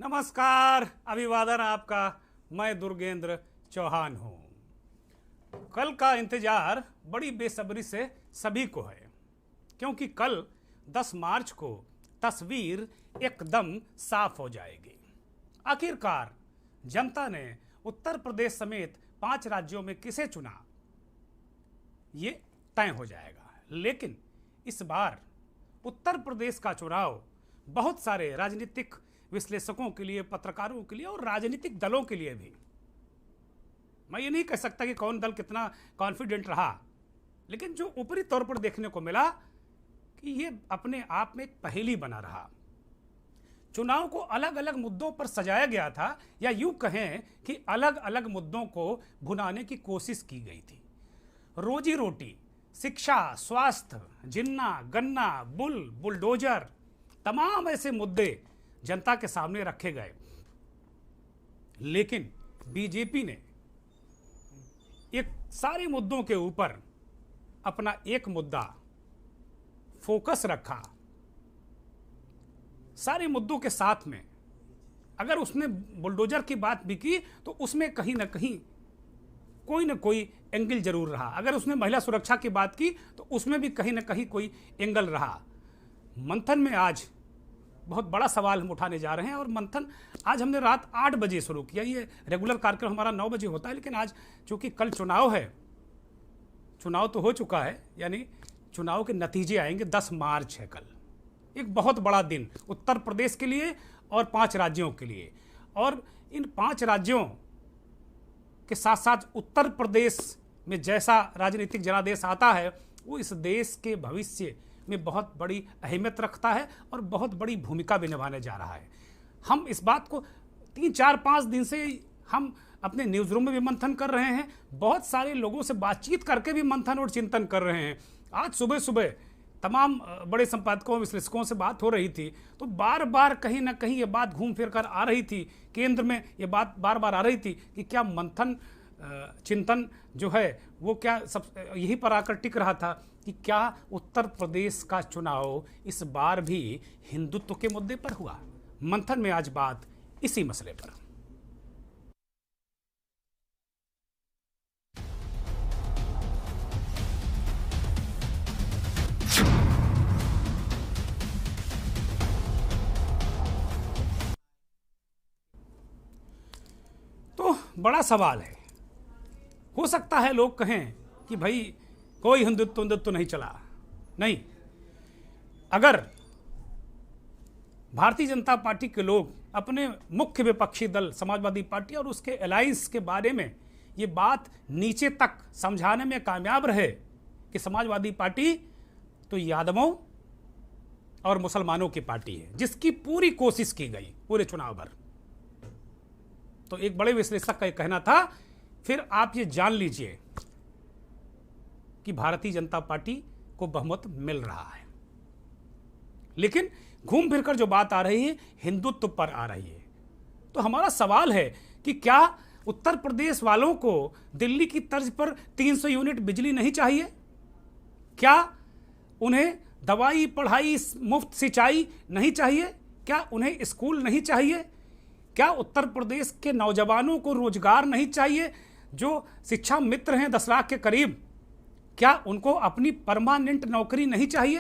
नमस्कार, अभिवादन आपका। मैं दुर्गेंद्र चौहान हूँ। कल का इंतजार बड़ी बेसब्री से सभी को है, क्योंकि कल 10 मार्च को तस्वीर एकदम साफ हो जाएगी। आखिरकार जनता ने उत्तर प्रदेश समेत 5 राज्यों में किसे चुना, ये तय हो जाएगा। लेकिन इस बार उत्तर प्रदेश का चुनाव बहुत सारे राजनीतिक विश्लेषकों के लिए, पत्रकारों के लिए और राजनीतिक दलों के लिए भी, मैं ये नहीं कह सकता कि कौन दल कितना कॉन्फिडेंट रहा, लेकिन जो ऊपरी तौर पर देखने को मिला कि ये अपने आप में एक पहेली बना रहा। चुनाव को अलग अलग मुद्दों पर सजाया गया था, या यूं कहें कि अलग अलग मुद्दों को भुनाने की कोशिश की गई थी। रोजी रोटी, शिक्षा, स्वास्थ्य, जिन्ना, गन्ना, बुलडोजर, तमाम ऐसे मुद्दे जनता के सामने रखे गए। लेकिन बीजेपी ने एक सारे मुद्दों के ऊपर अपना एक मुद्दा फोकस रखा। सारे मुद्दों के साथ में अगर उसने बुलडोजर की बात भी की तो उसमें कहीं ना कहीं कोई ना कोई एंगल जरूर रहा। अगर उसने महिला सुरक्षा की बात की तो उसमें भी कहीं ना कहीं कोई एंगल रहा। मंथन में आज बहुत बड़ा सवाल हम उठाने जा रहे हैं, और मंथन आज हमने रात 8 बजे शुरू किया। ये रेगुलर कार्यक्रम हमारा 9 बजे होता है, लेकिन आज चूंकि कल चुनाव है, चुनाव तो हो चुका है, यानी चुनाव के नतीजे आएंगे। 10 मार्च है कल, एक बहुत बड़ा दिन उत्तर प्रदेश के लिए और 5 राज्यों के लिए। और इन 5 राज्यों के साथ साथ उत्तर प्रदेश में जैसा राजनीतिक जनादेश आता है, वो इस देश के भविष्य में बहुत बड़ी अहमियत रखता है और बहुत बड़ी भूमिका भी निभाने जा रहा है। हम इस बात को 3, 4, 5 दिन से हम अपने न्यूज़ रूम में भी मंथन कर रहे हैं, बहुत सारे लोगों से बातचीत करके भी मंथन और चिंतन कर रहे हैं। आज सुबह सुबह तमाम बड़े संपादकों, विश्लेषकों से बात हो रही थी, तो बार बार कहीं ना कहीं ये बात घूम फिर कर आ रही थी, केंद्र में ये बात बार बार आ रही थी कि क्या मंथन चिंतन जो है वो क्या सब यही पर आकर टिक रहा था कि क्या उत्तर प्रदेश का चुनाव इस बार भी हिंदुत्व के मुद्दे पर हुआ। मंथन में आज बात इसी मसले पर। तो बड़ा सवाल है। हो सकता है लोग कहें कि भाई कोई हिंदुत्व नहीं चला। नहीं, अगर भारतीय जनता पार्टी के लोग अपने मुख्य विपक्षी दल समाजवादी पार्टी और उसके अलायंस के बारे में ये बात नीचे तक समझाने में कामयाब रहे कि समाजवादी पार्टी तो यादवों और मुसलमानों की पार्टी है, जिसकी पूरी कोशिश की गई पूरे चुनाव भर, तो एक बड़े विश्लेषक का कहना था, फिर आप ये जान लीजिए कि भारतीय जनता पार्टी को बहुमत मिल रहा है। लेकिन घूम फिरकर जो बात आ रही है हिंदुत्व पर आ रही है। तो हमारा सवाल है कि क्या उत्तर प्रदेश वालों को दिल्ली की तर्ज पर 300 यूनिट बिजली नहीं चाहिए? क्या उन्हें दवाई, पढ़ाई, मुफ्त सिंचाई नहीं चाहिए? क्या उन्हें स्कूल नहीं चाहिए? क्या उत्तर प्रदेश के नौजवानों को रोजगार नहीं चाहिए? जो शिक्षा मित्र हैं 10 लाख के करीब, क्या उनको अपनी परमानेंट नौकरी नहीं चाहिए?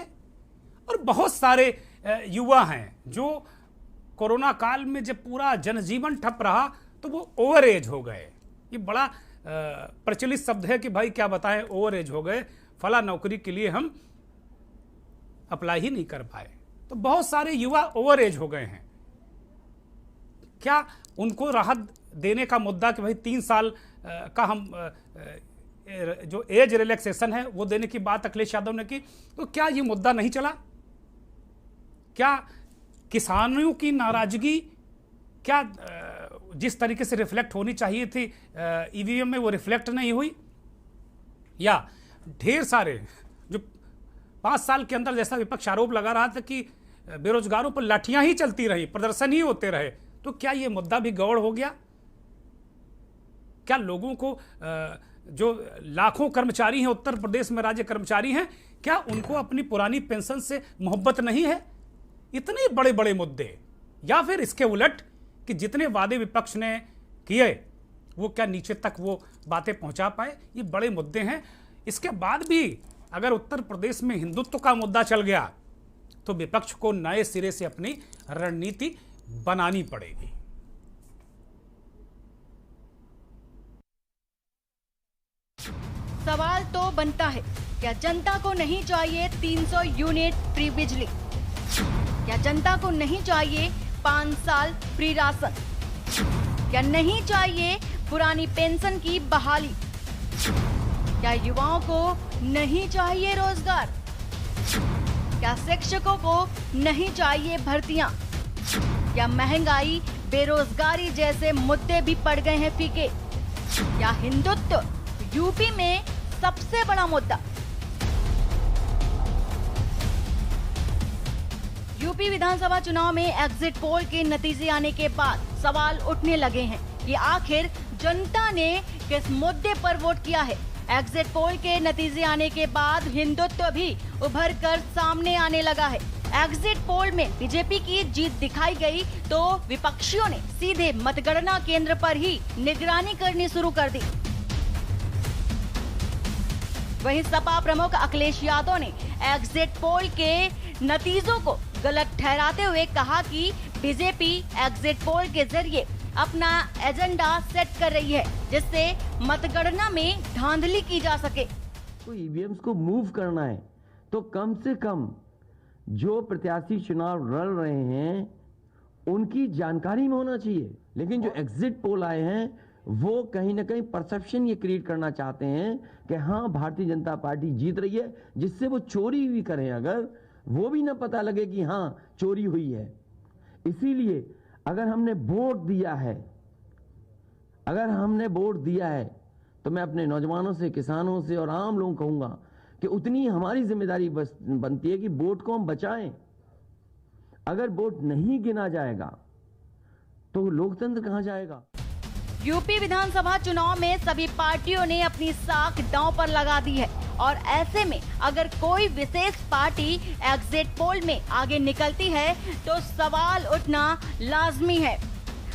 और बहुत सारे युवा हैं जो कोरोना काल में जब पूरा जनजीवन ठप रहा तो वो ओवर एज हो गए। ये बड़ा प्रचलित शब्द है कि भाई क्या बताएं, ओवर एज हो गए, फला नौकरी के लिए हम अप्लाई ही नहीं कर पाए। तो बहुत सारे युवा ओवर एज हो गए हैं। क्या उनको राहत देने का मुद्दा कि भाई 3 साल का हम जो एज रिलैक्सेशन है वो देने की बात अखिलेश यादव ने की, तो क्या ये मुद्दा नहीं चला? क्या किसानों की नाराजगी क्या जिस तरीके से रिफ्लेक्ट होनी चाहिए थी ईवीएम में, वो रिफ्लेक्ट नहीं हुई? या ढेर सारे जो 5 साल के अंदर, जैसा विपक्ष आरोप लगा रहा था कि बेरोजगारों पर लाठियां ही चलती रही, प्रदर्शन ही होते रहे, तो क्या ये मुद्दा भी गौड़ हो गया? क्या लोगों को जो लाखों कर्मचारी हैं उत्तर प्रदेश में, राज्य कर्मचारी हैं, क्या उनको अपनी पुरानी पेंशन से मोहब्बत नहीं है? इतने बड़े बड़े मुद्दे। या फिर इसके उलट कि जितने वादे विपक्ष ने किए वो क्या नीचे तक वो बातें पहुंचा पाए। ये बड़े मुद्दे हैं। इसके बाद भी अगर उत्तर प्रदेश में हिंदुत्व का मुद्दा चल गया तो विपक्ष को नए सिरे से अपनी रणनीति बनानी पड़ेगी। सवाल तो बनता है, क्या जनता को नहीं चाहिए 300 यूनिट फ्री बिजली? क्या जनता को नहीं चाहिए 5 साल फ्री राशन? क्या नहीं चाहिए पुरानी पेंशन की बहाली? क्या युवाओं को नहीं चाहिए रोजगार? क्या शिक्षकों को नहीं चाहिए भर्तियां? क्या महंगाई, बेरोजगारी जैसे मुद्दे भी पड़ गए हैं फीके? क्या हिंदुत्व यूपी में सबसे बड़ा मुद्दा? यूपी विधानसभा चुनाव में एग्जिट पोल के नतीजे आने के बाद सवाल उठने लगे हैं कि आखिर जनता ने किस मुद्दे पर वोट किया है। एग्जिट पोल के नतीजे आने के बाद हिंदुत्व भी उभर कर सामने आने लगा है। एग्जिट पोल में बीजेपी की जीत दिखाई गई तो विपक्षियों ने सीधे मतगणना केंद्र पर ही निगरानी करनी शुरू कर दी। वहीं सपा प्रमुख अखिलेश यादव ने एग्जिट पोल के नतीजों को गलत ठहराते हुए कहा कि बीजेपी एग्जिट पोल के जरिए अपना एजेंडा सेट कर रही है जिससे मतगणना में धांधली की जा सके। तो ईवीएम्स को मूव करना है तो कम से कम जो प्रत्याशी चुनाव लड़ रहे हैं उनकी जानकारी में होना चाहिए। लेकिन जो एग्जिट पोल आए हैं वो कहीं ना कहीं परसेप्शन ये क्रिएट करना चाहते हैं कि हाँ भारतीय जनता पार्टी जीत रही है, जिससे वो चोरी भी करें अगर वो भी ना पता लगे कि हाँ चोरी हुई है। इसीलिए अगर हमने वोट दिया है तो मैं अपने नौजवानों से, किसानों से और आम लोगों को कहूंगा कि उतनी हमारी जिम्मेदारी बनती है कि वोट को हम बचाएं। अगर वोट नहीं गिना जाएगा तो लोकतंत्र कहां जाएगा। यूपी विधानसभा चुनाव में सभी पार्टियों ने अपनी साख दांव पर लगा दी है और ऐसे में अगर कोई विशेष पार्टी एग्जिट पोल में आगे निकलती है तो सवाल उठना लाजमी है।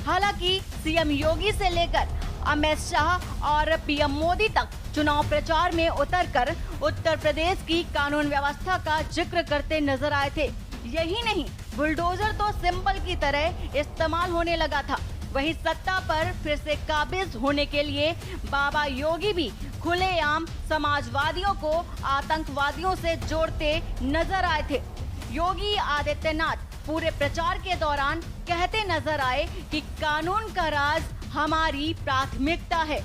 हालांकि सीएम योगी से लेकर अमित शाह और पीएम मोदी तक चुनाव प्रचार में उतरकर उत्तर प्रदेश की कानून व्यवस्था का जिक्र करते नजर आए थे। यही नहीं, बुलडोजर तो सिंबल की तरह इस्तेमाल होने लगा था। वहीं सत्ता पर फिर से काबिज होने के लिए बाबा योगी भी खुलेआम समाजवादियों को आतंकवादियों से जोड़ते नजर आए थे। योगी आदित्यनाथ पूरे प्रचार के दौरान कहते नजर आए कि कानून का राज हमारी प्राथमिकता है।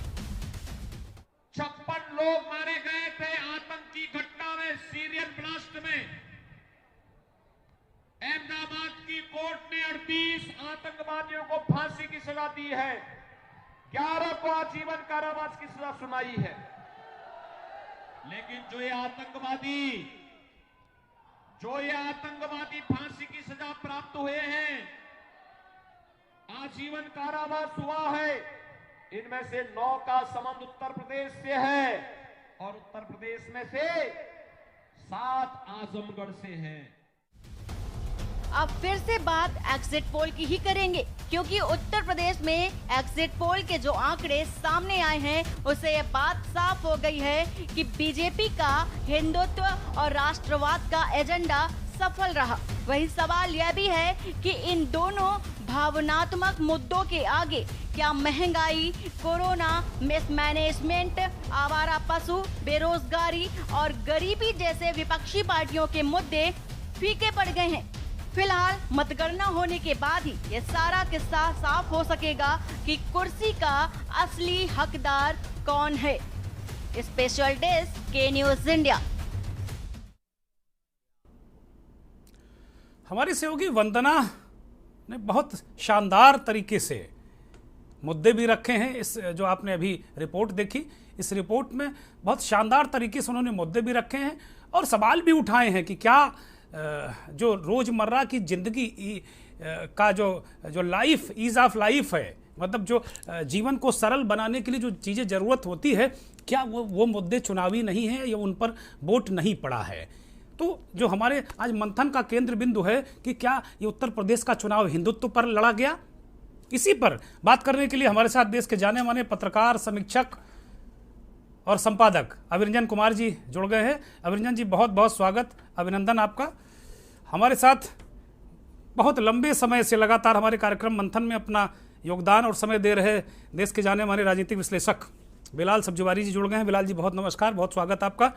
56 लोग मारे गए थे आतंकी घटना में, सीरियन ब्लास्ट में। अहमदाबाद की कोर्ट ने 38 आतंकवादियों को फांसी की सजा दी है, 11 को आजीवन कारावास की सजा सुनाई है। लेकिन जो ये आतंकवादी फांसी की सजा प्राप्त हुए हैं, आजीवन कारावास हुआ है, इनमें से 9 का संबंध उत्तर प्रदेश से है और उत्तर प्रदेश में से 7 आजमगढ़ से हैं। अब फिर से बात एग्जिट पोल की ही करेंगे क्योंकि उत्तर प्रदेश में एग्जिट पोल के जो आंकड़े सामने आए हैं उससे ये बात साफ हो गई है कि बीजेपी का हिंदुत्व और राष्ट्रवाद का एजेंडा सफल रहा। वही सवाल यह भी है कि इन दोनों भावनात्मक मुद्दों के आगे क्या महंगाई, कोरोना, मिसमैनेजमेंट, आवारा पशु, बेरोजगारी और गरीबी जैसे विपक्षी पार्टियों के मुद्दे फीके पड़ गए हैं। फिलहाल मतगणना होने के बाद ही ये सारा किस्सा साफ हो सकेगा कि कुर्सी का असली हकदार कौन है। स्पेशल डेस्क के न्यूज़ इंडिया। हमारी सहयोगी वंदना ने बहुत शानदार तरीके से मुद्दे भी रखे हैं। इस जो आपने अभी रिपोर्ट देखी, इस रिपोर्ट में बहुत शानदार तरीके से उन्होंने मुद्दे भी रखे हैं और सवाल भी उठाए हैं कि क्या जो रोज़मर्रा की ज़िंदगी का जो लाइफ, ईज़ ऑफ लाइफ है, मतलब जो जीवन को सरल बनाने के लिए जो चीज़ें ज़रूरत होती है, क्या वो मुद्दे चुनावी नहीं हैं या उन पर वोट नहीं पड़ा है। तो जो हमारे आज मंथन का केंद्र बिंदु है कि क्या ये उत्तर प्रदेश का चुनाव हिंदुत्व पर लड़ा गया इसी पर बात करने के लिए हमारे साथ देश के जाने माने पत्रकार, समीक्षक और संपादक अभिरंजन कुमार जी जुड़ गए हैं। अभिरंजन जी, बहुत बहुत स्वागत, अभिनंदन आपका। हमारे साथ बहुत लंबे समय से लगातार हमारे कार्यक्रम मंथन में अपना योगदान और समय दे रहे देश के जाने माने राजनीतिक विश्लेषक बिलाल सब्जवारी जी जुड़ गए हैं। बिलाल जी, बहुत नमस्कार, बहुत स्वागत आपका।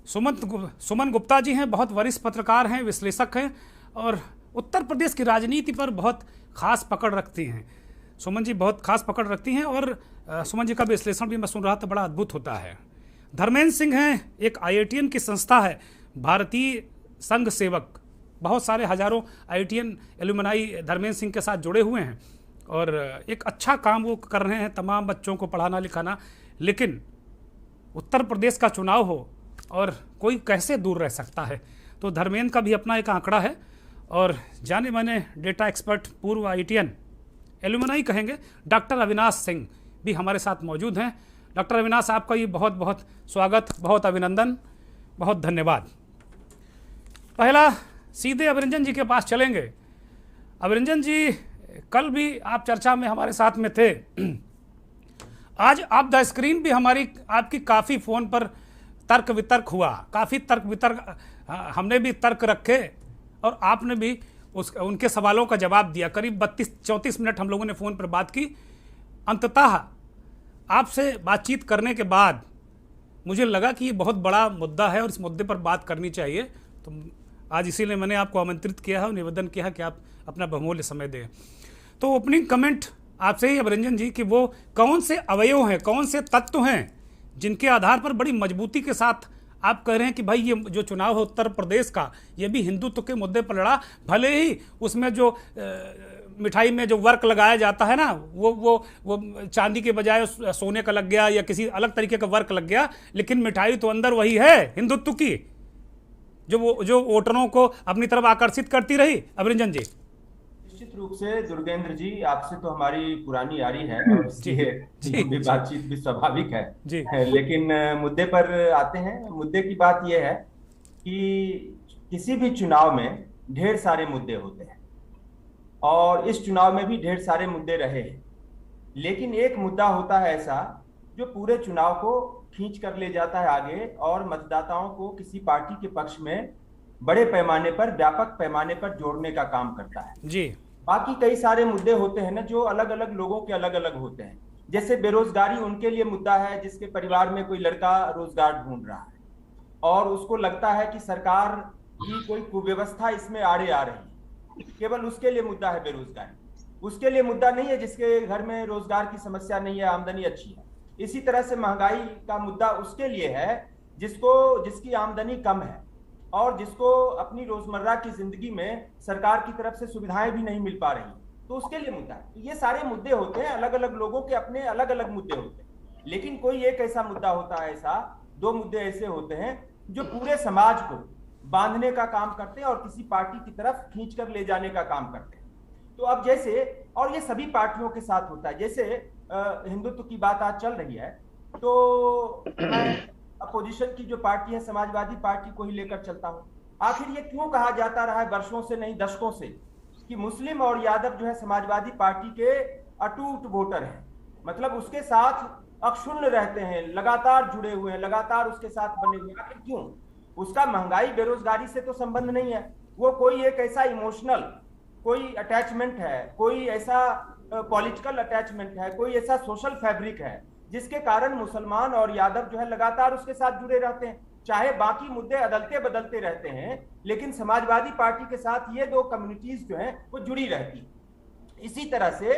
सुमन गुप्ता जी हैं, बहुत वरिष्ठ पत्रकार हैं, विश्लेषक हैं और उत्तर प्रदेश की राजनीति पर बहुत खास पकड़ रखती हैं। सुमन जी बहुत खास पकड़ रखती हैं और सुमन जी का विश्लेषण भी मैं सुन रहा था, बड़ा अद्भुत होता है। धर्मेंद्र सिंह हैं, एक IITian की संस्था है भारतीय संघ सेवक, बहुत सारे हजारों IITian एलुमनाई धर्मेंद्र सिंह के साथ जुड़े हुए हैं और एक अच्छा काम वो कर रहे हैं, तमाम बच्चों को पढ़ाना लिखाना। लेकिन उत्तर प्रदेश का चुनाव हो और कोई कैसे दूर रह सकता है, तो धर्मेंद्र का भी अपना एक आंकड़ा है और जाने माने डेटा एक्सपर्ट, पूर्व IITian एलुमनाई कहेंगे, डॉक्टर अविनाश सिंह भी हमारे साथ मौजूद हैं। डॉक्टर अविनाश, आपका ये बहुत बहुत स्वागत, बहुत अभिनंदन, बहुत धन्यवाद। पहला सीधे अभिरंजन जी के पास चलेंगे। अभिरंजन जी, कल भी आप चर्चा में हमारे साथ में थे, आज आप द स्क्रीन भी आपकी काफ़ी फ़ोन पर तर्क वितर्क हुआ, काफ़ी तर्क वितर्क, हमने भी तर्क रखे और आपने भी उनके सवालों का जवाब दिया। करीब 32-34 मिनट हम लोगों ने फ़ोन पर बात की। अंततः आपसे बातचीत करने के बाद मुझे लगा कि ये बहुत बड़ा मुद्दा है और इस मुद्दे पर बात करनी चाहिए, तो आज इसीलिए मैंने आपको आमंत्रित किया है और निवेदन किया है कि आप अपना बहुमूल्य समय दें। तो ओपनिंग कमेंट आपसे ही अभिरंजन जी कि वो कौन से अवयव हैं, कौन से तत्व हैं जिनके आधार पर बड़ी मजबूती के साथ आप कह रहे हैं कि भाई ये जो चुनाव है उत्तर प्रदेश का, ये भी हिंदुत्व के मुद्दे पर लड़ा, भले ही उसमें जो मिठाई में जो वर्क लगाया जाता है ना, वो चांदी के बजाय सोने का लग गया या किसी अलग तरीके का वर्क लग गया, लेकिन मिठाई तो अंदर वही है हिंदुत्व की, जो वोटरों को अपनी तरफ आकर्षित करती रही। अभिरंजन जी। निश्चित रूप से दुर्गेंद्र जी, आपसे तो हमारी पुरानी यारी है और इसलिए बातचीत भी स्वाभाविक है जी। लेकिन मुद्दे पर आते हैं। मुद्दे की बात यह है कि किसी भी चुनाव में ढेर सारे मुद्दे होते हैं और इस चुनाव में भी ढेर सारे मुद्दे रहे हैं, लेकिन एक मुद्दा होता है ऐसा जो पूरे चुनाव को खींच कर ले जाता है आगे और मतदाताओं को किसी पार्टी के पक्ष में बड़े पैमाने पर, व्यापक पैमाने पर जोड़ने का काम करता है जी। बाकी कई सारे मुद्दे होते हैं ना जो अलग अलग लोगों के अलग अलग होते हैं। जैसे बेरोजगारी उनके लिए मुद्दा है जिसके परिवार में कोई लड़का रोजगार ढूंढ रहा है और उसको लगता है कि सरकार की कोई कुव्यवस्था इसमें आड़े आ रही है, केवल उसके लिए मुद्दा है बेरोजगारी। उसके लिए मुद्दा नहीं है जिसके घर में रोजगार की समस्या नहीं है, आमदनी अच्छी है। इसी तरह से महंगाई का मुद्दा उसके लिए है जिसकी आमदनी कम है और जिसको अपनी रोजमर्रा की जिंदगी में सरकार की तरफ से सुविधाएं भी नहीं मिल पा रही, तो उसके लिए मुद्दा है। ये सारे मुद्दे होते हैं, अलग अलग लोगों के अपने अलग अलग मुद्दे होते हैं, लेकिन कोई एक ऐसा मुद्दा होता है, ऐसा दो मुद्दे ऐसे होते हैं जो पूरे समाज को बांधने का काम करते हैं और किसी पार्टी की तरफ खींच कर ले जाने का काम करते हैं। तो अब जैसे, और ये सभी पार्टियों के साथ होता है, जैसे हिंदुत्व की बात आज चल रही है, तो मैं अपोजिशन की जो पार्टी है समाजवादी पार्टी को ही लेकर चलता हूं। आखिर ये क्यों कहा जाता रहा है वर्षों से, नहीं दशकों से, कि मुस्लिम और यादव जो है समाजवादी पार्टी के अटूट वोटर हैं, मतलब उसके साथ अक्षुण्ण रहते हैं, लगातार जुड़े हुए हैं, लगातार उसके साथ बने हुए हैं। आखिर क्यों? उसका महंगाई बेरोजगारी से तो संबंध नहीं है, वो कोई एक ऐसा इमोशनल कोई अटैचमेंट है, कोई ऐसा पॉलिटिकल अटैचमेंट है, कोई ऐसा सोशल फैब्रिक है जिसके कारण मुसलमान और यादव जो है लगातार उसके साथ जुड़े रहते हैं। चाहे बाकी मुद्दे अदलते बदलते रहते हैं, लेकिन समाजवादी पार्टी के साथ ये दो कम्युनिटीज जो हैं वो जुड़ी रहती। इसी तरह से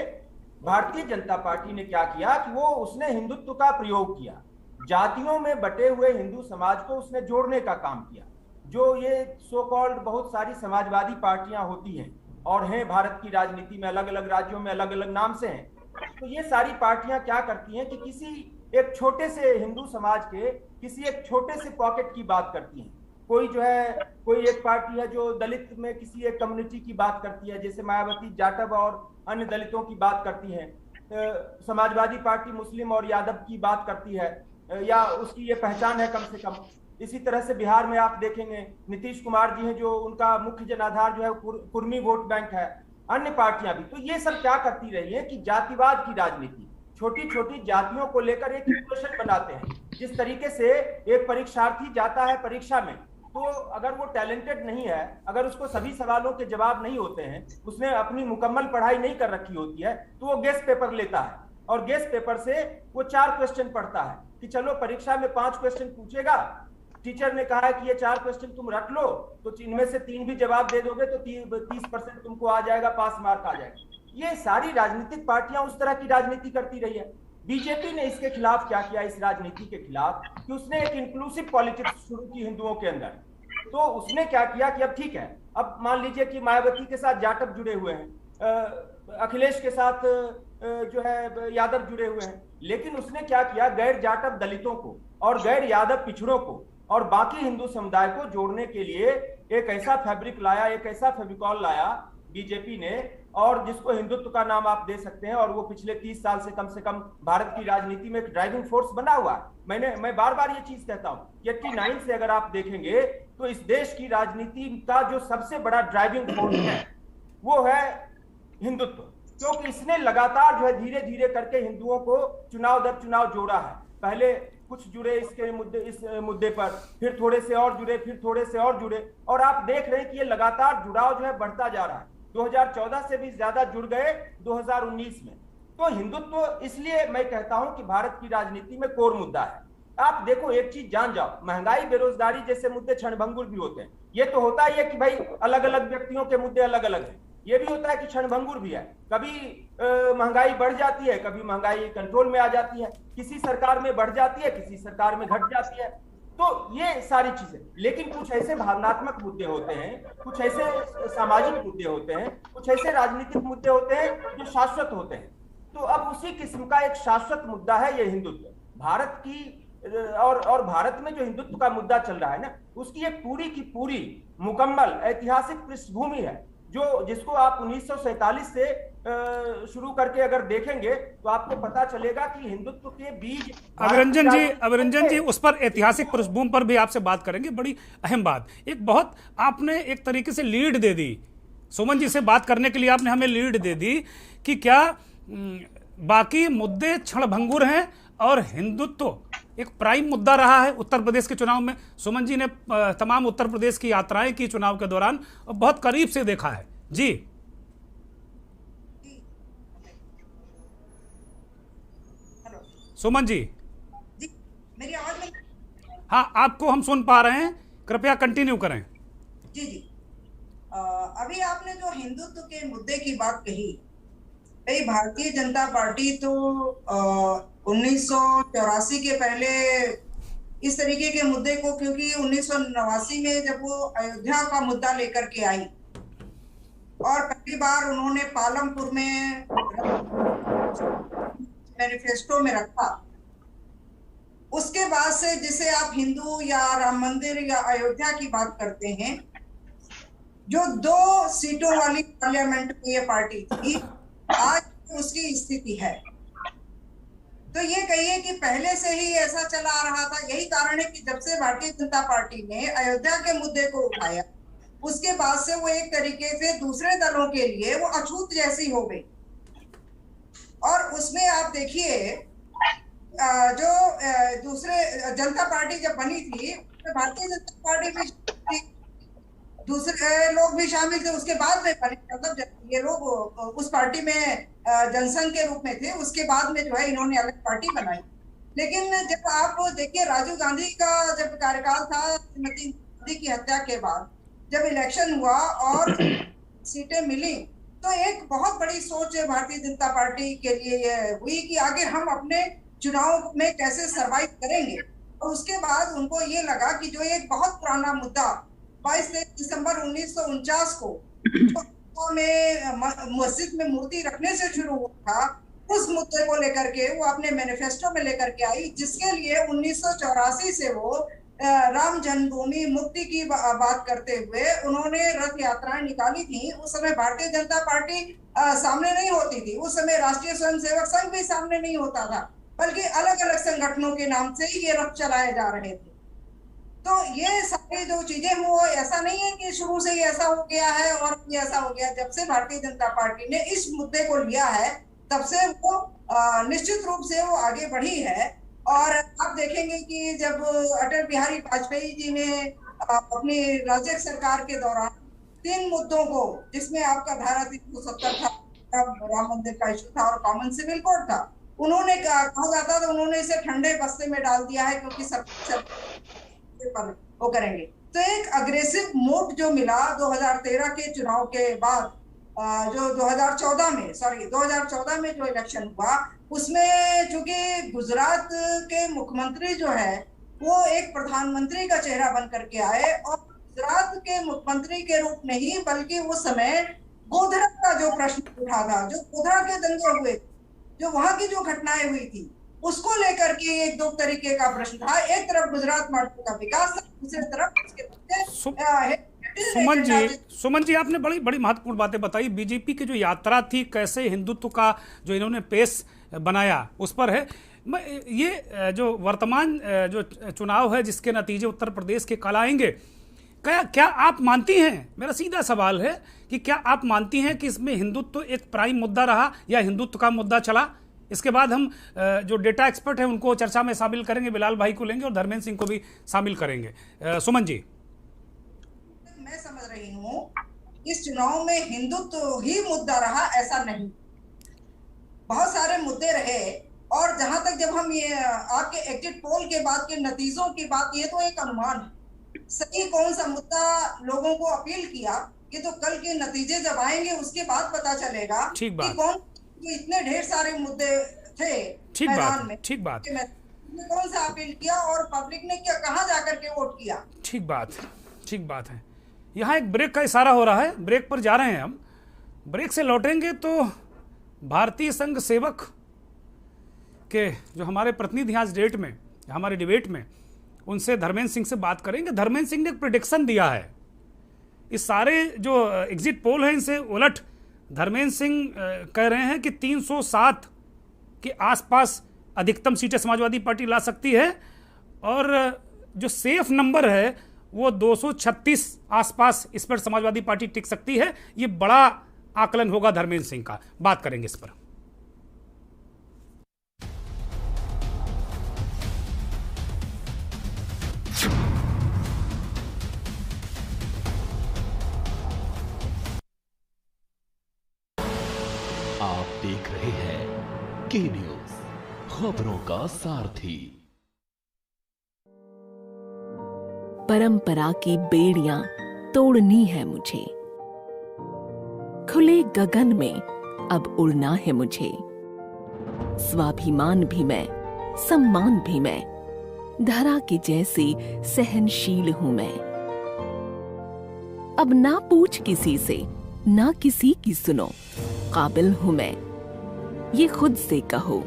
भारतीय जनता पार्टी ने क्या किया कि वो उसने हिंदुत्व का प्रयोग किया, जातियों में बटे हुए हिंदू समाज को उसने जोड़ने का काम किया। जो ये सो कॉल्ड बहुत सारी समाजवादी पार्टियां होती हैं और हैं भारत की राजनीति में, अलग अलग राज्यों में अलग अलग नाम से हैं, तो ये सारी पार्टियां क्या करती हैं कि किसी एक छोटे से हिंदू समाज के किसी एक छोटे से पॉकेट की बात करती हैं। कोई जो है, कोई एक पार्टी है जो दलित में किसी एक कम्युनिटी की बात करती है, जैसे मायावती जाटव और अन्य दलितों की बात करती है। समाजवादी पार्टी मुस्लिम और यादव की बात करती है, या उसकी ये पहचान है कम से कम। इसी तरह से बिहार में आप देखेंगे नीतीश कुमार जी हैं, जो उनका मुख्य जनाधार जो है कुर्मी वोट बैंक है, अन्य पार्टियां भी। तो ये सब क्या करती रही है कि जातिवाद की राजनीति, छोटी छोटी जातियों को लेकर एक इक्वेशन बनाते हैं। जिस तरीके से एक परीक्षार्थी जाता है परीक्षा में, तो अगर वो टैलेंटेड नहीं है, अगर उसको सभी सवालों के जवाब नहीं होते हैं, उसने अपनी मुकम्मल पढ़ाई नहीं कर रखी होती है, तो वो गेस्ट पेपर लेता है और गेस्ट पेपर से वो 4 क्वेश्चन पढ़ता है कि चलो परीक्षा में 5 क्वेश्चन पूछेगा, टीचर ने कहा है कि ये 4 क्वेश्चन तुम रख लो, तो इनमें से 3 भी जवाब दे दोगे तो 30% तुमको आ जाएगा, पास मार्क आ जाएगा। ये सारी राजनीतिक पार्टियां उस तरह की राजनीति करती रही है। बीजेपी ने इसके खिलाफ क्या किया, इस राजनीति के खिलाफ, कि उसने एक इंक्लूसिव पॉलिटिक्स शुरू की हिंदुओं के अंदर। तो उसने क्या किया कि अब ठीक है, अब मान लीजिए कि मायावती के साथ जाटव जुड़े हुए हैं, अखिलेश के साथ जो है यादव जुड़े हुए हैं, लेकिन उसने क्या किया, गैर जाटव दलितों को और गैर यादव पिछड़ों को और बाकी हिंदू समुदाय को जोड़ने के लिए एक ऐसा फैब्रिक लाया, एक ऐसा फेविकॉल लाया बीजेपी ने, और जिसको हिंदुत्व का नाम आप दे सकते हैं, और वो पिछले 30 साल से कम भारत की राजनीति में एक ड्राइविंग फोर्स बना हुआ है। मैं बार बार ये चीज कहता हूं कि 89 से अगर आप देखेंगे तो इस देश की राजनीति का जो सबसे बड़ा ड्राइविंग फोर्स है वो है हिंदुत्व, क्योंकि इसने लगातार जो है धीरे धीरे करके हिंदुओं को चुनाव दर चुनाव जोड़ा है। पहले कुछ जुड़े इस मुद्दे पर, फिर थोड़े से और जुड़े, फिर थोड़े से और जुड़े, और आप देख रहे हैं कि ये लगातार जुड़ाव जो है बढ़ता जा रहा है। 2014 से भी ज्यादा जुड़ गए 2019 में। तो हिंदुत्व, इसलिए मैं कहता हूं कि भारत की राजनीति में कोर मुद्दा है। आप देखो, एक चीज जान जाओ, महंगाई बेरोजगारी जैसे मुद्दे क्षणभंगुर भी होते हैं। ये तो होता ही है कि भाई अलग अलग व्यक्तियों के मुद्दे अलग अलग हैं। ये भी होता है कि क्षणभंगुर भी है, कभी महंगाई बढ़ जाती है, कभी महंगाई कंट्रोल में आ जाती है, किसी सरकार में बढ़ जाती है, किसी सरकार में घट जाती है। तो ये सारी चीजें, लेकिन कुछ ऐसे भावनात्मक मुद्दे होते हैं, कुछ ऐसे सामाजिक मुद्दे होते हैं, कुछ ऐसे राजनीतिक मुद्दे होते हैं जो शाश्वत होते हैं। तो अब उसी किस्म का एक शाश्वत मुद्दा है ये हिंदुत्व। भारत की और भारत में जो हिंदुत्व का मुद्दा चल रहा है ना, उसकी एक पूरी की पूरी मुकम्मल ऐतिहासिक पृष्ठभूमि है, जिसको आप 1947 से शुरू करके अगर देखेंगे तो आपको पता चलेगा कि हिंदुत्व के बीज। अभिरंजन जी उस पर ऐतिहासिक पृष्ठभूमि पर भी आपसे बात करेंगे। बड़ी अहम बात, एक बहुत आपने एक तरीके से लीड दे दी, सुमन जी से बात करने के लिए आपने हमें लीड दे दी कि क्या बाकी मुद्दे क्षणभंगुर हैं और हिंदुत्व एक प्राइम मुद्दा रहा है उत्तर प्रदेश के चुनाव में। सुमन जी ने तमाम उत्तर प्रदेश की यात्राएं की चुनाव के दौरान और बहुत करीब से देखा है। जी सुमन जी, मेरी आवाज में? हाँ, आपको हम सुन पा रहे हैं, कृपया कंटिन्यू करें। जी जी, अभी आपने जो हिंदुत्व के मुद्दे की बात कही, भारतीय जनता पार्टी तो 1984 के पहले इस तरीके के मुद्दे को, क्योंकि 1989 में जब वो अयोध्या का मुद्दा लेकर के आई और पहली बार उन्होंने पालमपुर में मैनिफेस्टो में रखा, उसके बाद से जिसे आप हिंदू या राम मंदिर या अयोध्या की बात करते हैं, जो 2 सीटों वाली पार्लियामेंट में ये पार्टी थी, आज उसकी स्थिति है। तो ये कहिए कि पहले से ही ऐसा चला आ रहा था। यही कारण है कि जब से भारतीय जनता पार्टी ने अयोध्या के मुद्दे को उठाया, उसके बाद से वो एक तरीके से दूसरे दलों के लिए वो अछूत जैसी हो गई। और उसमें आप देखिए, जो दूसरे जनता पार्टी जब बनी थी, तो भारतीय जनता पार्टी भी दूसरे लोग भी शामिल थे। उसके बाद में मतलब जब ये लोग उस पार्टी में जनसंघ के रूप में थे, उसके बाद में जो है इन्होंने अलग पार्टी बनाई। लेकिन जब आप देखिए, राजीव गांधी का जब कार्यकाल था, श्रीमती गांधी की हत्या के बाद जब इलेक्शन हुआ और सीटें मिली, तो एक बहुत बड़ी सोच भारतीय जनता पार्टी के लिए ये हुई कि आगे हम अपने चुनाव में कैसे सर्वाइव करेंगे। और उसके बाद उनको ये लगा कि जो एक बहुत पुराना मुद्दा 22 दिसंबर 1949 को में मस्जिद में मूर्ति रखने से शुरू हुआ था, उस मुद्दे को लेकर के वो अपने मैनिफेस्टो में लेकर के आई, जिसके लिए 1984 से वो राम जन्मभूमि मुक्ति की बात करते हुए उन्होंने रथ यात्राएं निकाली थी। उस समय भारतीय जनता पार्टी सामने नहीं होती थी, उस समय राष्ट्रीय स्वयंसेवक संघ भी सामने नहीं होता था, बल्कि अलग अलग संगठनों के नाम से ये रथ चलाए जा रहे थे। तो ये सारी जो चीजें वो ऐसा नहीं है कि शुरू से ही ऐसा हो गया है और ये ऐसा हो गया। जब से भारतीय जनता पार्टी ने इस मुद्दे को लिया है तब से वो निश्चित रूप से वो आगे बढ़ी है। और आप देखेंगे कि जब अटल बिहारी वाजपेयी जी ने अपनी राज्य सरकार के दौरान 3 मुद्दों को, जिसमें आपका धारा 370 था, राम मंदिर का इशू था और कॉमन सिविल कोड था, उन्होंने कहा जाता था उन्होंने इसे ठंडे बस्ते में डाल दिया है क्योंकि सब पर वो करेंगे। तो एक अग्रेसिव मोड जो मिला 2013 के चुनाव के बाद, जो 2014 में जो इलेक्शन हुआ, उसमें चूंकि गुजरात के मुख्यमंत्री जो है वो एक प्रधानमंत्री का चेहरा बन करके आए और गुजरात के मुख्यमंत्री के रूप नहीं बल्कि उस समय गोधरा का जो प्रश्न उठा था, जो गोधरा के दंगे हुए, जो वहां की जो घटनाएं हुई थी, उसको लेकर के एक दो तरीके का प्रश्न था। एक तरफ गुजरात मॉडल का विकास, दूसरी तरफ उसके सुमन जी आपने बड़ी बड़ी महत्वपूर्ण बातें बताई। बीजेपी की जो यात्रा थी, कैसे हिंदुत्व का जो इन्होंने पेश बनाया, उस पर है। ये जो वर्तमान जो चुनाव है जिसके नतीजे उत्तर प्रदेश के कल आएंगे, क्या आप मानती हैं, मेरा सीधा सवाल है कि क्या आप मानती हैं कि इसमें हिंदुत्व एक प्राइम मुद्दा रहा या हिंदुत्व का मुद्दा चला? इसके बाद हम जो डेटा एक्सपर्ट हैं उनको चर्चा में शामिल करेंगे, बिलाल भाई को लेंगे और धर्मेंद्र सिंह को भी शामिल करेंगे। सुमन जी, मैं समझ रही हूँ इस चुनाव में हिंदुत्व ही मुद्दा रहा, ऐसा नहीं, बहुत सारे मुद्दे रहे। और जहां तक जब हम ये आपके एग्जिट पोल के बाद के नतीजों की बात, ये तो एक अनुमान है, सही कौन सा मुद्दा लोगों को अपील किया, ये तो कल के नतीजे जब आएंगे उसके बाद पता चलेगा कि कौन, तो इतने ढेर सारे मुद्दे थे मैदान में, ठीक बात, कौन सा अपील किया और पब्लिक ने क्या कहाँ जाकर के वोट किया। ठीक बात है। यहाँ एक ब्रेक का इशारा हो रहा है, ब्रेक पर जा रहे हैं हम। ब्रेक से लौटेंगे तो भारतीय संघ सेवक के जो हमारे प्रतिनिधि आज डेट में, हमारे डिबेट में, उनसे धर्मेंद्र सिंह से बात करेंगे। धर्मेंद्र सिंह ने एक प्रेडिक्शन दिया है, इस सारे जो एग्जिट पोल हैं इनसे उलट धर्मेंद्र सिंह कह रहे हैं कि 307 के आसपास अधिकतम सीटें समाजवादी पार्टी ला सकती है और जो सेफ नंबर है वो 236 आसपास, इस पर समाजवादी पार्टी टिक सकती है। ये बड़ा आकलन होगा धर्मेंद्र सिंह का, बात करेंगे इस पर। आप देख रहे हैं के न्यूज, खबरों का सारथी। परंपरा की बेड़ियां तोड़नी है मुझे, खुले गगन में अब उड़ना है मुझे। स्वाभिमान भी मैं, सम्मान भी मैं, धरा की जैसी सहनशील हूं मैं। अब ना पूछ किसी से, ना किसी की सुनो, काबिल हूं मैं, ये खुद से कहो।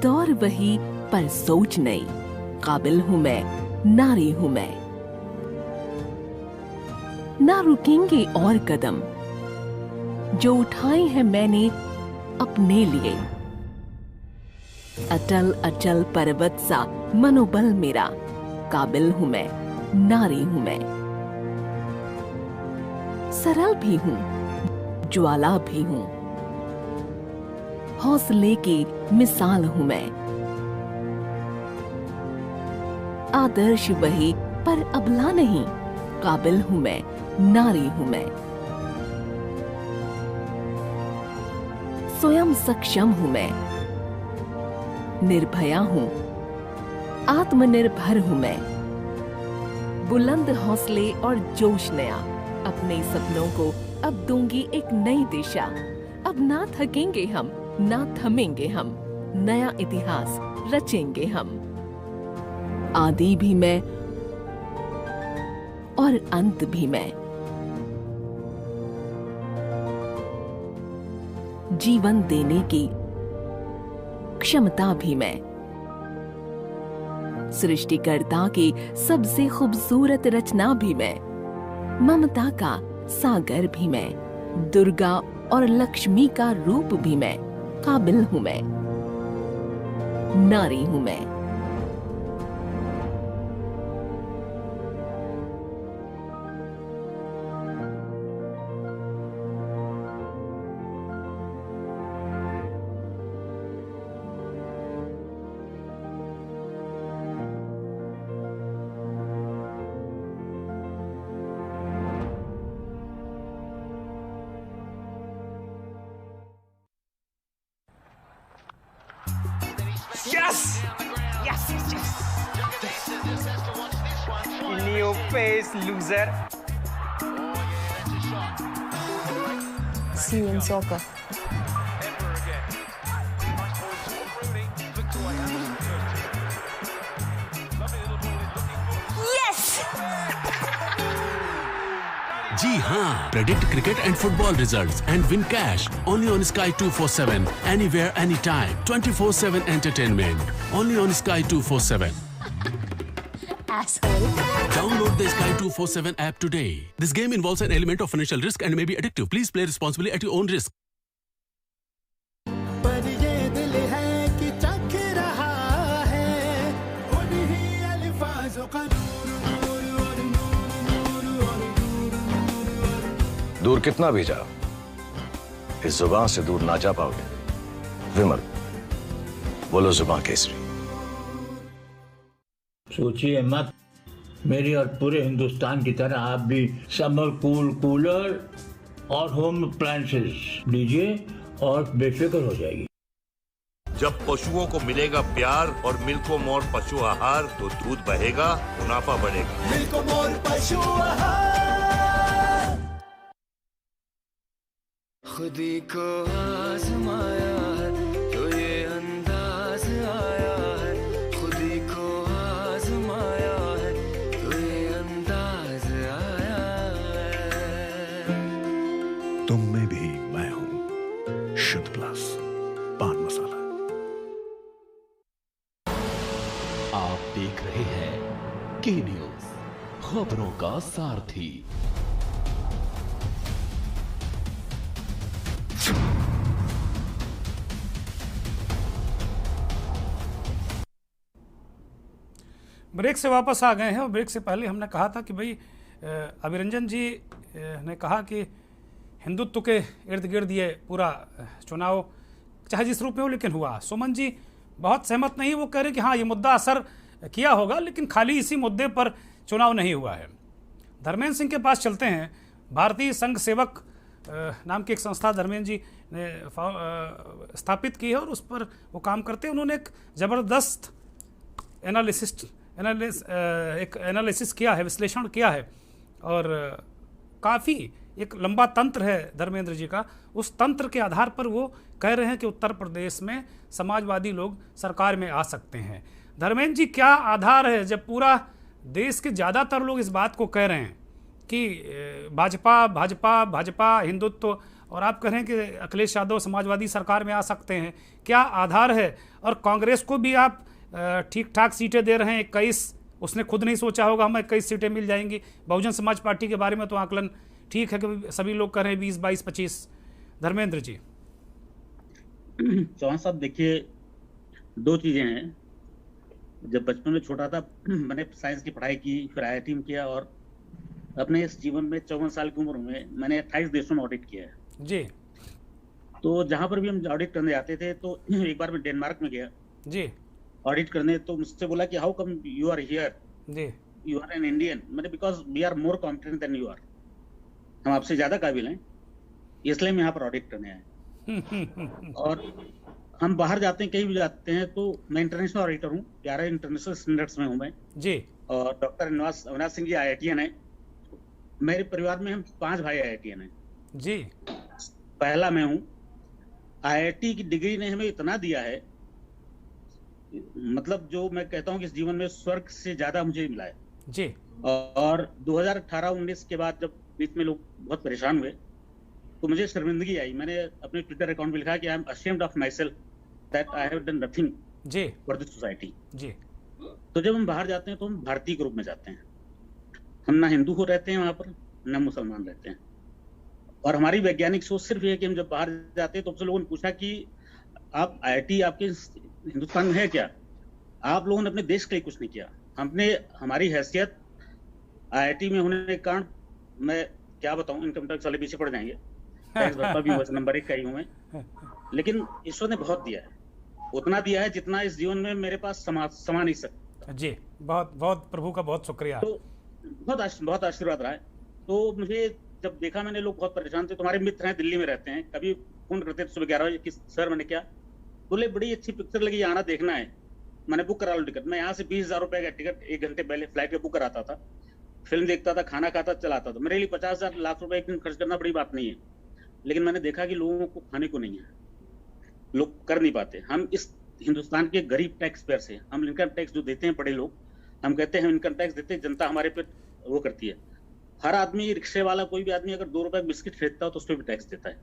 दौर वही पर सोच नई, काबिल हूं मैं, नारी हूं मैं। ना रुकेंगे और कदम जो उठाए हैं मैंने अपने लिए। अटल अचल पर्वत सा मनोबल मेरा, काबिल हूं मैं, नारी हूं मैं। सरल भी हूं, ज्वाला भी हूं, हौसले की मिसाल हूं मैं। आदर्श वही पर अबला नहीं, काबिल हूं मैं, नारी हूं मैं। स्वयं सक्षम हूं मैं, निर्भया हूं, आत्मनिर्भर हूं मैं। बुलंद हौसले और जोश नया, अपने सपनों को अब दूंगी एक नई दिशा। अब ना थकेंगे हम, ना थमेंगे हम, नया इतिहास रचेंगे हम। आदि भी मैं और अंत भी मैं, जीवन देने की क्षमता भी मैं। सृष्टिकर्ता की सबसे खूबसूरत रचना भी मैं, ममता का सागर भी मैं, दुर्गा और लक्ष्मी का रूप भी मैं, काबिल हूं मैं, नारी हूं मैं। face, loser. See you in soccer. जी हाँ, predict cricket and football results and win cash only on Sky 247 anywhere anytime 24/7 entertainment only on Sky 247. Asshole. Download the Sky 247 app today. This game involves an element of financial risk and may be addictive. Please play responsibly at your own risk. पर ये दिल है कि चख रहा है उन्हीं अल्फाजों का दूर कितना भी जाओ इस जुबान से दूर ना जा पाओगे। विमल बोलो जुबान केसरी। सोचिए मत, मेरी और पूरे हिंदुस्तान की तरह आप भी समर कूलर और होम अप्लायंसेस लीजिए और बेफिक्र हो जाएगी। जब पशुओं को मिलेगा प्यार और मिल्को मोर पशु आहार तो दूध बहेगा, मुनाफा बढ़ेगा। मिल्को मोर पशु आहार। खुदी को आजमाया है तो ये अंदाज आया है, खुदी को आजमाया है तो ये अंदाज आया है। तुम में भी मैं हूं शुद्ध प्लस पान मसाला। आप देख रहे हैं के न्यूज, खबरों का सारथी। ब्रेक से वापस आ गए हैं और ब्रेक से पहले हमने कहा था कि भाई अभिरंजन जी ने कहा कि हिंदुत्व के इर्द गिर्द ये पूरा चुनाव चाहे जिस रूप में हो लेकिन हुआ। सुमन जी बहुत सहमत नहीं, वो कह रहे कि हाँ ये मुद्दा असर किया होगा लेकिन खाली इसी मुद्दे पर चुनाव नहीं हुआ है। धर्मेंद्र सिंह के पास चलते हैं। भारतीय संघ सेवक नाम की एक संस्था धर्मेंद्र जी ने स्थापित की है और उस पर वो काम करते हैं। उन्होंने एक ज़बरदस्त एनालिसिस किया है, विश्लेषण किया है और काफ़ी एक लंबा तंत्र है धर्मेंद्र जी का। उस तंत्र के आधार पर वो कह रहे हैं कि उत्तर प्रदेश में समाजवादी लोग सरकार में आ सकते हैं। धर्मेंद्र जी क्या आधार है जब पूरा देश के ज़्यादातर लोग इस बात को कह रहे हैं कि भाजपा हिंदुत्व और आप कह रहे हैं कि अखिलेश यादव समाजवादी सरकार में आ सकते हैं, क्या आधार है? और कांग्रेस को भी आप ठीक ठाक सीटें दे रहे हैं 21, उसने खुद नहीं सोचा होगा हमें 21 सीटें मिल जाएंगी। बहुजन समाज पार्टी के बारे में तो आकलन ठीक है कि सभी लोग कह रहे हैं 20, 22, 25। धर्मेंद्र जी। चौहान साहब देखिए, दो चीजें हैं। जब बचपन में छोटा था मैंने साइंस की पढ़ाई की, फिर IIT में किया और अपने इस जीवन में 54 साल की उम्र में मैंने 28 देशों में ऑडिट किया है जी। तो जहां पर भी हम ऑडिट करने जाते थे तो एक बार मैं डेनमार्क में गया जी ऑडिट करने, तो मुझसे बोला कि how come you are here, you are an Indian. मैंने because we are more competent than you are, हम आपसे ज्यादा काबिल हैं इसलिए हम यहाँ पर ऑडिट करने आए। और हम बाहर जाते हैं, कहीं भी जाते हैं तो मैं इंटरनेशनल ऑडिटर हूँ, 11 इंटरनेशनल स्टैंडर्ड्स में हूँ मैं जी। और डॉक्टर अविनाश सिंह जी IITian है। मेरे परिवार में हम 5 भाई IITian हैं जी। पहला मैं हूँ। IIT की डिग्री ने हमें इतना दिया है, मतलब जो मैं कहता हूँ कि इस जीवन में स्वर्ग से ज्यादा मुझे मिला है जी। और 2018-19 के बाद जब बीच में लोग बहुत परेशान हुए तो मुझे शर्मिंदगी आई। मैंने अपने ट्विटर अकाउंट में लिखा कि I am ashamed of myself that I have done nothing ji for this society ji. तो जब हम बाहर जाते हैं तो हम भारतीय ग्रुप में जाते हैं, हम ना हिंदू हो रहते हैं वहां पर, ना मुसलमान रहते हैं। और हमारी वैज्ञानिक सोच सिर्फ ये है कि हम जब बाहर जाते हैं तो हमसे लोगों ने पूछा कि आप IIT आपके हिंदुस्तान में है क्या? आप लोगों ने अपने देश के लिए कुछ नहीं किया। हमने हमारी हैसियत IIT में होने के कारण, मैं क्या बताऊं, इनकम टैक्स वाले पीछे पड़ जाएंगे, टैक्स भरता भी बस नंबर 1 का ही हूं मैं, लेकिन ईश्वर ने बहुत दिया है, उतना दिया है जितना इस जीवन में मेरे पास समा नहीं सकता जी। बहुत बहुत प्रभु का बहुत शुक्रिया। तो बहुत आशीर्वाद रहा है। तो मुझे जब देखा मैंने, लोग बहुत परेशान थे। तुम्हारे मित्र हैं, दिल्ली में रहते हैं, कभी फोन करते थे सुबह 11 बजे कि सर मैंने क्या, बोले बड़ी अच्छी पिक्चर लगी, आना देखना है। मैंने बुक करा लो टिकट। मैं यहाँ से 20,000 रुपए का टिकट 1 घंटे पहले फ्लाइट का बुक कराता था फिल्म देखता था, खाना खाता, चलाता था। मेरे लिए 50,000 लाख रुपए एक दिन खर्च करना बड़ी बात नहीं है, लेकिन मैंने देखा कि लोगों को खाने को नहीं है, लोग कर नहीं पाते। हम इस हिंदुस्तान के गरीब टैक्स पेयर से, हम इनकम टैक्स जो देते हैं पढ़े लोग, हम कहते हैं इनकम टैक्स देते हैं, जनता हमारे पे वो करती है। हर आदमी, रिक्शे वाला कोई भी आदमी अगर 2 रुपए बिस्किट खरीदता हो तो उस पर भी टैक्स देता है।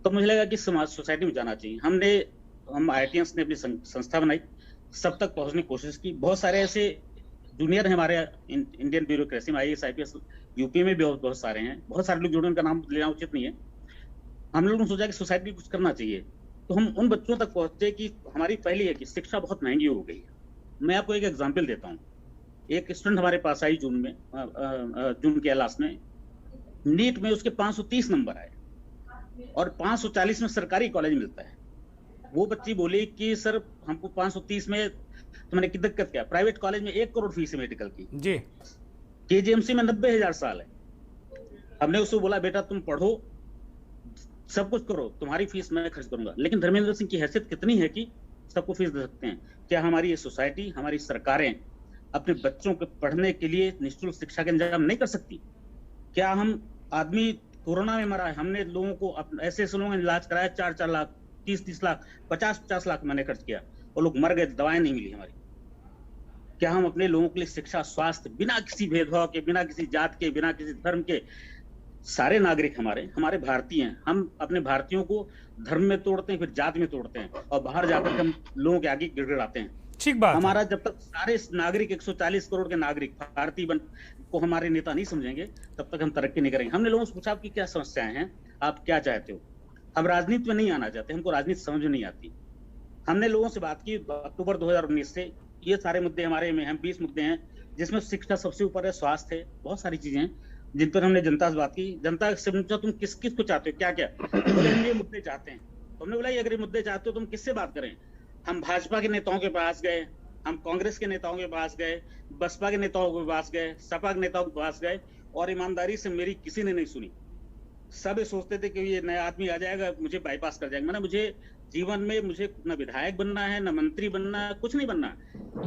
तो मुझे लगा कि समाज सोसाइटी में जाना चाहिए। हम IITians ने अपनी संस्था बनाई, सब तक पहुंचने की कोशिश की। बहुत सारे ऐसे जूनियर हैं हमारे इंडियन ब्यूरोक्रेसी में, IAS IPS यूपी में भी बहुत सारे हैं, बहुत सारे लोग जुड़े, उनका नाम लेना उचित नहीं है। हम लोगों ने सोचा कि सोसाइटी कुछ करना चाहिए, तो हम उन बच्चों तक पहुंचे कि हमारी पहली है कि शिक्षा बहुत महंगी हो गई है। मैं आपको एक एग्जाम्पल देता हूँ। एक स्टूडेंट हमारे पास आई जून के लास्ट में, नीट में उसके 530 नंबर आए और 540 में सरकारी कॉलेज मिलता है। वो बच्ची बोली कि सर हमको 530 में तो मैंने की दिक्कत क्या, प्राइवेट कॉलेज में 1 करोड़ फीस है मेडिकल की जी, KGMC में 90,000 साल है। हमने उसको बोला बेटा तुम पढ़ो, सब कुछ करो, तुम्हारी फीस मैं खर्च करूंगा। लेकिन धर्मेंद्र सिंह की हैसियत कितनी है कि सबको फीस दे सकते हैं। क्या हमारी ये सोसाइटी, हमारी सरकारें अपने बच्चों के पढ़ने के लिए निःशुल्क शिक्षा का इंतजाम नहीं कर सकती? क्या हम आदमी कोरोना में मरा है, हमने लोगों को ऐसे लोगों ने इलाज कराया, 4-4 लाख, 30-30 लाख, 50-50 लाख मैंने खर्च किया और लोग मर गए, दवाएं नहीं मिली हमारी। क्या हम अपने लोगों के लिए शिक्षा, स्वास्थ्य, बिना किसी भेदभाव के, बिना किसी जात के, बिना किसी धर्म के, सारे नागरिक हमारे भारतीय हैं, हम अपने भारतीयों को धर्म में तोड़ते हैं, फिर जात में तोड़ते हैं और बाहर जाकर हम लोगों के आगे गिड़गिड़ाते हैं। ठीक बात। हमारा जब तक सारे नागरिक 140 करोड़ के नागरिक भारतीय को हमारे नेता नहीं समझेंगे, तब तक हम तरक्की नहीं करेंगे। हमने लोगों से पूछा आपकी क्या समस्याएं हैं, आप क्या चाहते हो? हम राजनीति में नहीं आना चाहते, हमको राजनीति समझ नहीं आती। हमने लोगों से बात की अक्टूबर 2019 से, ये सारे मुद्दे हमारे में हैं, 20 मुद्दे हैं, जिसमें शिक्षा सबसे ऊपर है, स्वास्थ्य है, बहुत सारी चीजें हैं जिन पर हमने जनता से बात की। जनता से पूछा तुम किस किस को चाहते हो, क्या क्या, बोले हम ये मुद्दे चाहते हैं। तो हमने बोला अगर ये मुद्दे चाहते हो तुम किससे बात करें? हम भाजपा के नेताओं के पास गए, हम कांग्रेस के नेताओं के पास गए, बसपा के नेताओं के पास गए, सपा के नेताओं के पास गए, और ईमानदारी से मेरी किसी ने नहीं सुनी। सब सोचते थे कि ये नया आदमी आ जाएगा, मुझे बाईपास कर जाएगा। मैंने मुझे जीवन में मुझे न विधायक बनना है, न मंत्री बनना है, कुछ नहीं बनना है।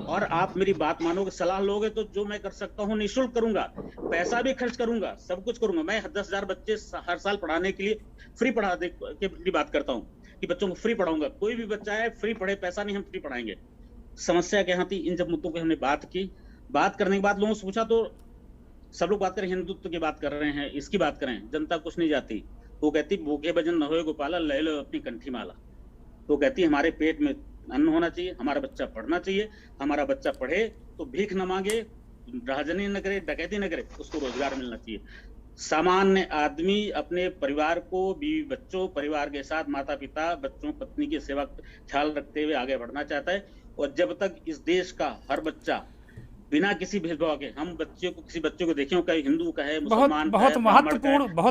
और आप मेरी बात मानोगे, सलाह लोगे तो जो मैं कर सकता हूँ निःशुल्क करूंगा, पैसा भी खर्च करूंगा, सब कुछ करूंगा। मैं 10,000 बच्चे हर साल पढ़ाने के लिए फ्री पढ़ाने की बात करता हूँ कि बच्चों को फ्री पढ़ाऊंगा। कोई भी बच्चा है फ्री पढ़े, पैसा नहीं, हम फ्री पढ़ाएंगे। समस्या क्या थी, इन जब मुद्दों पे हमने बात की, बात करने के बाद लोगों से पूछा तो सब लोग बात करें, हिंदुत्व की बात कर रहे हैं, इसकी बात करें, जनता कुछ नहीं जाती। वो कहती भूखे भजन न होए गोपाला, ले लो अपनी कंठी माला। तो कहती हमारे पेट में अन्न होना चाहिए, हमारा बच्चा पढ़ना चाहिए, हमारा बच्चा पढ़े तो भीख न मांगे, राजनी न करे, डकैती न करे, उसको रोजगार मिलना चाहिए। सामान्य आदमी अपने परिवार को, बीवी बच्चों, परिवार के साथ माता पिता, बच्चों, पत्नी की सेवा ख्याल रखते हुए आगे बढ़ना चाहता है। और जब तक इस देश का हर बच्चा बिना किसी भेदभाव के, हम बच्चे को, किसी बच्चे को देखें कहीं हिंदू का है, मुसलमान का है, बहुत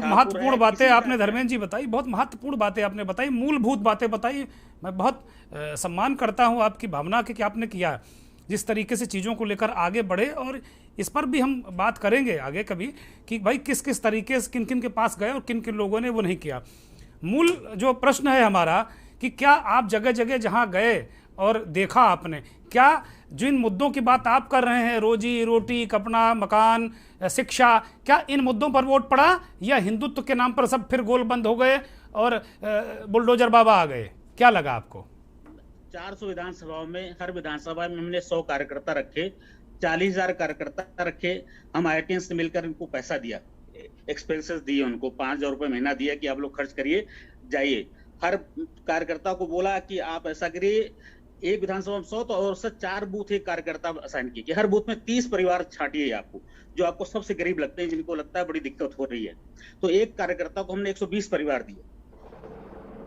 महत्वपूर्ण बातें आपने धर्मेंद्र जी बताई, बहुत महत्वपूर्ण बातें आपने बताई, मूलभूत बातें बताई। मैं बहुत सम्मान करता हूं आपकी भावना के कि आपने किया, जिस तरीके से चीज़ों को लेकर आगे बढ़े। और इस पर भी हम बात करेंगे आगे कभी कि भाई किस किस तरीके से किन किन के पास गए और किन किन लोगों ने वो नहीं किया। मूल जो प्रश्न है हमारा कि क्या आप जगह जगह जहाँ गए और देखा आपने, क्या जिन मुद्दों की बात आप कर रहे हैं, रोजी रोटी, कपड़ा, मकान, शिक्षा, क्या इन मुद्दों पर वोट पड़ा, या हिंदुत्व के नाम पर सब फिर गोल बंद हो गए और बुलडोजर बाबा आ गए? क्या लगा आपको? 400 विधानसभाओं में, हर विधानसभा में हमने 100 कार्यकर्ता रखे, 40,000 कार्यकर्ता रखे। हम IITians से मिलकर इनको पैसा दिया, एक्सपेंसेस दिए, उनको 5,000 रुपए महीना दिया कि आप लोग खर्च करिए, जाइए। हर कार्यकर्ता को बोला कि आप ऐसा करिए, एक विधानसभा में 100 तो और 4 बूथ एक कार्यकर्ता असाइन किए कि हर बूथ में 30 परिवार छांटिए आपको, जो आपको सबसे गरीब लगते हैं, जिनको लगता है बड़ी दिक्कत हो रही है। तो एक कार्यकर्ता को हमने 120 परिवार दिए।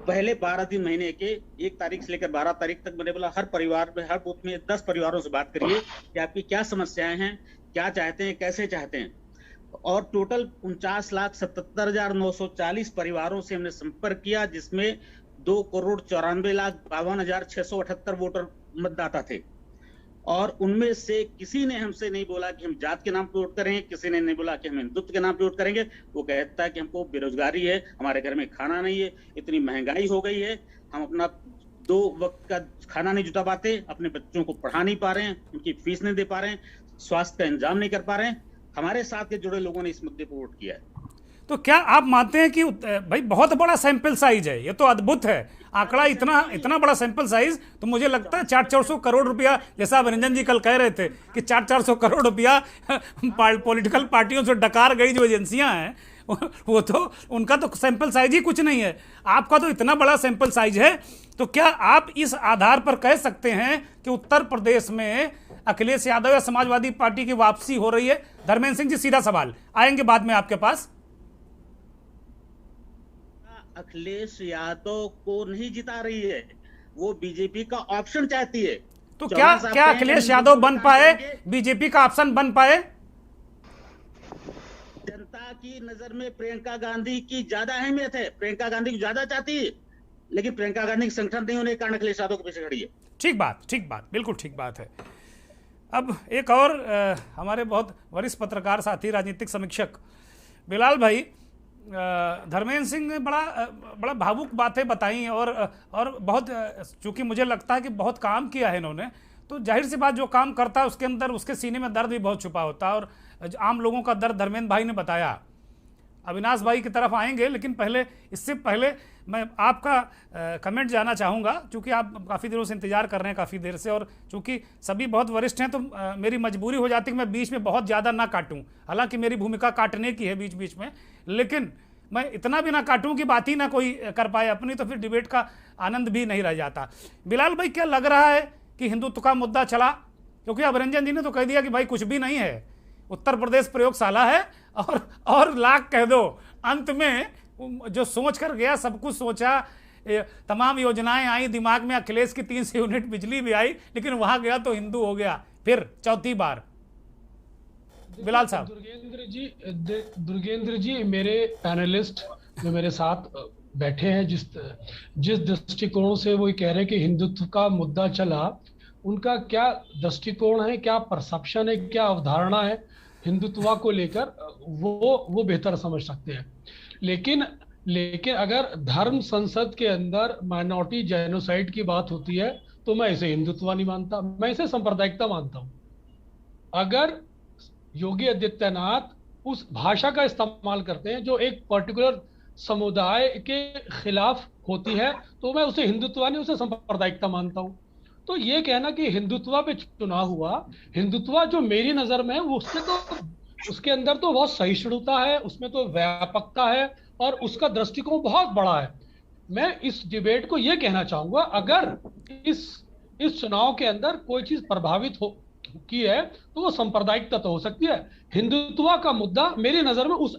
पहले 12 दिन महीने के 1 तारीख से लेकर 12 तारीख तक मैंने बोला हर परिवार में, हर बूथ में 10 परिवारों से बात करिए कि आपकी क्या समस्याएं हैं, क्या चाहते हैं, कैसे चाहते हैं। और टोटल 49,77,940 परिवारों से हमने संपर्क किया, जिसमें 2,94,52,678 वोटर मतदाता थे। और उनमें से किसी ने हमसे नहीं बोला कि हम जात के नाम पे वोट करेंगे, किसी ने नहीं बोला कि हम हिंदुत्व के नाम पे वोट करेंगे। वो कहता है कि हमको बेरोजगारी है, हमारे घर में खाना नहीं है, इतनी महंगाई हो गई है, हम अपना 2 वक्त का खाना नहीं जुटा पाते, अपने बच्चों को पढ़ा नहीं पा रहे हैं, उनकी फीस नहीं दे पा रहे हैं, स्वास्थ्य का इंतजाम नहीं कर पा रहे हैं। हमारे साथ के जुड़े लोगों ने इस मुद्दे पर वोट किया है। तो क्या आप मानते हैं कि भाई बहुत बड़ा सैंपल साइज है, ये तो अद्भुत है आंकड़ा, इतना बड़ा सैंपल साइज, तो मुझे लगता है 400 करोड़ रुपया, जैसा रंजन जी कल कह रहे थे कि 400 करोड़ रुपया पॉलिटिकल पार्टियों से डकार गई जो एजेंसियां हैं, वो तो उनका तो सैंपल साइज ही कुछ नहीं है, आपका तो इतना बड़ा सैंपल साइज है। तो क्या आप इस आधार पर कह सकते हैं कि उत्तर प्रदेश में अखिलेश यादव या समाजवादी पार्टी की वापसी हो रही है? धर्मेंद्र सिंह जी, सीधा सवाल, आएंगे बाद में आपके पास। अखिलेश यादव को नहीं जिता रही है, वो बीजेपी का ऑप्शन चाहती है। तो क्या अखिलेश यादव बन पाए, बीजेपी का ऑप्शन बन पाए? जनता की नजर में प्रियंका गांधी की ज्यादा अहमियत है, प्रियंका गांधी को ज्यादा चाहती है, लेकिन प्रियंका गांधी के संगठन नहीं होने के कारण अखिलेश यादव के पीछे खड़ी है। ठीक बात, बिल्कुल ठीक बात है। अब एक और हमारे बहुत वरिष्ठ पत्रकार साथी, राजनीतिक समीक्षक बिलाल भाई, धर्मेंद्र सिंह ने बड़ा भावुक बातें बताई और बहुत, चूंकि मुझे लगता है कि बहुत काम किया है इन्होंने, तो जाहिर सी बात जो काम करता है उसके अंदर उसके सीने में दर्द भी बहुत छुपा होता है, और आम लोगों का दर्द धर्मेंद्र भाई ने बताया। अविनाश भाई की तरफ आएंगे, लेकिन इससे पहले मैं आपका कमेंट जानना चाहूँगा, क्योंकि आप काफ़ी दिनों से इंतजार कर रहे हैं, काफ़ी देर से, और चूंकि सभी बहुत वरिष्ठ हैं तो मेरी मजबूरी हो जाती है कि मैं बीच में बहुत ज़्यादा ना काटूं, हालांकि मेरी भूमिका काटने की है बीच बीच में, लेकिन मैं इतना भी ना काटूं कि बात ही ना कोई कर पाए अपनी, तो फिर डिबेट का आनंद भी नहीं रह जाता। बिलाल भाई, क्या लग रहा है कि हिंदुत्व का मुद्दा चला? क्योंकि अब रंजन जी ने तो कह दिया कि भाई कुछ भी नहीं है, उत्तर प्रदेश प्रयोगशाला है, और लाख कह दो, अंत में जो सोच कर गया, सब कुछ सोचा, तमाम योजनाएं आई दिमाग में, अखिलेश की 300 यूनिट बिजली भी आई, लेकिन वहां गया तो हिंदू हो गया फिर चौथी बार। बिलाल साहब। दुर्गेंद्र जी, मेरे पैनलिस्ट जो मेरे साथ बैठे हैं, जिस दृष्टिकोण से वो कह रहे हैं कि हिंदुत्व का मुद्दा चला, उनका क्या दृष्टिकोण है, क्या परसेप्शन है, क्या अवधारणा है हिंदुत्व को लेकर, वो बेहतर समझ सकते हैं। लेकिन अगर धर्म संसद के अंदर माइनॉरिटी जेनोसाइड की बात होती है तो मैं इसे हिंदुत्व नहीं मानता, मैं इसे सांप्रदायिकता मानता हूं। अगर योगी आदित्यनाथ उस भाषा का इस्तेमाल करते हैं जो एक पर्टिकुलर समुदाय के खिलाफ होती है, तो मैं उसे हिंदुत्व नहीं, उसे सांप्रदायिकता मानता हूं। तो ये कहना कि हिंदुत्व पे चुनाव हुआ, हिंदुत्व जो मेरी नजर में है वो उसके अंदर तो बहुत सहिष्णुता है, उसमें तो व्यापकता है, और उसका दृष्टिकोण बहुत बड़ा है। मैं इस डिबेट को ये कहना चाहूंगा, अगर इस चुनाव के अंदर कोई चीज प्रभावित की है तो वो सांप्रदायिकता तो हो सकती है। हिंदुत्व का मुद्दा मेरी नजर में उस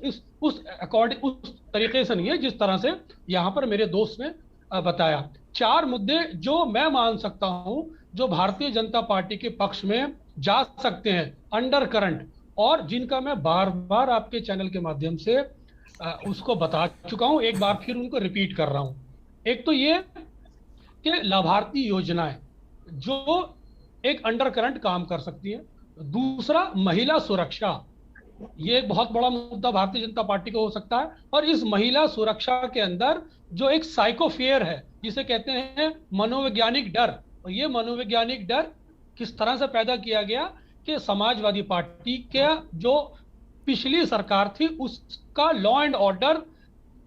तरीके से नहीं है जिस तरह से यहाँ पर मेरे दोस्त ने बताया। 4 मुद्दे जो मैं मान सकता हूं जो भारतीय जनता पार्टी के पक्ष में जा सकते हैं अंडर करंट, और जिनका मैं बार बार आपके चैनल के माध्यम से उसको बता चुका हूं, एक बार फिर उनको रिपीट कर रहा हूं। एक तो ये कि लाभार्थी योजनाएं जो एक अंडर करंट काम कर सकती है। दूसरा, महिला सुरक्षा, ये एक बहुत बड़ा मुद्दा भारतीय जनता पार्टी को हो सकता है, और इस महिला सुरक्षा के अंदर जो एक साइकोफियर है, जिसे कहते हैं मनोवैज्ञानिक डर, और ये मनोवैज्ञानिक डर किस तरह से पैदा किया गया कि समाजवादी पार्टी के जो पिछली सरकार थी उसका लॉ एंड ऑर्डर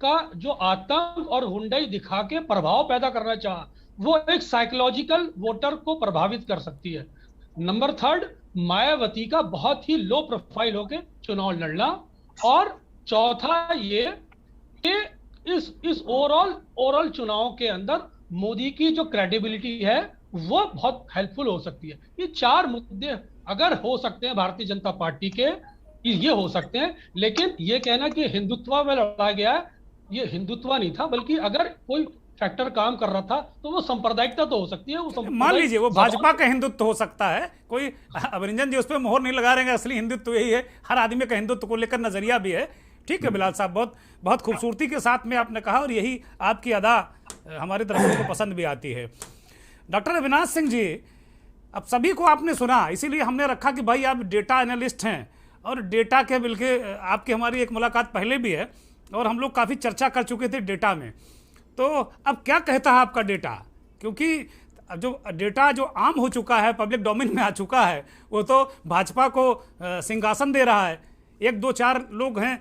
का जो आतंक और हुंडई दिखा के प्रभाव पैदा करना चाहा, वो एक साइकोलॉजिकल वोटर को प्रभावित कर सकती है। नंबर 3, मायावती का बहुत ही लो प्रोफाइल होके चुनाव लड़ना, और चौथा ये कि इस ओवरऑल चुनाव के अंदर मोदी की जो क्रेडिबिलिटी है वो बहुत हेल्पफुल हो सकती है। ये 4 मुद्दे अगर हो सकते हैं भारतीय जनता पार्टी के, ये हो सकते हैं। लेकिन ये कहना कि हिंदुत्व में लड़ा गया है, ये हिंदुत्व नहीं था, बल्कि अगर कोई फैक्टर काम कर रहा था तो वो सांप्रदायिकता तो हो सकती है, वो मान लीजिए वो भाजपा का हिंदुत्व हो सकता है, कोई अभिरंजन जी उस पर मोहर नहीं लगा रहे हैं, असली हिंदुत्व यही है, हर आदमी का हिंदुत्व को लेकर नजरिया भी है। ठीक है बिलाल साहब, बहुत खूबसूरती के साथ में आपने कहा, और यही आपकी अदा हमारे दर्शकों को पसंद भी आती है। डॉक्टर अविनाश सिंह जी, अब सभी को आपने सुना, इसीलिए हमने रखा कि भाई आप डेटा एनालिस्ट हैं, और डेटा के बल्कि आपकी हमारी एक मुलाकात पहले भी है, और हम लोग काफ़ी चर्चा कर चुके थे डेटा में। तो अब क्या कहता है आपका डेटा, क्योंकि जो डेटा जो आम हो चुका है, पब्लिक डोमेन में आ चुका है, वो तो भाजपा को सिंहासन दे रहा है, एक दो चार लोग हैं,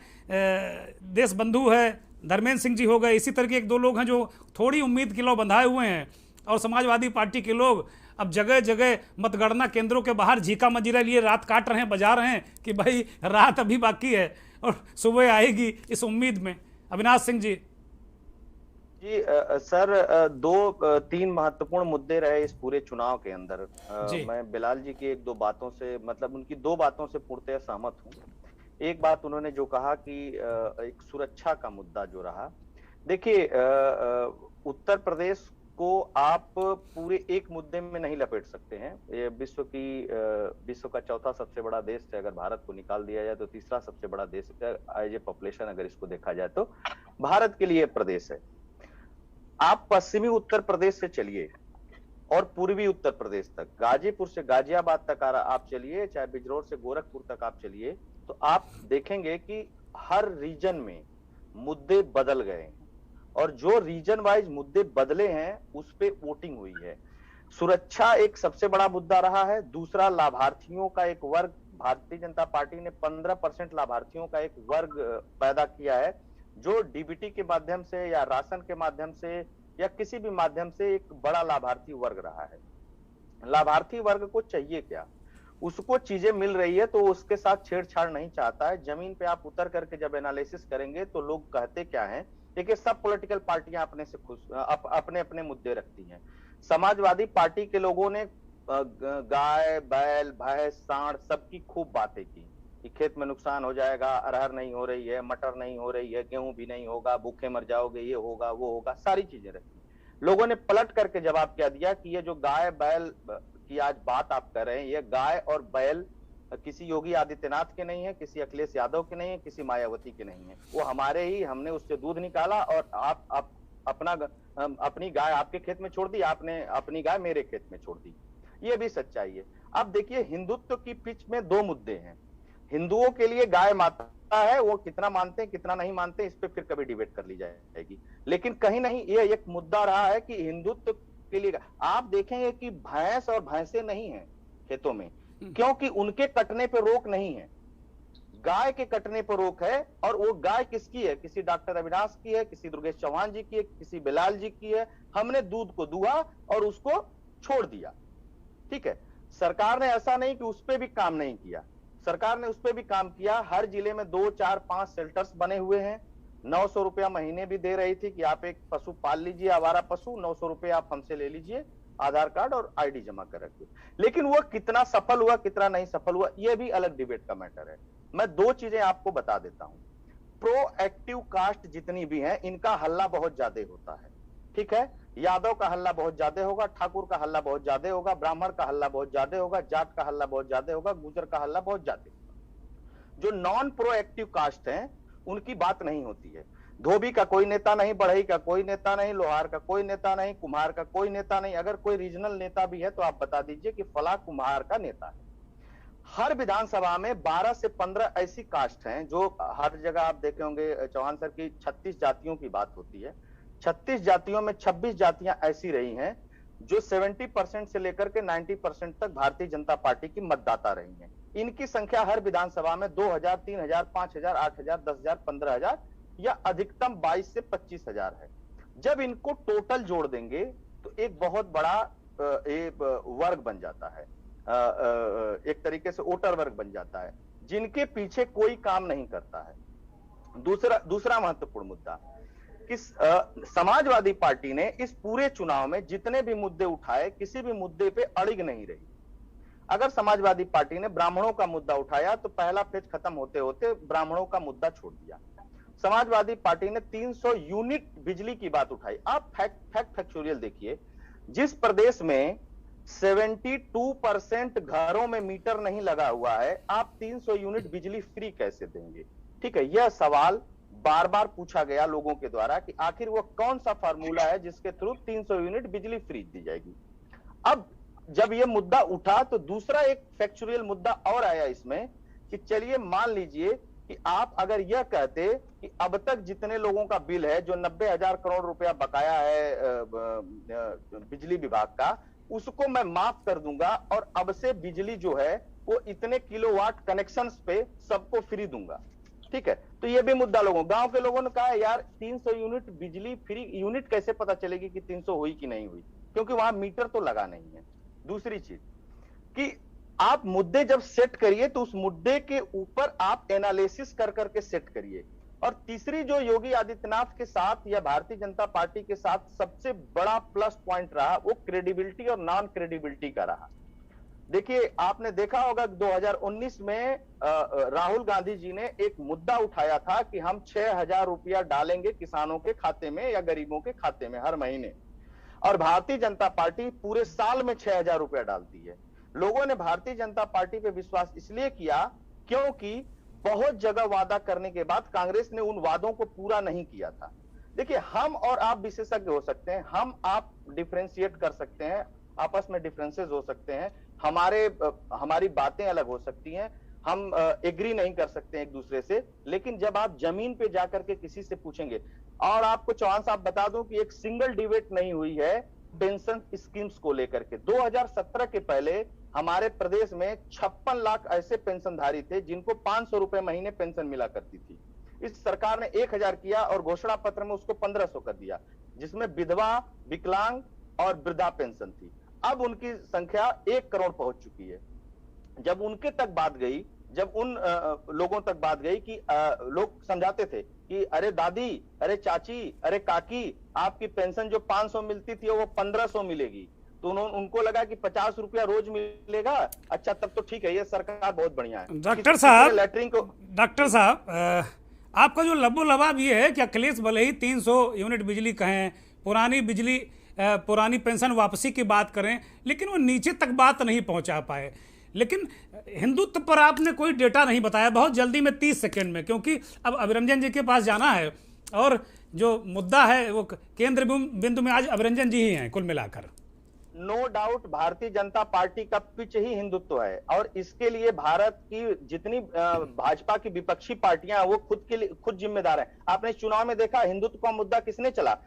देश बंधु है, धर्मेंद्र सिंह जी हो गए, इसी तरह के एक दो लोग हैं जो थोड़ी उम्मीद की लौ बंधाए हुए हैं। और समाजवादी पार्टी के लोग अब जगह जगह मतगणना केंद्रों के बाहर झीका मंजीरा लिए रात काट रहे हैं, बजा रहे हैं कि भाई रात अभी बाकी है और सुबह आएगी, इस उम्मीद में। अविनाश सिंह जी। जी सर, दो तीन महत्वपूर्ण मुद्दे रहे इस पूरे चुनाव के अंदर। मैं बिलाल जी की एक दो बातों से, मतलब उनकी दो बातों से पूर्णतः सहमत हूँ। एक बात उन्होंने जो कहा कि एक सुरक्षा का मुद्दा जो रहा, देखिए उत्तर प्रदेश को आप पूरे एक मुद्दे में नहीं लपेट सकते हैं। ये विश्व का चौथा सबसे बड़ा देश है, अगर भारत को निकाल दिया जाए तो तीसरा सबसे बड़ा देश है एज ए पॉपुलेशन, अगर इसको देखा जाए तो भारत के लिए प्रदेश है। आप पश्चिमी उत्तर प्रदेश से चलिए और पूर्वी उत्तर प्रदेश तक, गाजीपुर से गाजियाबाद तक आप चलिए, चाहे बिजनौर से गोरखपुर तक आप चलिए, तो आप देखेंगे कि हर रीजन में मुद्दे बदल गए हैं और जो रीजन वाइज मुद्दे बदले हैं उस पे वोटिंग हुई है। सुरक्षा एक सबसे बड़ा मुद्दा रहा है। दूसरा, लाभार्थियों का एक वर्ग, भारतीय जनता पार्टी ने 15% लाभार्थियों का एक वर्ग पैदा किया है जो डीबीटी के माध्यम से या राशन के माध्यम से या किसी भी माध्यम से एक बड़ा लाभार्थी वर्ग रहा है। लाभार्थी वर्ग को चाहिए क्या? उसको चीजें मिल रही है तो उसके साथ छेड़छाड़ नहीं चाहता है। जमीन पे आप उतर करके जब एनालिसिस करेंगे तो लोग कहते क्या हैं, देखिए सब पॉलिटिकल पार्टियां अपने से खुश अपने अपने मुद्दे रखती हैं। समाजवादी पार्टी के लोगों ने गाय, बैल, भैंस, सांड सबकी खूब बातें की कि खेत में नुकसान हो जाएगा, अरहर नहीं हो रही है, मटर नहीं हो रही है, गेहूं भी नहीं होगा, भूखे मर जाओगे, ये होगा वो होगा, सारी चीजें रखी। लोगों ने पलट करके जवाब क्या दिया कि ये जो गाय बैल की आज बात आप कर रहे हैं, ये गाय और बैल किसी योगी आदित्यनाथ के नहीं है, किसी अखिलेश यादव के नहीं है, किसी मायावती के नहीं है, वो हमारे ही, हमने उससे दूध निकाला और आप अपनी गाय आपके खेत में छोड़ दी, आपने अपनी गाय मेरे खेत में छोड़ दी। ये भी सच्चाई है। अब देखिए हिंदुत्व की पिच में दो मुद्दे हैं। हिंदुओं के लिए गाय माता है, वो कितना मानते हैं कितना नहीं मानते इस पे फिर कभी डिबेट कर ली जाएगी, लेकिन कहीं नहीं ये एक मुद्दा रहा है कि हिंदुत्व के लिए आप देखेंगे कि भैंस और भैंसे नहीं है खेतों में, क्योंकि उनके कटने पे रोक नहीं है, गाय के कटने पर रोक है। और वो गाय किसकी है? किसी डॉक्टर अविनाश की है, किसी दुर्गेश चौहान जी की है, किसी बिलाल जी की है। हमने दूध को दुहा और उसको छोड़ दिया, ठीक है। सरकार ने ऐसा नहीं कि उस पर भी काम नहीं किया, सरकार ने उस पर भी काम किया। हर जिले में 2, 4, 5 शेल्टर्स बने हुए हैं। 900 रुपया महीने भी दे रही थी कि आप एक पशु पाल लीजिए, आवारा पशु, 900 रुपये आप हमसे ले लीजिए, आधार कार्ड और आईडी जमा कर रखिए। लेकिन वो कितना सफल हुआ कितना नहीं सफल हुआ ये भी अलग डिबेट का मैटर है। मैं दो चीजें आपको बता देता हूं। प्रो-एक्टिव कास्ट जितनी भी हैं इनका हल्ला बहुत ज्यादा होता है, ठीक है। यादव का हल्ला बहुत ज्यादा होगा, ठाकुर का हल्ला बहुत ज्यादा होगा, ब्राह्मण का हल्ला बहुत ज्यादा होगा, जाट का हल्ला बहुत ज्यादा होगा, गुजर का हल्ला बहुत ज्यादा होगा। जो नॉन प्रो-एक्टिव कास्ट हैं उनकी बात नहीं होती है। धोबी का कोई नेता नहीं, बढ़ई का कोई नेता नहीं, लोहार का कोई नेता नहीं, कुम्हार का कोई नेता नहीं। अगर कोई रीजनल नेता भी है तो आप बता दीजिए कि फला कुम्हार का नेता है। हर विधानसभा में 12 से 15 ऐसी कास्ट हैं जो हर जगह आप देखे होंगे, चौहान सर की 36 जातियों की बात होती है। 36 जातियों में 26 जातियां ऐसी रही हैं जो 70% से लेकर के 90% तक भारतीय जनता पार्टी की मतदाता रही हैं। इनकी संख्या हर विधानसभा में 2000, 3000, 5000, 8000, 10000, 15000 या अधिकतम 22 से 25,000 है। जब इनको टोटल जोड़ देंगे तो एक बहुत बड़ा वर्ग बन जाता है, एक तरीके से वोटर वर्ग बन जाता है जिनके पीछे कोई काम नहीं करता है। दूसरा महत्वपूर्ण मुद्दा, किस समाजवादी पार्टी ने इस पूरे चुनाव में जितने भी मुद्दे उठाए किसी भी मुद्दे पे अड़िग नहीं रही। अगर समाजवादी पार्टी ने ब्राह्मणों का मुद्दा उठाया तो पहला फेज खत्म होते होते ब्राह्मणों का मुद्दा छोड़ दिया। समाजवादी पार्टी ने 300 यूनिट बिजली की बात उठाई। आप फैक्चुअल देखिए, जिस प्रदेश में 72% घरों में मीटर नहीं लगा हुआ है, आप 300 यूनिट बिजली फ्री कैसे देंगे? ठीक है, यह सवाल बार बार पूछा गया लोगों के द्वारा कि आखिर वो कौन सा फार्मूला है जिसके थ्रू 300 यूनिट बिजली फ्री दी जाएगी। अब जब ये मुद्दा उठा तो दूसरा एक फैक्चुअल मुद्दा और आया इसमें कि चलिए मान लीजिए कि आप अगर यह कहते कि अब तक जितने लोगों का बिल है, जो 90,000 करोड़ रुपया बकाया है बिजली विभाग का, उसको मैं माफ कर दूंगा और अब से बिजली जो है वो इतने किलोवाट कनेक्शंस पे सबको फ्री दूंगा। ठीक है, तो ये भी मुद्दा लोगों, गांव के लोगों ने कहा यार 300 यूनिट बिजली फ्री, यूनिट कैसे पता चलेगी कि 300 हुई कि नहीं हुई, क्योंकि वहां मीटर तो लगा नहीं है। दूसरी चीज कि आप मुद्दे जब सेट करिए तो उस मुद्दे के ऊपर आप एनालिसिस कर करके सेट करिए। और तीसरी जो योगी आदित्यनाथ के साथ या भारतीय जनता पार्टी के साथ सबसे बड़ा प्लस पॉइंट रहा, वो क्रेडिबिलिटी और नॉन क्रेडिबिलिटी का रहा। देखिए, आपने देखा होगा 2019 में राहुल गांधी जी ने एक मुद्दा उठाया था कि हम 6,000 रुपया डालेंगे किसानों के खाते में या गरीबों के खाते में हर महीने, और भारतीय जनता पार्टी पूरे साल में 6,000 रुपया डालती है। लोगों ने भारतीय जनता पार्टी पे विश्वास इसलिए किया क्योंकि बहुत जगह वादा करने के बाद कांग्रेस ने उन वादों को पूरा नहीं किया था। देखिए, हम और आप विशेषज्ञ हो सकते हैं, हम आप डिफरेंशिएट कर सकते हैं, आपस में डिफरेंसेस हो सकते हैं, हमारी बातें अलग हो सकती हैं, हम एग्री नहीं कर सकते एक दूसरे से, लेकिन जब आप जमीन पे जाकर के किसी से पूछेंगे, और आपको चौहान साहब बता दूं कि एक सिंगल डिबेट नहीं हुई है पेंशन स्कीम्स को लेकर के। 2017 के पहले हमारे प्रदेश में 56 लाख ऐसे पेंशनधारी थे जिनको 500 रुपए महीने पेंशन मिला करती थी। इस सरकार ने 1,000 किया और घोषणा पत्र में उसको 1,500 कर दिया, जिसमें विधवा, विकलांग और वृद्धा पेंशन थी। अब उनकी संख्या 1 करोड़ पहुंच चुकी है। जब उनके तक बात गई, जब उन लोगों तक बात गई कि लोग समझाते थे कि अरे दादी, अरे चाची, अरे काकी, आपकी पेंशन जो 500 मिलती थी वो 1,500 मिलेगी, तो उनको लगा कि 50 रुपया रोज मिलेगा। अच्छा, तब तो ठीक है, ये सरकार बहुत बढ़िया है। डॉक्टर साहब, आपका जो लबो लबाब ये है कि अखिलेश भले ही 300 यूनिट बिजली कहें, पुरानी पेंशन वापसी की बात करें, लेकिन वो नीचे तक बात नहीं पहुंचा पाए। लेकिन हिंदुत्व पर आपने कोई डेटा नहीं बताया, बहुत जल्दी में 30 सेकंड में, क्योंकि अब अभिरंजन जी के पास जाना है और जो मुद्दा है वो केंद्र बिंदु में आज अभिरंजन जी ही हैं कुल मिलाकर। No doubt Bharatiya Janata party का पिच ही हिंदुत्व है, और इसके लिए भारत की जितनी भाजपा की विपक्षी पार्टियां वो खुद जिम्मेदार है। आपने चुनाव में देखा हिंदुत्व का मुद्दा किसने चला।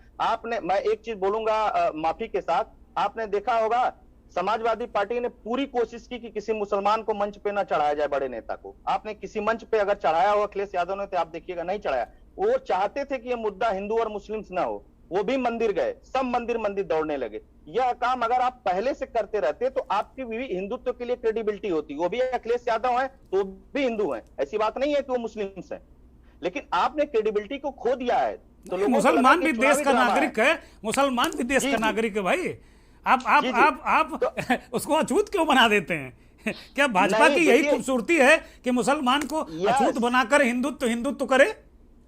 मैं एक चीज बोलूंगा माफी के साथ, आपने देखा होगा समाजवादी पार्टी ने पूरी कोशिश की कि किसी मुसलमान को मंच पे ना चढ़ाया जाए, बड़े नेता को। आपने किसी मंच पे अगर चढ़ाया हो अखिलेश यादव ने तो आप देखिएगा नहीं चढ़ाया। वो चाहते थे कि ये मुद्दा हिंदू और मुस्लिम ना हो, वो भी मंदिर गए, सब मंदिर दौड़ने लगे। यह काम अगर आप पहले से करते रहते तो आपकी भी हिंदुत्व के लिए क्रेडिबिलिटी होती। वो भी अखिलेश यादव हैं तो भी हिंदू हैं, ऐसी बात नहीं है कि वो मुस्लिम हैं, लेकिन आपने क्रेडिबिलिटी को खो दिया है। तो मुसलमान भी देश का नागरिक है, मुसलमान भी देश का नागरिक है भाई। आप उसको अछूत क्यों बना देते हैं? क्या भाजपा की यही खूबसूरती है कि मुसलमान को अछूत बनाकर हिंदुत्व करे?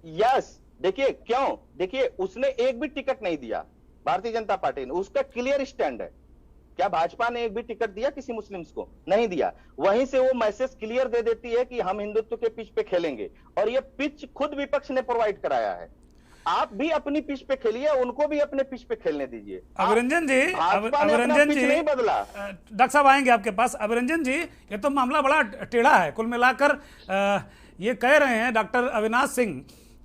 यस, देखिए क्यों, देखिए उसने एक भी टिकट नहीं दिया भारतीय जनता पार्टी ने, उसका क्लियर स्टैंड है। क्या भाजपा ने एक भी टिकट दिया किसी मुस्लिम्स को? नहीं दिया। वहीं से वो मैसेज क्लियर दे देती है कि हम हिंदुत्व के पिच पे खेलेंगे, और ये पिच खुद विपक्ष ने प्रोवाइड कराया है। आप भी अपनी पिच पे खेलिए, उनको भी अपने पिच पे खेलने दीजिए। अभिरंजन जी नहीं बदला। डॉक्टर साहब आएंगे आपके पास। अभिरंजन जी, ये तो मामला बड़ा टेढ़ा है। कुल मिलाकर ये कह रहे हैं डॉक्टर अविनाश सिंह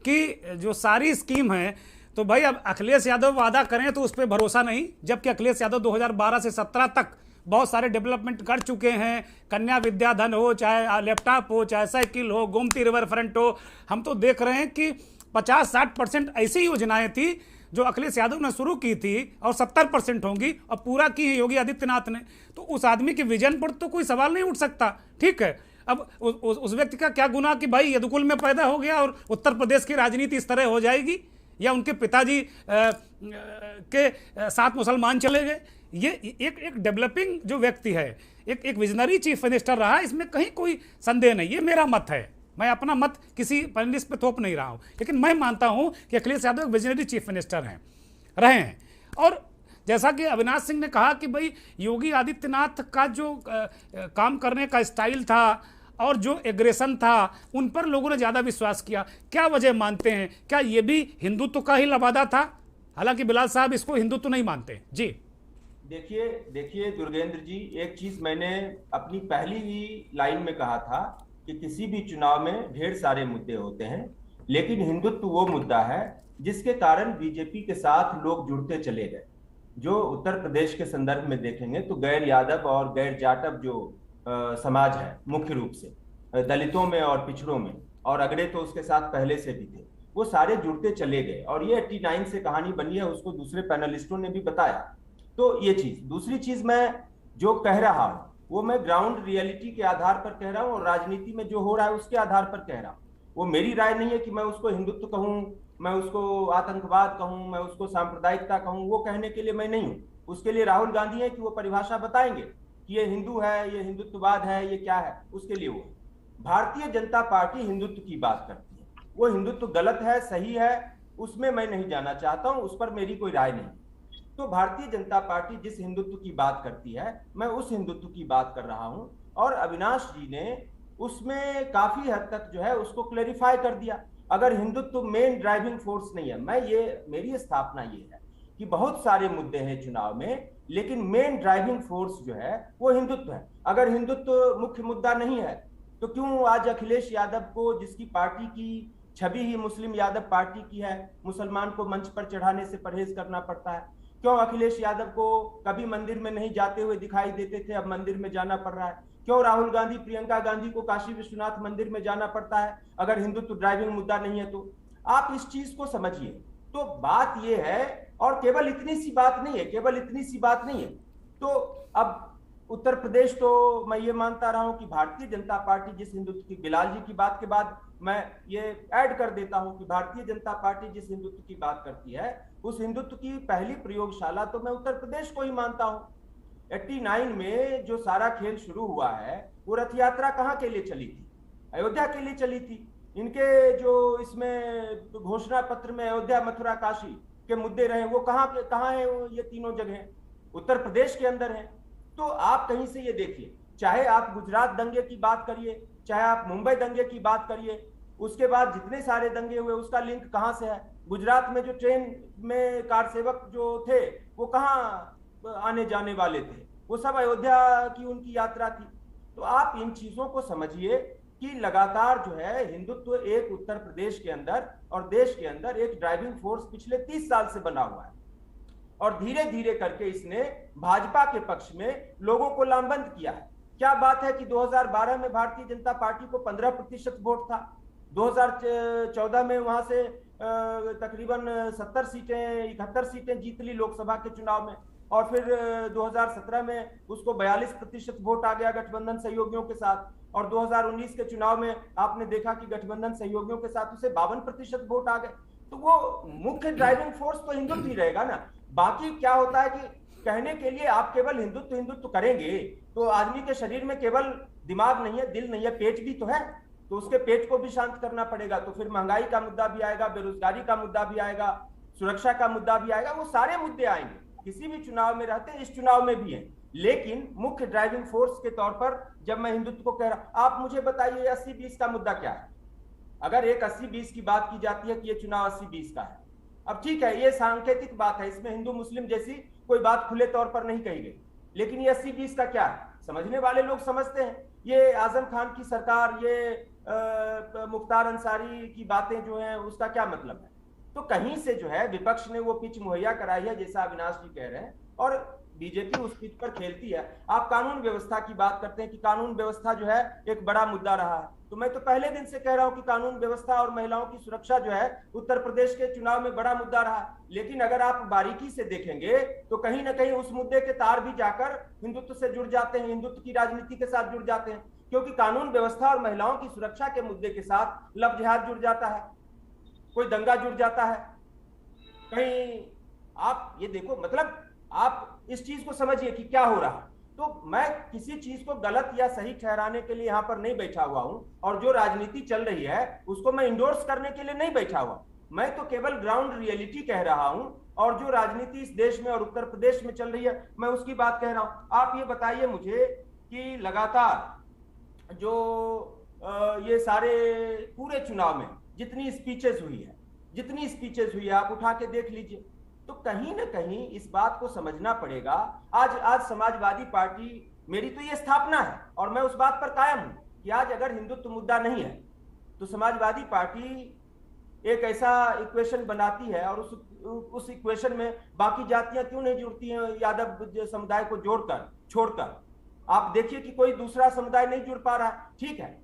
कि जो सारी स्कीम है, तो भाई अब अखिलेश यादव वादा करें तो उस पर भरोसा नहीं, जबकि अखिलेश यादव 2012 से 17 तक बहुत सारे डेवलपमेंट कर चुके हैं। कन्या विद्याधन हो, चाहे लैपटॉप हो, चाहे साइकिल हो, गोमती रिवर फ्रंट हो, हम तो देख रहे हैं कि 50-60% ऐसी योजनाएं थी जो अखिलेश यादव ने शुरू की थी, और 70% होंगी और पूरा की है योगी आदित्यनाथ ने। तो उस आदमी के विजन पर तो कोई सवाल नहीं उठ सकता। ठीक है, अब उस व्यक्ति का क्या गुनाह कि भाई यदुकुल में पैदा हो गया और उत्तर प्रदेश की राजनीति इस तरह हो जाएगी, या उनके पिताजी के साथ मुसलमान चले गए। ये एक डेवलपिंग जो व्यक्ति है, एक विजनरी चीफ मिनिस्टर रहा, इसमें कहीं कोई संदेह नहीं। ये मेरा मत है, मैं अपना मत किसी पैनलिस्ट पे थोप नहीं रहा हूं, लेकिन मैं मानता हूं कि अखिलेश यादव एक विजनरी चीफ मिनिस्टर रहे हैं। और जैसा कि अविनाश सिंह ने कहा कि भाई योगी आदित्यनाथ का जो काम करने का स्टाइल था और जो एग्रेशन था, उन पर लोगों ने ज़्यादा विश्वास किया। क्या वजह मानते हैं? क्या ये भी हिंदुत्व का ही लबादा था? हालांकि बिलाल साहब इसको हिंदुत्व नहीं मानते। जी देखिए दुर्गेंद्र जी, एक चीज मैंने अपनी पहली ही लाइन में कहा था कि किसी भी चुनाव में ढेर सारे मुद्दे होते हैं, लेकिन हिंदुत्व वो मुद्दा है जिसके कारण बीजेपी के साथ लोग जुड़ते चले गए। जो उत्तर प्रदेश के संदर्भ में देखेंगे तो गैर यादव और गैर जाटव जो समाज है मुख्य रूप से, दलितों में और पिछड़ों में, और अगड़े तो उसके साथ पहले से भी थे, वो सारे जुड़ते चले गए और ये 89 से कहानी बनी है, उसको दूसरे पैनलिस्टों ने भी बताया। तो ये चीज, दूसरी चीज मैं जो कह रहा हूं वो मैं ग्राउंड रियलिटी के आधार पर कह रहा हूं और राजनीति में जो हो रहा है उसके आधार पर कह रहा हूं। वो मेरी राय नहीं है कि मैं उसको हिंदुत्व कहूं, मैं उसको आतंकवाद कहूं, मैं उसको सांप्रदायिकता कहूं, वो कहने के लिए मैं नहीं हूं। उसके लिए राहुल गांधी है कि वो परिभाषा बताएंगे कि ये हिंदू है, ये हिंदुत्ववाद है, ये क्या है, उसके लिए वो। भारतीय जनता पार्टी हिंदुत्व की बात करती है, वो हिंदुत्व गलत है सही है उसमें मैं नहीं जाना चाहता हूं, उस पर मेरी कोई राय नहीं। तो भारतीय जनता पार्टी जिस हिंदुत्व की बात करती है मैं उस हिंदुत्व की बात कर रहा हूं, और अविनाश जी ने उसमें काफी हद तक जो है उसको क्लैरिफाई कर दिया। अगर हिंदुत्व मेन ड्राइविंग फोर्स नहीं है, मेरी स्थापना ये है कि बहुत सारे मुद्दे हैं चुनाव में, लेकिन मेन ड्राइविंग फोर्स जो है वो हिंदुत्व है। अगर हिंदुत्व मुख्य मुद्दा नहीं है तो क्यों आज अखिलेश यादव को, जिसकी पार्टी की छवि ही मुस्लिम यादव पार्टी की है, मुसलमान को मंच पर चढ़ाने से परहेज करना पड़ता है? क्यों अखिलेश यादव को कभी मंदिर में नहीं जाते हुए दिखाई देते थे, अब मंदिर में जाना पड़ रहा है? क्यों राहुल गांधी, प्रियंका गांधी को काशी विश्वनाथ मंदिर में जाना पड़ता है अगर हिंदुत्व ड्राइविंग मुद्दा नहीं है? तो आप इस चीज को समझिए। तो बात यह है, और केवल इतनी सी बात नहीं है, तो अब उत्तर प्रदेश तो मैं ये मानता रहा हूं कि भारतीय जनता पार्टी जिस हिंदुत्व की, बिलाल जी की बात के बाद मैं ये ऐड कर देता हूं कि भारतीय जनता पार्टी जिस हिंदुत्व की बात करती है उस हिंदुत्व की पहली प्रयोगशाला तो मैं उत्तर प्रदेश को ही मानता हूं। 89 में जो सारा खेल शुरू हुआ है वो रथ यात्रा कहां के लिए चली थी? अयोध्या के लिए चली थी। इनके जो इसमें घोषणा पत्र में अयोध्या, मथुरा, काशी के मुद्दे रहे, वो कहां है? ये तीनों जगह उत्तर प्रदेश के अंदर है। तो आप कहीं से ये देखिए, चाहे आप गुजरात दंगे की बात करिए, चाहे आप मुंबई दंगे की बात करिए, उसके बाद जितने सारे दंगे हुए उसका लिंक कहां से है? गुजरात में जो ट्रेन में कार सेवक जो थे वो कहां आने जाने वाले थे? वो सब अयोध्या की उनकी यात्रा थी। तो आप इन चीजों को समझिए कि लगातार जो है हिंदुत्व एक उत्तर प्रदेश के अंदर और देश के अंदर एक ड्राइविंग फोर्स पिछले 30 साल से बना हुआ है, और धीरे धीरे करके इसने भाजपा के पक्ष में लोगों को लामबंद किया है। क्या बात है कि 2012 में भारतीय जनता पार्टी को 15% वोट था, 2014 में वहां से तकरीबन 70 सीटें 71 सीटें जीत ली लोकसभा के चुनाव में, और फिर 2017 में उसको 42% वोट आ गया गठबंधन सहयोगियों के साथ, और 2019 के चुनाव में आपने देखा कि गठबंधन सहयोगियों के साथ उसे 52% वोट आ गए। तो वो मुख्य ड्राइविंग फोर्स तो हिंदुत्व ही रहेगा ना। बाकी क्या होता है कि कहने के लिए आप केवल हिंदुत्व करेंगे तो आदमी के शरीर में केवल दिमाग नहीं है, दिल नहीं है, पेट भी तो है, तो उसके पेट को भी शांत करना पड़ेगा। तो फिर महंगाई का मुद्दा भी आएगा, बेरोजगारी का मुद्दा भी आएगा, सुरक्षा का मुद्दा भी आएगा, वो सारे मुद्दे आएंगे, किसी भी चुनाव में रहते हैं, इस चुनाव में भी है। लेकिन मुख्य ड्राइविंग फोर्स के तौर पर जब मैं हिंदुत्व को कह रहा, आप मुझे बताइए 80-20 का मुद्दा क्या है? अगर एक 80-20 की बात की जाती है कि ये चुनाव 80-20 का है, अब ठीक है ये सांकेतिक बात है, इसमें हिंदू मुस्लिम जैसी कोई बात खुले तौर पर नहीं कही गई, लेकिन ये 80-20 का क्या है? समझने वाले लोग समझते हैं ये आजम खान की सरकार, ये मुख्तार अंसारी की बातें जो हैं उसका क्या मतलब है? तो कहीं से जो है विपक्ष ने वो पिच मुहैया कराई है जैसा अविनाश जी कह रहे हैं, और बीजेपी उस पिच पर खेलती है। आप कानून व्यवस्था की बात करते हैं कि कानून व्यवस्था जो है एक बड़ा मुद्दा रहा है, तो मैं तो पहले दिन से कह रहा हूं कि कानून व्यवस्था और महिलाओं की सुरक्षा जो है उत्तर प्रदेश के चुनाव में बड़ा मुद्दा रहा। लेकिन अगर आप बारीकी से देखेंगे तो कहीं ना कहीं उस मुद्दे के तार भी जाकर हिंदुत्व से जुड़ जाते हैं, हिंदुत्व की राजनीति के साथ जुड़ जाते हैं, क्योंकि कानून व्यवस्था और महिलाओं की सुरक्षा के मुद्दे के साथ लव जिहाद जुड़ जाता है, कोई दंगा जुड़ जाता है कहीं। आप ये देखो, मतलब आप इस चीज को समझिए कि क्या हो रहा है। तो मैं किसी चीज को गलत या सही ठहराने के लिए यहाँ पर नहीं बैठा हुआ हूं, और जो राजनीति चल रही है उसको मैं इंडोर्स करने के लिए नहीं बैठा हुआ। मैं तो केवल ग्राउंड रियलिटी कह रहा हूं, और जो राजनीति इस देश में और उत्तर प्रदेश में चल रही है मैं उसकी बात कह रहा हूं। आप ये बताइए मुझे कि लगातार जो ये सारे पूरे चुनाव में जितनी स्पीचेस हुई है आप उठा के देख लीजिए, तो कहीं ना कहीं इस बात को समझना पड़ेगा। आज समाजवादी पार्टी, मेरी तो ये स्थापना है और मैं उस बात पर कायम हूं कि आज अगर हिंदुत्व मुद्दा नहीं है तो समाजवादी पार्टी एक ऐसा इक्वेशन बनाती है, और उस इक्वेशन में बाकी जातियां क्यों नहीं जुड़ती हैं यादव समुदाय को छोड़कर, आप देखिए कि कोई दूसरा समुदाय नहीं जुड़ पा रहा है। ठीक है,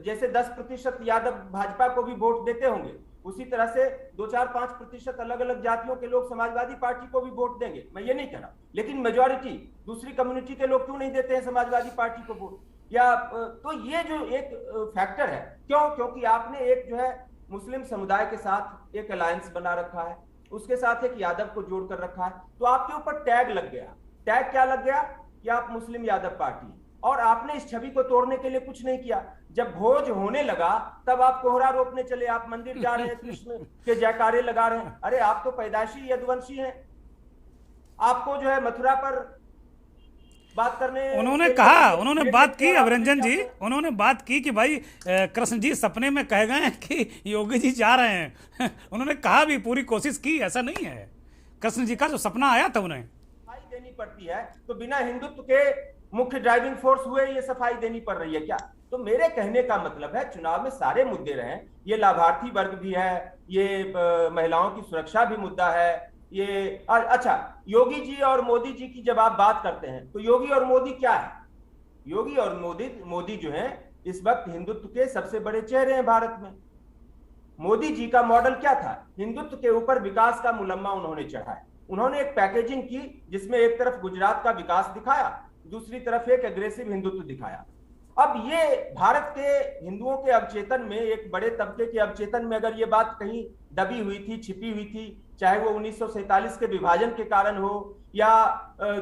जैसे 10% यादव भाजपा को भी वोट देते होंगे, उसी तरह से 2-4-5% अलग अलग जातियों के लोग समाजवादी पार्टी को भी वोट देंगे, मैं ये नहीं कह रहा, लेकिन मेजॉरिटी दूसरी कम्युनिटी के लोग क्यों नहीं देते हैं समाजवादी पार्टी को वोट? या तो ये जो एक फैक्टर है, क्योंकि आपने एक जो है मुस्लिम समुदाय के साथ एक अलायंस बना रखा है, उसके साथ एक यादव को जोड़ कर रखा है, तो आपके ऊपर टैग लग गया। टैग क्या लग गया कि आप मुस्लिम यादव पार्टी, और आपने इस छवि को तोड़ने के लिए कुछ नहीं किया। जब भोज होने लगा तब आप कोहरा रोपने चले, आप मंदिर जा रहे हैं, कृष्ण के जयकारे लगा रहे हैं। अरे आप तो पैदाइशी यदुवंशी हैं, आपको जो है मथुरा पर बात करने उन्होंने कहा, उन्होंने बात की अभिरंजन जी, उन्होंने बात की कि भाई कृष्ण जी सपने में कह गए कि योगी जी जा रहे हैं। उन्होंने कहा भी, पूरी कोशिश की, ऐसा नहीं है। कृष्ण जी का जो सपना आया था उन्हें सफाई देनी पड़ती है, तो बिना हिंदुत्व के मुख्य ड्राइविंग फोर्स हुए ये सफाई देनी पड़ रही है क्या? तो मेरे कहने का मतलब है चुनाव में सारे मुद्दे रहे, ये लाभार्थी वर्ग भी है, ये महिलाओं की सुरक्षा भी मुद्दा है, ये अच्छा योगी जी और मोदी जी की जब आप बात करते हैं तो योगी और मोदी क्या है? योगी और मोदी जो है इस वक्त हिंदुत्व के सबसे बड़े चेहरे हैं भारत में। मोदी जी का मॉडल क्या था? हिंदुत्व के ऊपर विकास का मुलम्मा उन्होंने चढ़ाया। उन्होंने एक पैकेजिंग की जिसमें एक तरफ गुजरात का विकास दिखाया, दूसरी तरफ एक एग्रेसिव हिंदुत्व दिखाया। अब ये भारत के हिंदुओं के अवचेतन में, एक बड़े तबके के अवचेतन में अगर ये बात कहीं दबी हुई थी, छिपी हुई थी, चाहे वो 1947 के विभाजन के कारण हो या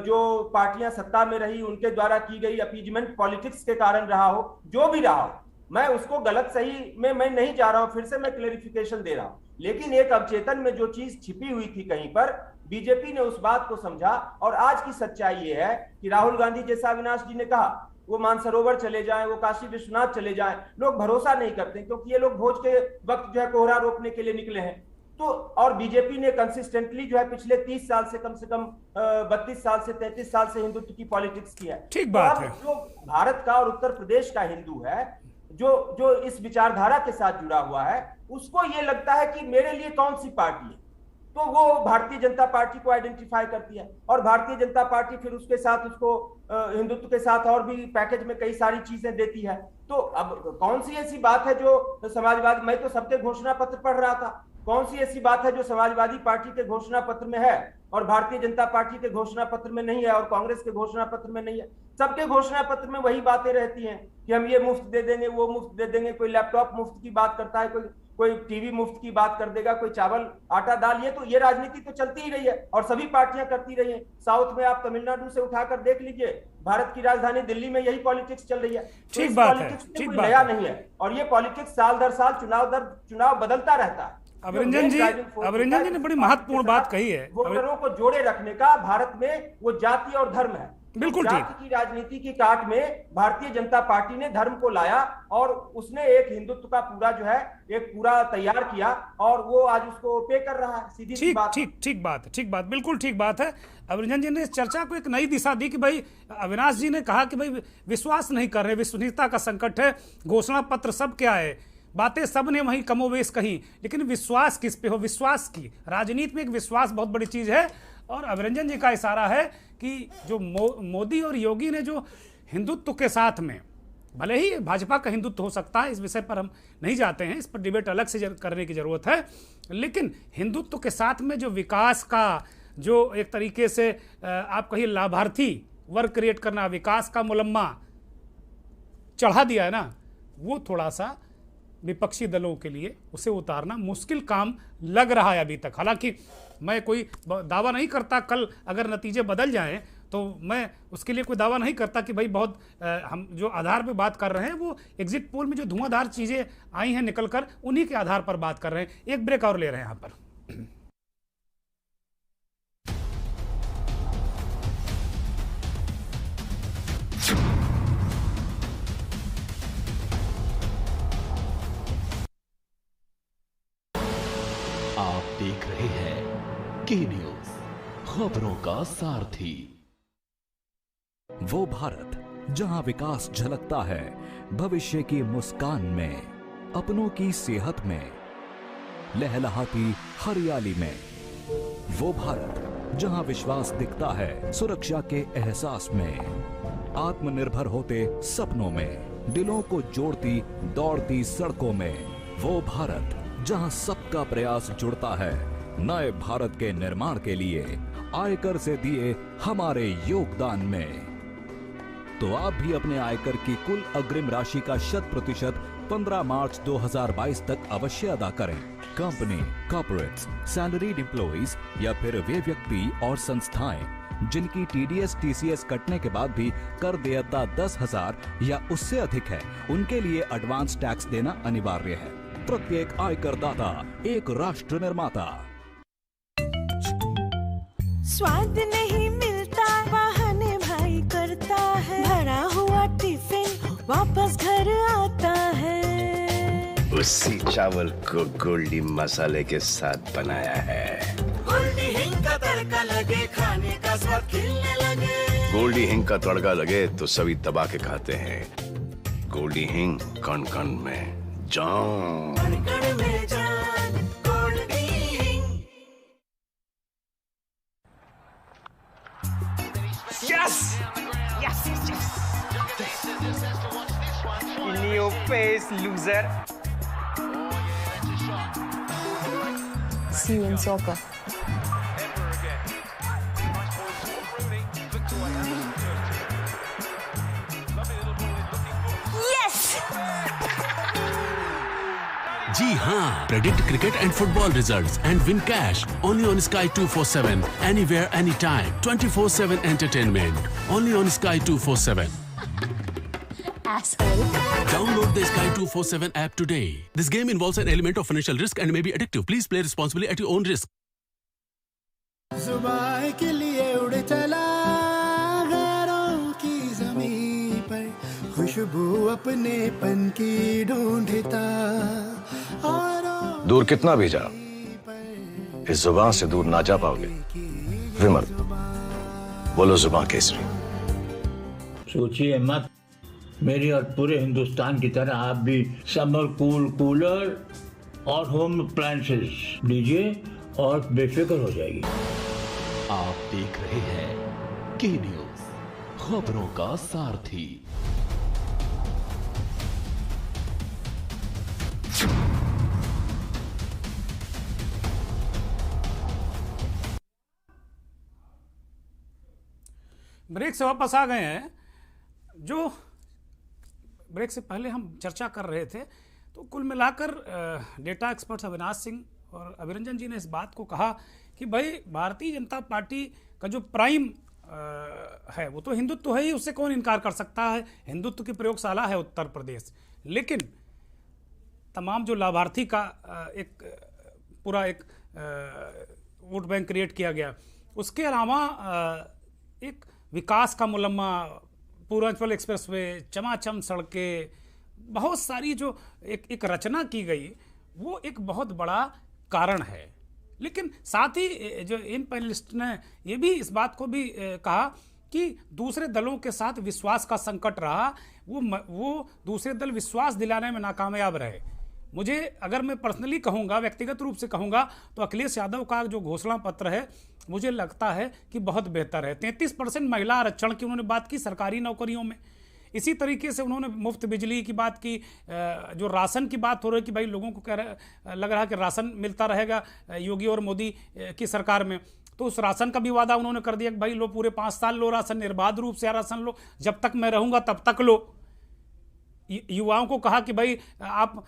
जो पार्टियां सत्ता में रही उनके द्वारा की गई अपीजमेंट पॉलिटिक्स के कारण रहा हो, जो भी रहा हो, मैं उसको गलत सही में मैं नहीं जा रहा हूं, फिर से मैं क्लेरिफिकेशन दे रहा हूं, लेकिन एक अवचेतन में जो चीज छिपी हुई थी कहीं पर, बीजेपी ने उस बात को समझा। और आज की सच्चाई ये है कि राहुल गांधी जैसा अविनाश जी ने कहा वो मानसरोवर चले जाएं, वो काशी विश्वनाथ चले जाएं, लोग भरोसा नहीं करते क्योंकि ये लोग भोज के वक्त जो है कोहरा रोपने के लिए निकले हैं। तो और बीजेपी ने कंसिस्टेंटली जो है पिछले 30 साल से कम 32 साल से 33 साल से हिंदुत्व की पॉलिटिक्स की है। ठीक बात है। जो भारत का और उत्तर प्रदेश का हिंदू है, जो इस विचारधारा के साथ जुड़ा हुआ है, उसको ये लगता है कि मेरे लिए कौन सी पार्टी है, तो वो भारतीय जनता पार्टी को आइडेंटिफाई करती है और भारतीय जनता पार्टी फिर उसके साथ उसको हिंदुत्व के साथ और भी पैकेज में कई सारी चीजें देती है। तो अब कौन सी ऐसी बात है जो समाजवादी, मैं तो सबके घोषणा पत्र पढ़ रहा था, कौन सी ऐसी बात है जो समाजवादी पार्टी के घोषणा पत्र में है और भारतीय जनता पार्टी के घोषणा पत्र में नहीं है और कांग्रेस के घोषणा पत्र में नहीं है? सबके घोषणा पत्र में वही बातें रहती हैं कि हम ये मुफ्त दे देंगे, वो मुफ्त दे देंगे, कोई लैपटॉप मुफ्त की बात करता है, कोई टीवी मुफ्त की बात कर देगा, कोई चावल आटा दाल, ये राजनीति तो चलती ही रही है और सभी पार्टियां करती रही हैं। साउथ में आप तमिलनाडु से उठाकर देख लीजिए, भारत की राजधानी दिल्ली में यही पॉलिटिक्स चल रही है। ठीक बात है, ठीक बात नया नहीं है और ये पॉलिटिक्स साल दर साल चुनाव बदलता रहता है। अभिरंजन जी ने बड़ी महत्वपूर्ण बात कही है। वोटरों को जोड़े रखने का भारत में वो जाति और धर्म है। बिल्कुल ठीक। जाति की राजनीति की काट में भारतीय जनता पार्टी ने धर्म को लाया और उसने एक हिंदुत्व का पूरा जो है एक पूरा तैयार किया और वो आज उसको पे कर रहा है। सीधी सी बात। ठीक बात, बिल्कुल ठीक बात है। अभिरंजन जी ने इस चर्चा को एक नई दिशा दी कि भाई अविनाश जी ने कहा कि भाई विश्वास नहीं कर रहे, विश्वसनीयता का संकट है, घोषणा पत्र सब क्या है, बातें सब ने वहीं कमोवेश कही, लेकिन विश्वास किस पे हो? विश्वास की राजनीति में एक विश्वास बहुत बड़ी चीज है। और अभिरंजन जी का इशारा है कि जो मोदी और योगी ने जो हिंदुत्व के साथ में, भले ही भाजपा का हिंदुत्व हो सकता है, इस विषय पर हम नहीं जाते हैं, इस पर डिबेट अलग से करने की जरूरत है, लेकिन हिंदुत्व के साथ में जो विकास का जो एक तरीके से आप कहिए लाभार्थी वर्ग क्रिएट करना, विकास का मुलम्मा चढ़ा दिया है ना, वो थोड़ा सा विपक्षी दलों के लिए उसे उतारना मुश्किल काम लग रहा है अभी तक। हालांकि मैं कोई दावा नहीं करता, कल अगर नतीजे बदल जाएं तो मैं उसके लिए कोई दावा नहीं करता कि भाई बहुत हम जो आधार पे बात कर रहे हैं वो एग्जिट पोल में जो धुआंधार चीज़ें आई हैं निकलकर, उन्हीं के आधार पर बात कर रहे हैं। एक ब्रेक और ले रहे हैं यहाँ पर। आप देख रहे हैं के न्यूज, खबरों का सारथी। वो भारत जहां विकास झलकता है भविष्य की मुस्कान में, अपनों की सेहत में, लहलहाती हरियाली में। वो भारत जहां विश्वास दिखता है सुरक्षा के एहसास में। आत्मनिर्भर होते सपनों में, दिलों को जोड़ती दौड़ती सड़कों में, वो भारत जहां सबका प्रयास जुड़ता है नए भारत के निर्माण के लिए आयकर से दिए हमारे योगदान में। तो आप भी अपने आयकर की कुल अग्रिम राशि का 100% 15 मार्च 2022 तक अवश्य अदा करें। कंपनी, कॉर्पोरेट्स, सैलरीड एम्प्लॉइज या फिर वे व्यक्ति और संस्थाएं जिनकी TDS TCS कटने के बाद भी कर देयता 10,000 या उससे अधिक है, उनके लिए एडवांस टैक्स देना अनिवार्य है। प्रत्येक आयकर दाता एक राष्ट्र निर्माता। स्वाद नहीं मिलता, बहाने भाई करता है, भरा हुआ टिफिन वापस घर आता है। उसी चावल को गोल्डी मसाले के साथ बनाया है। गोल्डी हिंग का तड़का लगे, खाने का स्वाद खिलने लगे। गोल्डी हिंग का तड़का लगे तो सभी दबा के खाते हैं। गोल्डी हिंग कण कण में जान, कण कण में जान, गोल्डी हिंग। Yes! Yes! Yes! In your face, loser. See you in soccer. Yes! जी हाँ, predict cricket and football results and win cash only on Sky 247 anywhere anytime 24/7 entertainment only on Sky 247. Asshole. Download the Sky 247 app today. This game involves an element of financial risk and may be addictive. Please play responsibly at your own risk. जुबान के लिए उड़ चला गैरों की ज़मीं पर, खुशबू अपने पन की ढूंढता। दूर कितना भी जाओ, इस जुबान से दूर ना जा पाओगे। विमल, बोलो जुबान केसरी। सोचिए मत, मेरी और पूरे हिंदुस्तान की तरह आप भी समर कूलर और होम अप्लायंसेस लीजिए और बेफिक्र हो जाएगी। आप देख रहे हैं के न्यूज, खबरों का सारथी। ब्रेक से वापस आ गए हैं। जो ब्रेक से पहले हम चर्चा कर रहे थे, तो कुल मिलाकर डेटा एक्सपर्ट्स अविनाश सिंह और अभिरंजन जी ने इस बात को कहा कि भाई भारतीय जनता पार्टी का जो प्राइम है वो तो हिंदुत्व है ही, उससे कौन इनकार कर सकता है। हिंदुत्व की प्रयोगशाला है उत्तर प्रदेश, लेकिन तमाम जो लाभार्थी का एक पूरा एक वोट बैंक क्रिएट किया गया, उसके अलावा एक विकास का मुलम्मा, पूर्वांचल एक्सप्रेसवे, चमाचम सड़कें, बहुत सारी जो एक रचना की गई, वो एक बहुत बड़ा कारण है। लेकिन साथ ही जो इन पैनलिस्ट ने ये भी इस बात को भी कहा कि दूसरे दलों के साथ विश्वास का संकट रहा, वो दूसरे दल विश्वास दिलाने में नाकामयाब रहे। मुझे अगर मैं पर्सनली कहूँगा, व्यक्तिगत रूप से कहूँगा, तो अखिलेश यादव का जो घोषणा पत्र है मुझे लगता है कि बहुत बेहतर है। 33% महिला आरक्षण की उन्होंने बात की सरकारी नौकरियों में। इसी तरीके से उन्होंने मुफ्त बिजली की बात की, जो राशन की बात हो रही है कि भाई लोगों को लग रहा है कि राशन मिलता रहेगा योगी और मोदी की सरकार में, तो उस राशन का भी वादा उन्होंने कर दिया कि भाई लो पूरे 5 साल लो राशन, निर्बाध रूप से राशन लो, जब तक मैं रहूँगा तब तक लो। युवाओं को कहा कि भाई आप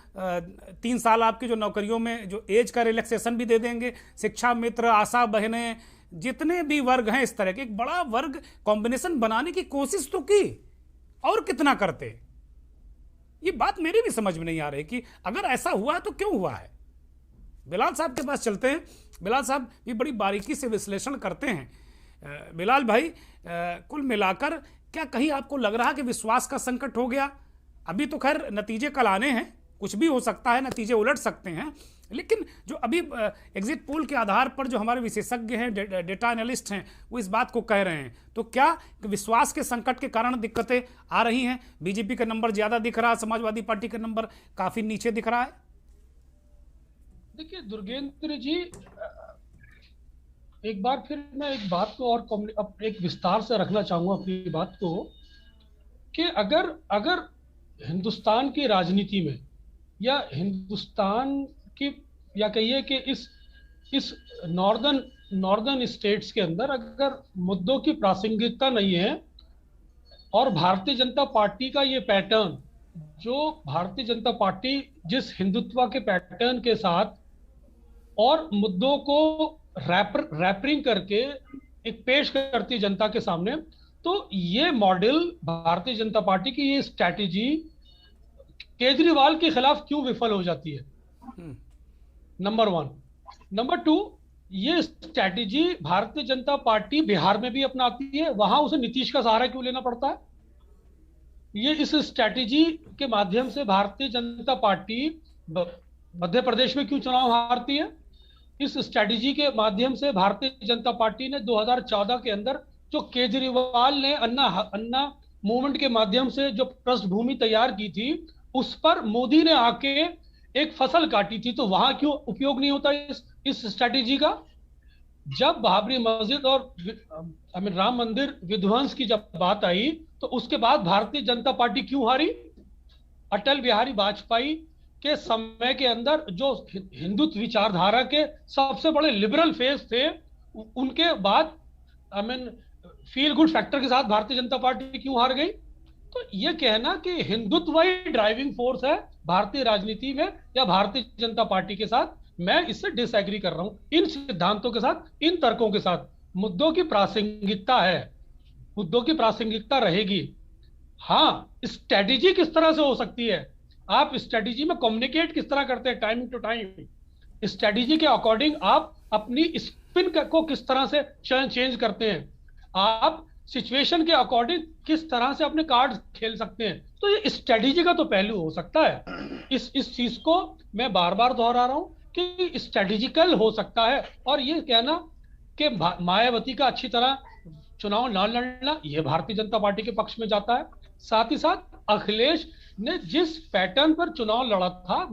3 साल आपकी जो नौकरियों में जो एज का रिलैक्सेशन भी दे देंगे। शिक्षा मित्र, आशा बहनें, जितने भी वर्ग हैं, इस तरह के एक बड़ा वर्ग कॉम्बिनेशन बनाने की कोशिश तो की, और कितना करते। ये बात मेरी भी समझ में नहीं आ रही कि अगर ऐसा हुआ है तो क्यों हुआ है। बिलाल साहब के पास चलते हैं। बिलाल साहब भी बड़ी बारीकी से विश्लेषण करते हैं। बिलाल भाई, कुल मिलाकर क्या कहीं आपको लग रहा कि विश्वास का संकट हो गया? अभी तो खैर नतीजे कल आने हैं, कुछ भी हो सकता है, नतीजे उलट सकते हैं, लेकिन जो अभी एग्जिट पोल के आधार पर जो हमारे विशेषज्ञ हैं, डेटा एनालिस्ट हैं, वो इस बात को कह रहे हैं, तो क्या विश्वास के संकट के कारण दिक्कतें आ रही हैं? बीजेपी का नंबर ज्यादा दिख रहा है, समाजवादी पार्टी का नंबर काफी नीचे दिख रहा है। देखिए दुर्गेंद्र जी, एक बार फिर मैं एक बात को और एक विस्तार से रखना चाहूंगा अपनी बात को कि अगर हिंदुस्तान की राजनीति में या हिंदुस्तान की, या कहिए कि इस नॉर्दर्न स्टेट्स के अंदर अगर मुद्दों की प्रासंगिकता नहीं है और भारतीय जनता पार्टी का ये पैटर्न, जो भारतीय जनता पार्टी जिस हिंदुत्व के पैटर्न के साथ और मुद्दों को रैपरिंग करके एक पेश करती है जनता के सामने, तो ये मॉडल भारतीय जनता पार्टी की ये स्ट्रैटेजी केजरीवाल के खिलाफ क्यों विफल हो जाती है, नंबर 1। नंबर 2, ये स्ट्रैटेजी भारतीय जनता पार्टी बिहार में भी अपनाती है, वहां उसे नीतीश का सहारा क्यों लेना पड़ता है? ये इस स्ट्रैटेजी के माध्यम से भारतीय जनता पार्टी मध्य प्रदेश में क्यों चुनाव हारती है? इस स्ट्रैटेजी के माध्यम से भारतीय जनता पार्टी ने 2014 के अंदर जो केजरीवाल ने अन्ना मूवमेंट के माध्यम से जो पृष्ठभूमि तैयार की थी, उस पर मोदी ने आके एक फसल काटी थी, तो वहां क्यों उपयोग नहीं होता इस स्ट्रैटेजी का? जब बाबरी मस्जिद और राम मंदिर विध्वंस की जब बात आई, तो उसके बाद भारतीय जनता पार्टी क्यों हारी? अटल बिहारी वाजपेयी के समय के अंदर जो हिंदुत्व विचारधारा के सबसे बड़े लिबरल फेस थे, उनके बाद फील गुड फैक्टर के साथ भारतीय जनता पार्टी क्यों हार गई? तो ये कहना कि हिंदुत्व ही ड्राइविंग फोर्स है भारतीय राजनीति में या भारतीय जनता पार्टी के साथ, मैं इससे डिसएग्री कर रहा हूं। इन सिद्धांतों के साथ, इन तर्कों के साथ मुद्दों की प्रासंगिकता है, मुद्दों की प्रासंगिकता रहेगी। हाँ, स्ट्रेटेजी किस तरह से हो सकती है, आप स्ट्रेटेजी में कम्युनिकेट किस तरह करते हैं टाइम टू टाइम, स्ट्रेटेजी के अकॉर्डिंग आप अपनी स्पिन को किस तरह से चेंज करते हैं, आप सिचुएशन के अकॉर्डिंग किस तरह से अपने कार्ड खेल सकते हैं। तो ये स्ट्रेटेजी का तो पहलू हो सकता है। इस चीज को मैं बार बार दोहरा रहा हूं कि स्ट्रेटेजिकल हो सकता है। और ये कहना कि मायावती का अच्छी तरह चुनाव ना लड़ना, ये भारतीय जनता पार्टी के पक्ष में जाता है। साथ ही साथ अखिलेश ने जिस पैटर्न पर चुनाव लड़ा था,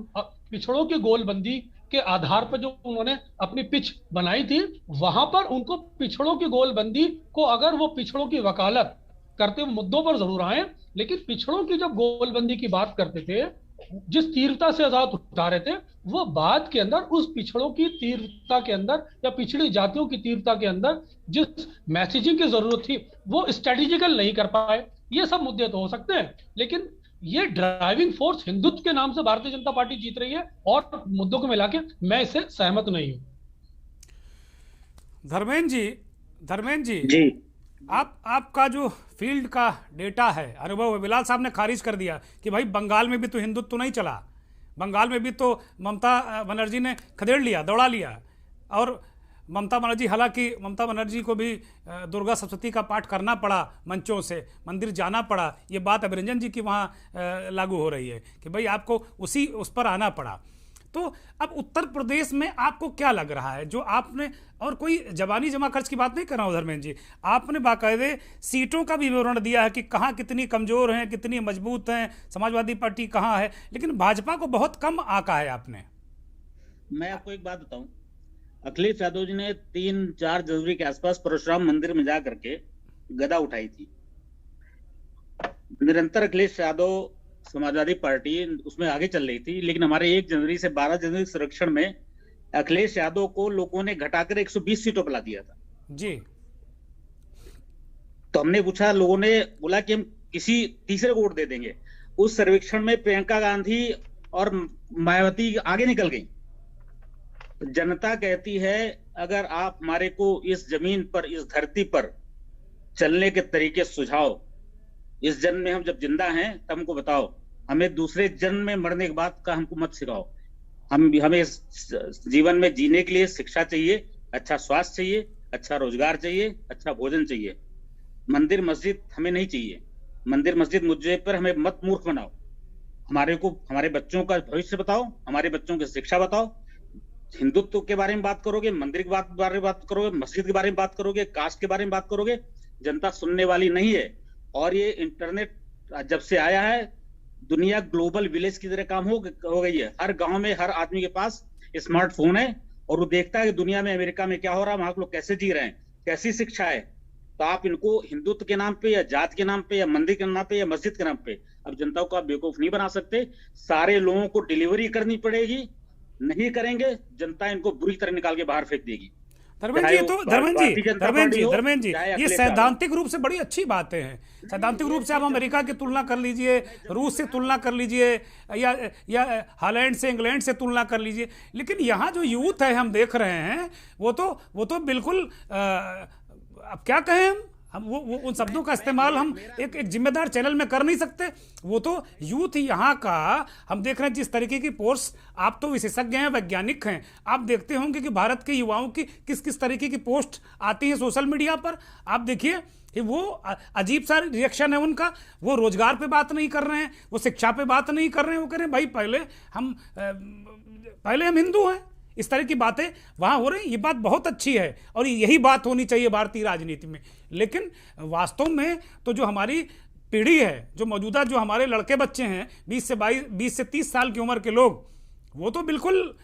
पिछड़ों की गोलबंदी के आधार पर जो उन्होंने अपनी पिच बनाई थी, वहां पर उनको पिछड़ों की गोलबंदी को, अगर वो पिछड़ों की वकालत करते हुए मुद्दों पर जरूर आए, लेकिन पिछड़ों की जब गोलबंदी की बात करते थे, जिस तीव्रता से आजाद उठा रहे थे, वो बात के अंदर उस पिछड़ों की तीव्रता के अंदर या पिछड़ी जातियों की तीव्रता के अंदर जिस मैसेजिंग की जरूरत थी, वो स्ट्रेटेजिकल नहीं कर पाए। ये सब मुद्दे तो हो सकते हैं, लेकिन ये ड्राइविंग फोर्स हिंदुत्व के नाम से भारतीय जनता पार्टी जीत रही है और मुद्दों को मिला के मैं इससे सहमत नहीं हूं। धर्मेंद्र जी आपका जो फील्ड का डेटा है, अनुभव, बिलाल साहब ने खारिज कर दिया कि भाई बंगाल में भी तो हिंदुत्व तो नहीं चला, बंगाल में भी तो ममता बनर्जी ने खदेड़ लिया, दौड़ा लिया। और ममता बनर्जी, हालांकि ममता बनर्जी को भी दुर्गा सप्तशती का पाठ करना पड़ा, मंचों से मंदिर जाना पड़ा। ये बात अभिरंजन जी की वहाँ लागू हो रही है कि भाई आपको उस पर आना पड़ा। तो अब उत्तर प्रदेश में आपको क्या लग रहा है, जो आपने, और कोई जबानी जमा खर्च की बात नहीं कर रहा हूँ धर्मेंद्र जी, आपने बाकायदे सीटों का भी विवरण दिया है कि कहाँ कितनी कमजोर हैं, कितनी मजबूत हैं, समाजवादी पार्टी कहाँ है, लेकिन भाजपा को बहुत कम आंका है आपने। मैं आपको एक बात बताऊं, अखिलेश यादव जी ने 3-4 जनवरी के आसपास परशुराम मंदिर में जा करके गदा उठाई थी। निरंतर अखिलेश यादव समाजवादी पार्टी उसमें आगे चल रही थी, लेकिन हमारे 1 जनवरी से 12 जनवरी संरक्षण में अखिलेश यादव को लोगों ने घटाकर 120 सीटों पर ला दिया था जी। तो हमने पूछा, लोगों ने बोला कि हम किसी तीसरे को वोट दे देंगे। उस सर्वेक्षण में प्रियंका गांधी और मायावती आगे निकल गई। जनता कहती है, अगर आप हमारे को इस जमीन पर, इस धरती पर चलने के तरीके सुझाओ, इस जन्म में हम जब जिंदा हैं तब हमको बताओ, हमें दूसरे जन्म में मरने के बाद का हमको मत सिखाओ। हमें इस जीवन में जीने के लिए शिक्षा चाहिए, अच्छा स्वास्थ्य चाहिए, अच्छा रोजगार चाहिए, अच्छा भोजन चाहिए। मंदिर मस्जिद हमें नहीं चाहिए। मंदिर मस्जिद मुझे पर हमें मत मूर्ख बनाओ। हमारे बच्चों का भविष्य बताओ, हमारे बच्चों की शिक्षा बताओ। हिंदुत्व के बारे में बात करोगे, मंदिर के बारे में बात करोगे, मस्जिद के बारे में बात करोगे, कास्ट के बारे में बात करोगे, जनता सुनने वाली नहीं है। और ये इंटरनेट जब से आया है, दुनिया ग्लोबल विलेज की तरह काम हो गई है। हर गांव में हर आदमी के पास स्मार्टफोन है और वो देखता है कि दुनिया में, अमेरिका में क्या हो रहा है, वहां के लोग कैसे जी रहे हैं, कैसी शिक्षा है, तो आप इनको हिंदुत्व के नाम पे या जात के नाम पे या मंदिर के नाम पे या मस्जिद के नाम पे अब जनता को आप बेवकूफ नहीं बना सकते। सारे लोगों को डिलीवरी करनी पड़ेगी, नहीं करेंगे जनता इनको बुरी तरह निकाल के बाहर फेंक देगी। धर्मेंद्र जी, ये सैद्धांतिक रूप से बड़ी अच्छी बातें हैं। सैद्धांतिक रूप से आप अमेरिका की तुलना कर लीजिए, रूस से तुलना कर लीजिए, या हॉलैंड से, इंग्लैंड से तुलना कर लीजिए, लेकिन यहाँ जो यूथ है हम देख रहे हैं वो तो बिल्कुल अब क्या कहें हम वो उन शब्दों का इस्तेमाल हम एक जिम्मेदार चैनल में कर नहीं सकते। वो तो यूथ यहाँ का हम देख रहे हैं जिस तरीके की पोस्ट, आप तो विशेषज्ञ हैं, वैज्ञानिक हैं, आप देखते होंगे कि भारत के युवाओं की किस किस तरीके की पोस्ट आती है सोशल मीडिया पर। आप देखिए कि वो अजीब सा रिएक्शन है उनका। वो रोजगार पे बात नहीं कर रहे हैं, वो शिक्षा पे बात नहीं कर रहे हैं, वो कह रहे हैं भाई पहले हम हिंदू हैं। इस तरह की बातें वहाँ हो रही। ये बात बहुत अच्छी है और यही बात होनी चाहिए भारतीय राजनीति में। लेकिन वास्तव में तो जो हमारी पीढ़ी है, जो मौजूदा जो हमारे लड़के बच्चे हैं 20 से 30 साल की उम्र के लोग, वो तो बिल्कुल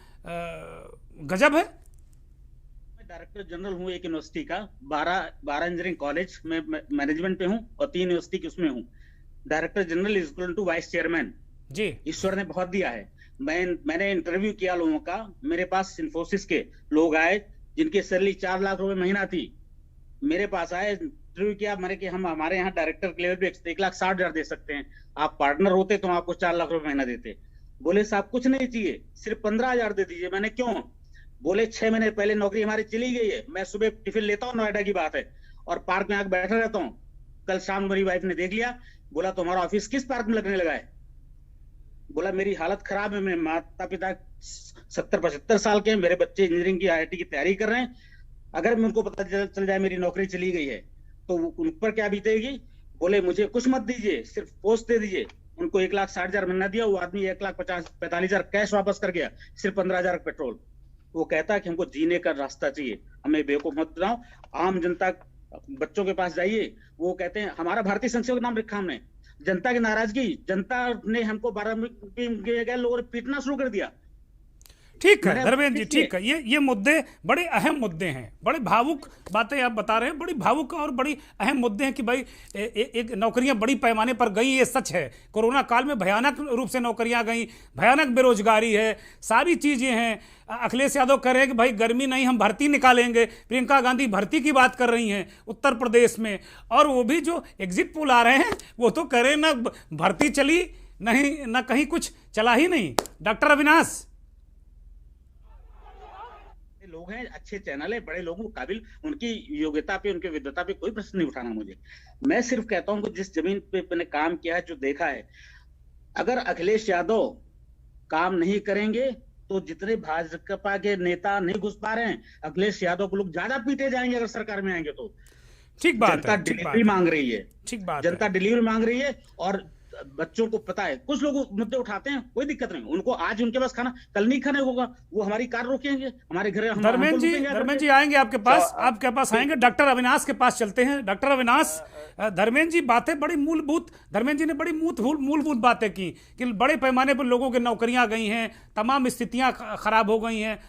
गजब है। मैं डायरेक्टर जनरल हूँ एक यूनिवर्सिटी का, 12 इंजीनियरिंग कॉलेज में मैनेजमेंट पे हूँ और 3 यूनिवर्सिटी के उसमें हूँ। Director general is equal to vice chairman ji. ईश्वर ने बहुत दिया है। मैंने इंटरव्यू किया लोगों का, मेरे पास इन्फोसिस के लोग आए जिनकी सैलरी 4 लाख रुपए महीना थी, मेरे पास आए, इंटरव्यू किया, मैंने कि हम हमारे यहाँ डायरेक्टर के लेवल पे 1,60,000 दे सकते हैं, आप पार्टनर होते तो हम आपको 4 लाख रुपए महीना देते। बोले साहब कुछ नहीं चाहिए, सिर्फ 15,000 दे दीजिए। मैंने क्यों? बोले 6 महीने पहले नौकरी हमारी चली गई है, मैं सुबह टिफिन लेता हूँ, नोएडा की बात है, और पार्क में आकर बैठा रहता हूँ। कल शाम मेरी वाइफ ने देख लिया, बोला तुम्हारा ऑफिस किस पार्क में लगने लगा है? बोला मेरी हालत खराब है, मेरे माता पिता 70-75 साल के हैं, मेरे बच्चे इंजीनियरिंग की IIT की तैयारी कर रहे हैं, अगर मैं उनको पता चल जाए मेरी नौकरी चली गई है तो उन पर क्या बीतेगी? बोले मुझे कुछ मत दीजिए, सिर्फ पोस्ट दे दीजिए। उनको 1,60,000 महीना दिया, वो आदमी 1,45,000 कैश वापस कर गया, सिर्फ 15,000 पेट्रोल। वो कहता है कि हमको जीने का रास्ता चाहिए, हमें बेवकूफ मत बनाओ। आम जनता बच्चों के पास जाइए, वो कहते हैं हमारा भारतीय संसद का नाम रखा हमने, जनता की नाराजगी, जनता ने हमको 12 लोगों ने पीटना शुरू कर दिया। ठीक है धर्मेंद्र जी, ठीक है, ये मुद्दे बड़े अहम मुद्दे हैं, बड़े भावुक बातें आप बता रहे हैं, बड़ी भावुक और बड़ी अहम मुद्दे हैं कि भाई एक नौकरियां बड़ी पैमाने पर गई, ये सच है। कोरोना काल में भयानक रूप से नौकरियां गई, भयानक बेरोजगारी है, सारी चीजें हैं। अखिलेश यादव कह रहे हैं कि भाई गर्मी नहीं, हम भर्ती निकालेंगे। प्रियंका गांधी भर्ती की बात कर रही हैं उत्तर प्रदेश में, और वो भी जो एग्जिट पोल आ रहे हैं वो तो कह रहे हैं ना भर्ती चली नहीं, ना कहीं कुछ चला ही नहीं। डॉक्टर अविनाश, लोग हैं, अच्छे चैनल है, बड़े लोगों काबिल, उनकी योग्यता पे, उनके विद्वता पे कोई प्रश्न नहीं उठाना मुझे। मैं सिर्फ कहता हूं कि जिस जमीन पे मैंने काम किया है, जो देखा है, अगर अखिलेश यादव काम नहीं करेंगे तो जितने भाजपा के नेता नहीं घुस पा रहे हैं, अखिलेश यादव को लोग ज्यादा पीटे जाएंगे अगर सरकार में आएंगे तो। ठीक बात जनता डिलीवरी मांग रही है, ठीक बात, जनता डिलीवरी मांग रही है। और बच्चों को पता है, कुछ लोग मुद्दे उठाते हैं, कोई दिक्कत नहीं, उनको आज उनके पास खाना, कल नहीं खाने होगा, वो हमारी कार रोकेंगे, हमारे घर। धर्मेंद्र जी आएंगे आपके पास, आपके पास आएंगे। डॉक्टर अविनाश के पास चलते हैं। डॉक्टर अविनाश, धर्मेंद्र जी बातें बड़ी मूलभूत, धर्मेंद्र जी ने बड़ी मूलभूत बातें की कि बड़े पैमाने पर लोगों की नौकरियां गई हैं, तमाम स्थितियां खराब हो गई हैं,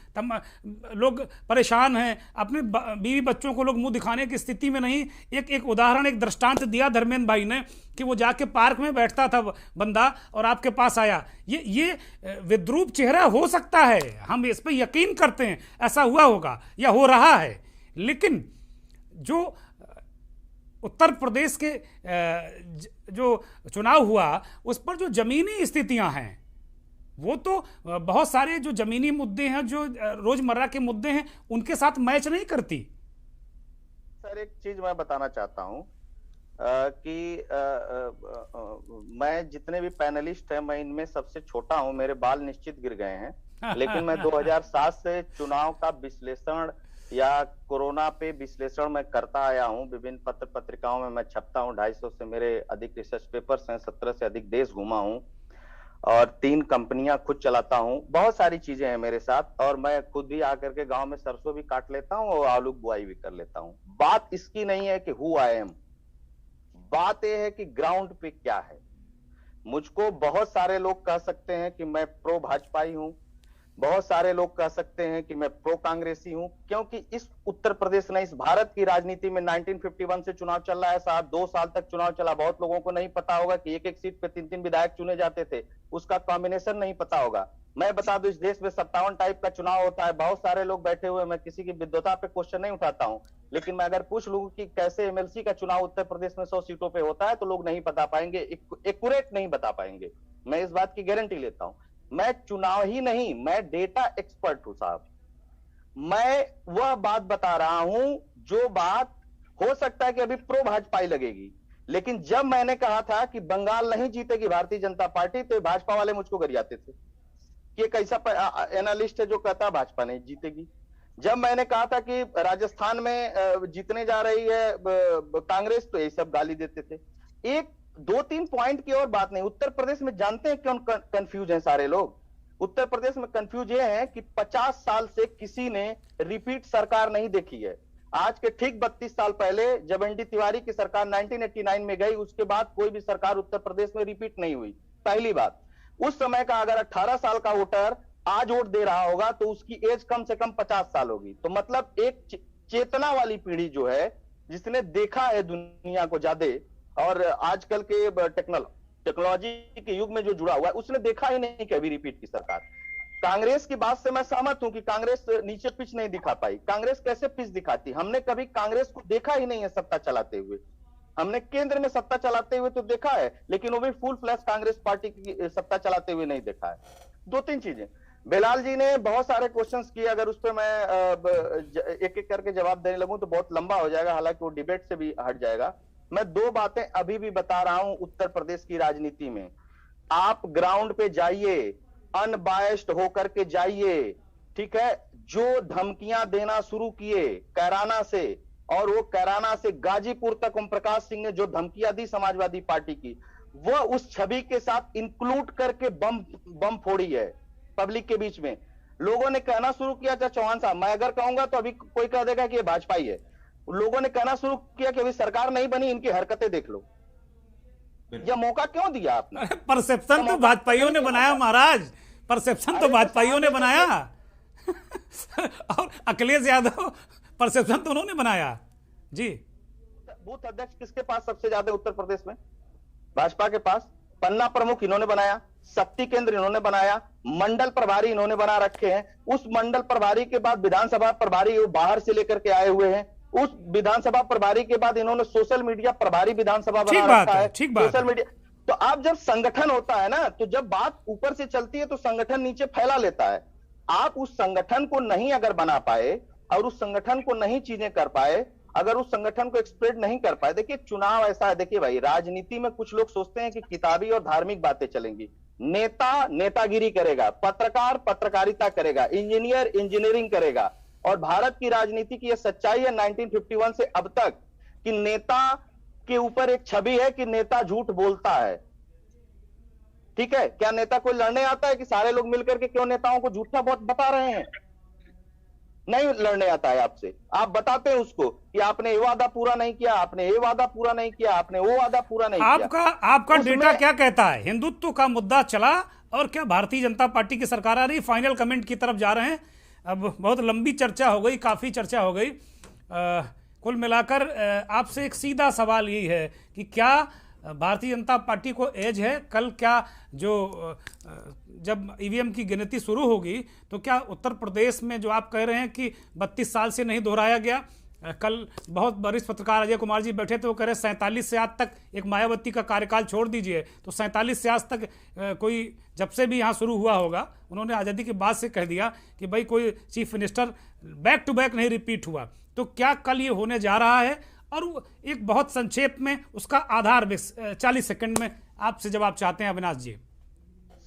लोग परेशान हैं, अपने बीवी बच्चों को लोग मुंह दिखाने की स्थिति में नहीं। एक उदाहरण, एक दृष्टांत दिया धर्मेंद्र भाई ने कि वो जाके पार्क में बैठता था बंदा और आपके पास आया। ये विद्रूप चेहरा हो सकता है, हम इस पर यकीन करते हैं, ऐसा हुआ होगा या हो रहा है। लेकिन जो उत्तर प्रदेश के जो चुनाव हुआ उस पर जो जमीनी स्थितियां हैं, वो तो बहुत सारे जो जमीनी मुद्दे हैं, जो रोजमर्रा के मुद्दे हैं, उनके साथ मैच नहीं करती। सर एक चीज मैं बताना चाहता हूं कि मैं जितने भी पैनलिस्ट हैं, मैं इनमें सबसे छोटा हूं, मेरे बाल निश्चित गिर गए हैं, लेकिन मैं 2007 से चुनाव का विश्लेषण या कोरोना पे विश्लेषण मैं करता आया हूं। विभिन्न पत्र पत्रिकाओं में मैं छपता हूं, 250 से मेरे अधिक रिसर्च पेपर्स हैं, 17 से अधिक देश घूमा हूं और 3 कंपनियां खुद चलाता हूं। बहुत सारी चीजें हैं मेरे साथ, और मैं खुद भी आकर के गांव में सरसों भी काट लेता हूं और आलू बुआई भी कर लेता हूं। बात इसकी नहीं है कि हु आई एम, बात यह है कि ग्राउंड पे क्या है। मुझको बहुत सारे लोग कह सकते हैं कि मैं प्रो भाजपाई हूं, बहुत सारे लोग कह सकते हैं कि मैं प्रो कांग्रेसी हूं, क्योंकि इस उत्तर प्रदेश में, इस भारत की राजनीति में 1951 से चुनाव चल रहा है साहब। 2 साल तक चुनाव चला। बहुत लोगों को नहीं पता होगा कि एक एक सीट पे 3-3 विधायक चुने जाते थे, उसका कॉम्बिनेशन नहीं पता होगा। मैं बता दूं, इस देश में 57 टाइप का चुनाव होता है। बहुत सारे लोग बैठे हुए, मैं किसी की विद्वता पे क्वेश्चन नहीं उठाता हूं, लेकिन मैं अगर पूछ लूं कि कैसे एमएलसी का चुनाव उत्तर प्रदेश में 100 सीटों पे होता है, तो लोग नहीं बता पाएंगे, एक्यूरेट नहीं बता पाएंगे। मैं इस बात की गारंटी लेता हूं। मैं चुनाव ही नहीं, मैं डेटा एक्सपर्ट हूं साहब। मैं वह बात बता रहा हूं जो बात हो सकता है कि अभी प्रो भाजपाई लगेगी, लेकिन जब मैंने कहा था कि बंगाल नहीं जीतेगी भारतीय जनता पार्टी, तो भाजपा वाले मुझको गरियाते थे कि कैसा एनालिस्ट है जो कहता है भाजपा नहीं जीतेगी। जब मैंने कहा था कि राजस्थान में जीतने जा रही है कांग्रेस, तो ये सब गाली देते थे। 1-2-3 पॉइंट की और बात नहीं। उत्तर प्रदेश में जानते हैं क्यों कंफ्यूज हैं सारे लोग? उत्तर प्रदेश में कंफ्यूज ये है कि 50 साल से किसी ने रिपीट सरकार नहीं देखी है। आज के ठीक 32 साल पहले जब एनडी तिवारी की सरकार 1989 में गई, उसके बाद कोई भी सरकार उत्तर प्रदेश में रिपीट नहीं हुई। पहली बात, उस समय का अगर 18 साल का वोटर आज वोट दे रहा होगा तो उसकी एज कम से कम 50 साल होगी। तो मतलब एक चेतना वाली पीढ़ी जो है, जिसने देखा है दुनिया को ज्यादा और आजकल के टेक्नोलॉजी के युग में जो जुड़ा हुआ है, उसने देखा ही नहीं कभी रिपीट की सरकार। कांग्रेस की बात से मैं सहमत हूं कि कांग्रेस नीचे पिच नहीं दिखा पाई। कांग्रेस कैसे पिच दिखाती? हमने कभी कांग्रेस को देखा ही नहीं है सत्ता चलाते हुए। हमने केंद्र में सत्ता चलाते हुए तो देखा है, लेकिन वो भी फुल फ्लैश कांग्रेस पार्टी की सत्ता चलाते हुए नहीं देखा है। 2-3 चीजें बेलाल जी ने बहुत सारे क्वेश्चंस किए, अगर उस पर मैं एक एक करके जवाब देने लगूं तो बहुत लंबा हो जाएगा, हालांकि वो डिबेट से भी हट जाएगा। मैं 2 बातें अभी भी बता रहा हूं उत्तर प्रदेश की राजनीति में। आप ग्राउंड पे जाइए, अनबायस्ड होकर के जाइए, ठीक है। जो धमकियां देना शुरू किए कैराना से, और वो कैराना से गाजीपुर तक ओम प्रकाश सिंह ने जो धमकियां दी समाजवादी पार्टी की, वह उस छवि के साथ इंक्लूड करके बम फोड़ी है पब्लिक के बीच में। लोगों ने कहना शुरू किया, चाहे चौहान साहब, मैं अगर कहूंगा तो अभी कोई कह देगा कि ये भाजपा ही है। लोगों ने कहना शुरू किया कि अभी सरकार नहीं बनी, इनकी हरकतें देख लो। यह मौका क्यों दिया आपने? परसेप्शन तो भाजपाइयों ने बनाया महाराज, परसेप्शन तो भाजपाइयों ने बनाया और अखिलेश यादव परसेप्शन तो उन्होंने बनाया जी। बूथ अध्यक्ष किसके पास सबसे ज्यादा उत्तर प्रदेश में? भाजपा के पास। पन्ना प्रमुख इन्होंने बनाया, शक्ति केंद्र इन्होंने बनाया, मंडल प्रभारी इन्होंने बना रखे हैं। उस मंडल प्रभारी के बाद विधानसभा प्रभारी वो बाहर से लेकर के आए हुए हैं। उस विधानसभा प्रभारी के बाद इन्होंने सोशल मीडिया प्रभारी विधानसभा बना रखा है। सोशल मीडिया, तो आप जब संगठन होता है ना, तो जब बात ऊपर से चलती है तो संगठन नीचे फैला लेता है। आप उस संगठन को नहीं अगर बना पाए और उस संगठन को नहीं चीजें कर पाए, अगर उस संगठन को एक्सप्रेड नहीं कर पाए। देखिए चुनाव ऐसा है, देखिए भाई, राजनीति में कुछ लोग सोचते हैं कि किताबी और धार्मिक बातें चलेंगी, नेता नेतागिरी करेगा, पत्रकार पत्रकारिता करेगा, इंजीनियर इंजीनियरिंग करेगा। और भारत की राजनीति की यह सच्चाई है 1951 से अब तक कि नेता के ऊपर एक छवि है कि नेता झूठ बोलता है। ठीक है, क्या नेता कोई लड़ने आता है कि सारे लोग मिलकर के क्यों नेताओं को झूठा बहुत बता रहे हैं? नहीं लड़ने आता है आपसे। आप बताते हैं उसको कि आपने ये वादा पूरा नहीं किया, आपने ये वादा पूरा नहीं किया, आपने वो वादा पूरा नहीं किया। आपका डेटा क्या कहता है? हिंदुत्व का मुद्दा चला और क्या भारतीय जनता पार्टी की सरकार आ रही? फाइनल कमेंट की तरफ जा रहे हैं। अब बहुत लंबी चर्चा हो गई, काफी चर्चा हो गई। कुल मिलाकर आपसे एक सीधा सवाल यही है कि क्या भारतीय जनता पार्टी को एज है? कल क्या जो जब ईवीएम की गिनती शुरू होगी तो क्या उत्तर प्रदेश में जो आप कह रहे हैं कि 32 साल से नहीं दोहराया गया, कल बहुत वरिष्ठ पत्रकार अजय कुमार जी बैठे थे, वो कह रहे 47 से आज तक एक मायावती का कार्यकाल छोड़ दीजिए, तो 47 से आज तक कोई जब से भी यहाँ शुरू हुआ होगा, उन्होंने आज़ादी के बाद से कह दिया कि भाई कोई chief minister back to back नहीं रिपीट हुआ। तो क्या कल ये होने जा रहा है? और एक बहुत संक्षेप में उसका आधार 40 सेकंड में आपसे जवाब चाहते हैं अविनाश जी।